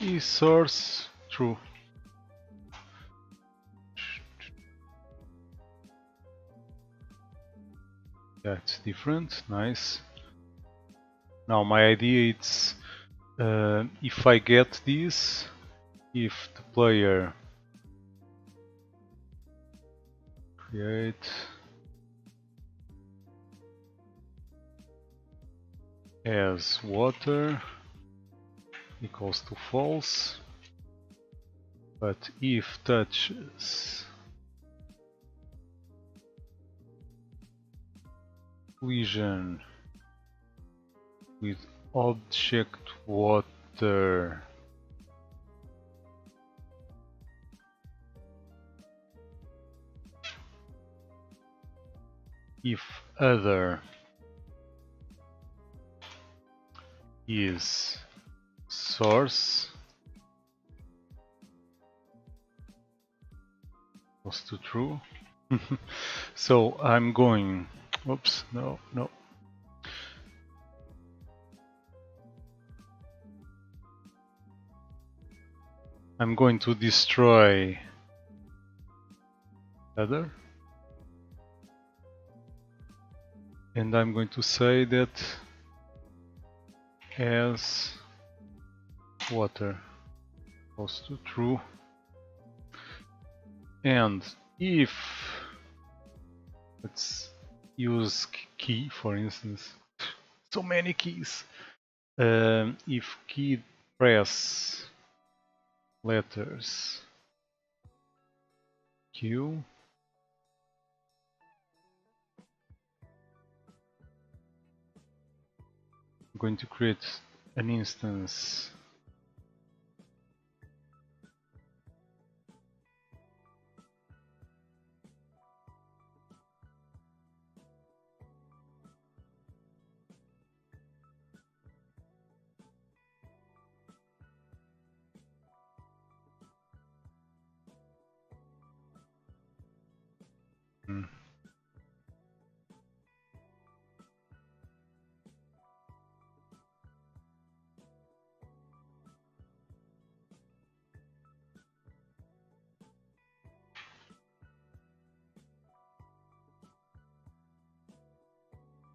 is source true. That's different. Nice. Now my idea is if I get this, if the player create as water equals to false, but if touches collision with object water if other is source equals to true. So I'm going, oops, no. I'm going to destroy other, and I'm going to say that as water equals to true, and if, let's use key for instance, so many keys, if key press letters Q, I'm going to create an instance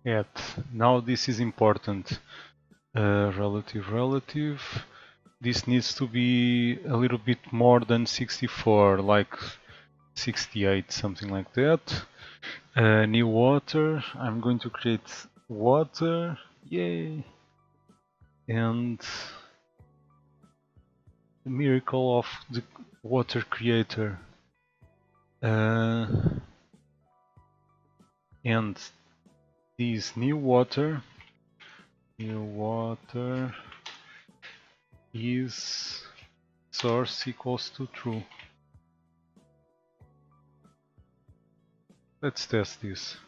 at, now this is important, relative, this needs to be a little bit more than 64, like 68, something like that. New water, I'm going to create water, yay, and the miracle of the water creator, and this new water is source equals to true. Let's test this.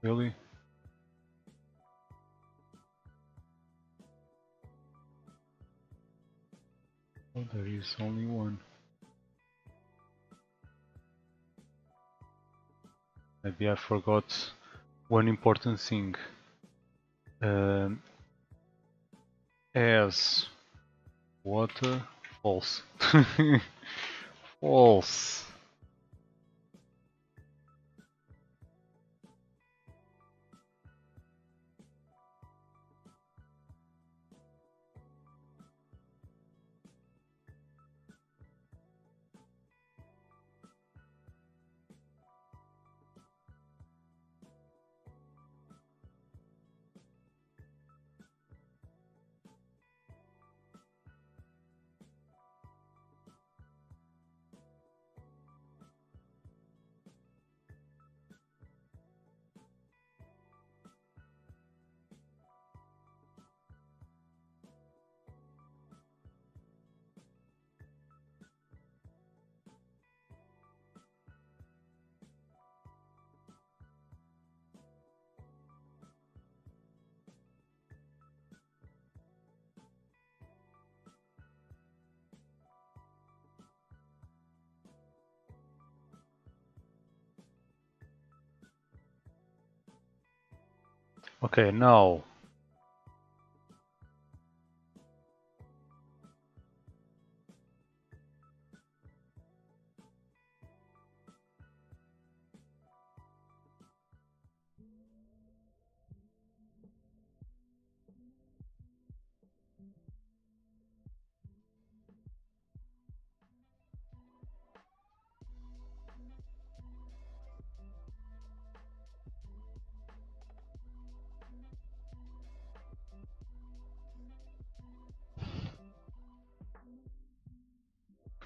Really? Oh, there is only one. Maybe I forgot one important thing. As water, false. False. Okay, now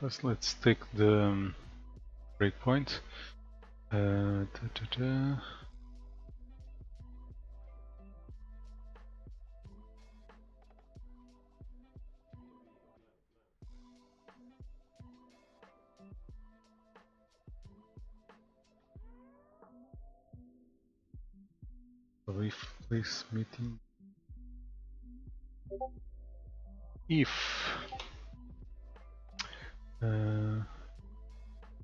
first let's take the breakpoint. If place meeting if uh,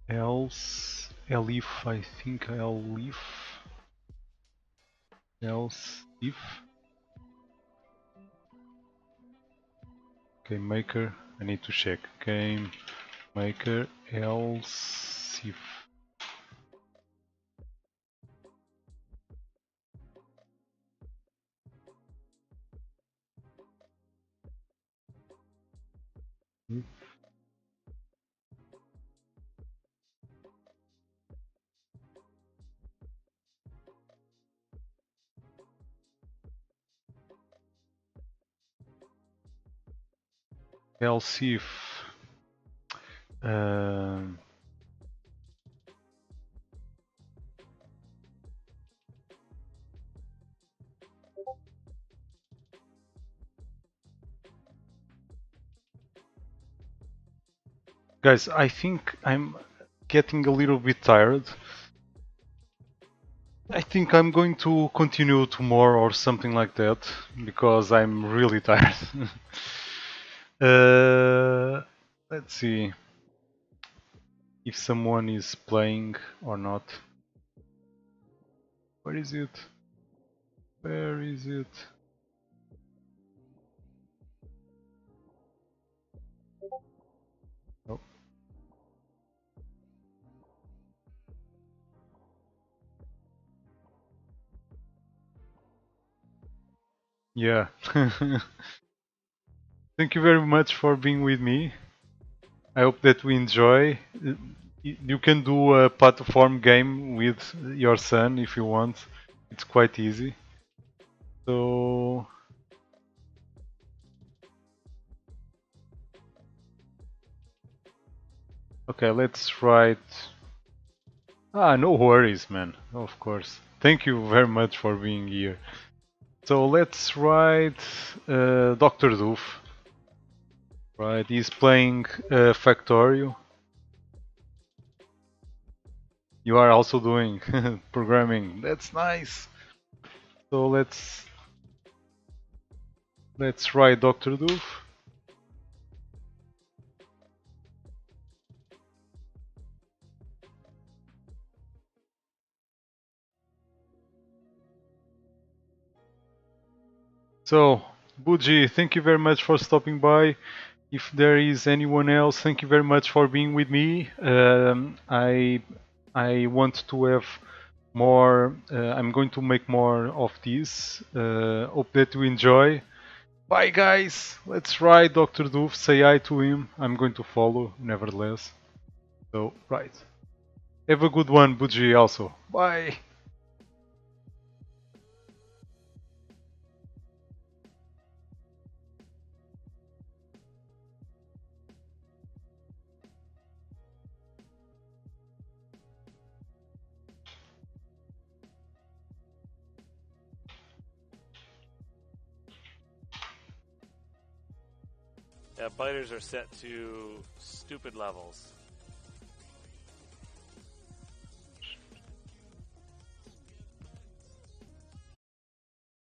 else elif I think elif else if game maker I need to check game maker else if else if um, guys, I think I'm getting a little bit tired. I think I'm going to continue tomorrow or something like that because I'm really tired. uh, let's see if someone is playing or not. Where is it? Where is it? Oh. Yeah. Thank you very much for being with me. I hope that we enjoy. You can do a platform game with your son if you want. It's quite easy. So okay, let's write. Ah, no worries, man. Of course. Thank you very much for being here. So let's write Dr. Doof. Right, he's playing Factorio. You are also doing programming. That's nice. So let's write Dr. Doof. So, Buji, thank you very much for stopping by. If there is anyone else, thank you very much for being with me. I want to have more. I'm going to make more of these. Hope that you enjoy. Bye, guys. Let's ride Dr. Doof. Say hi to him. I'm going to follow, nevertheless. So, right. Have a good one, Buji. Also. Bye. Yeah, biters are set to stupid levels.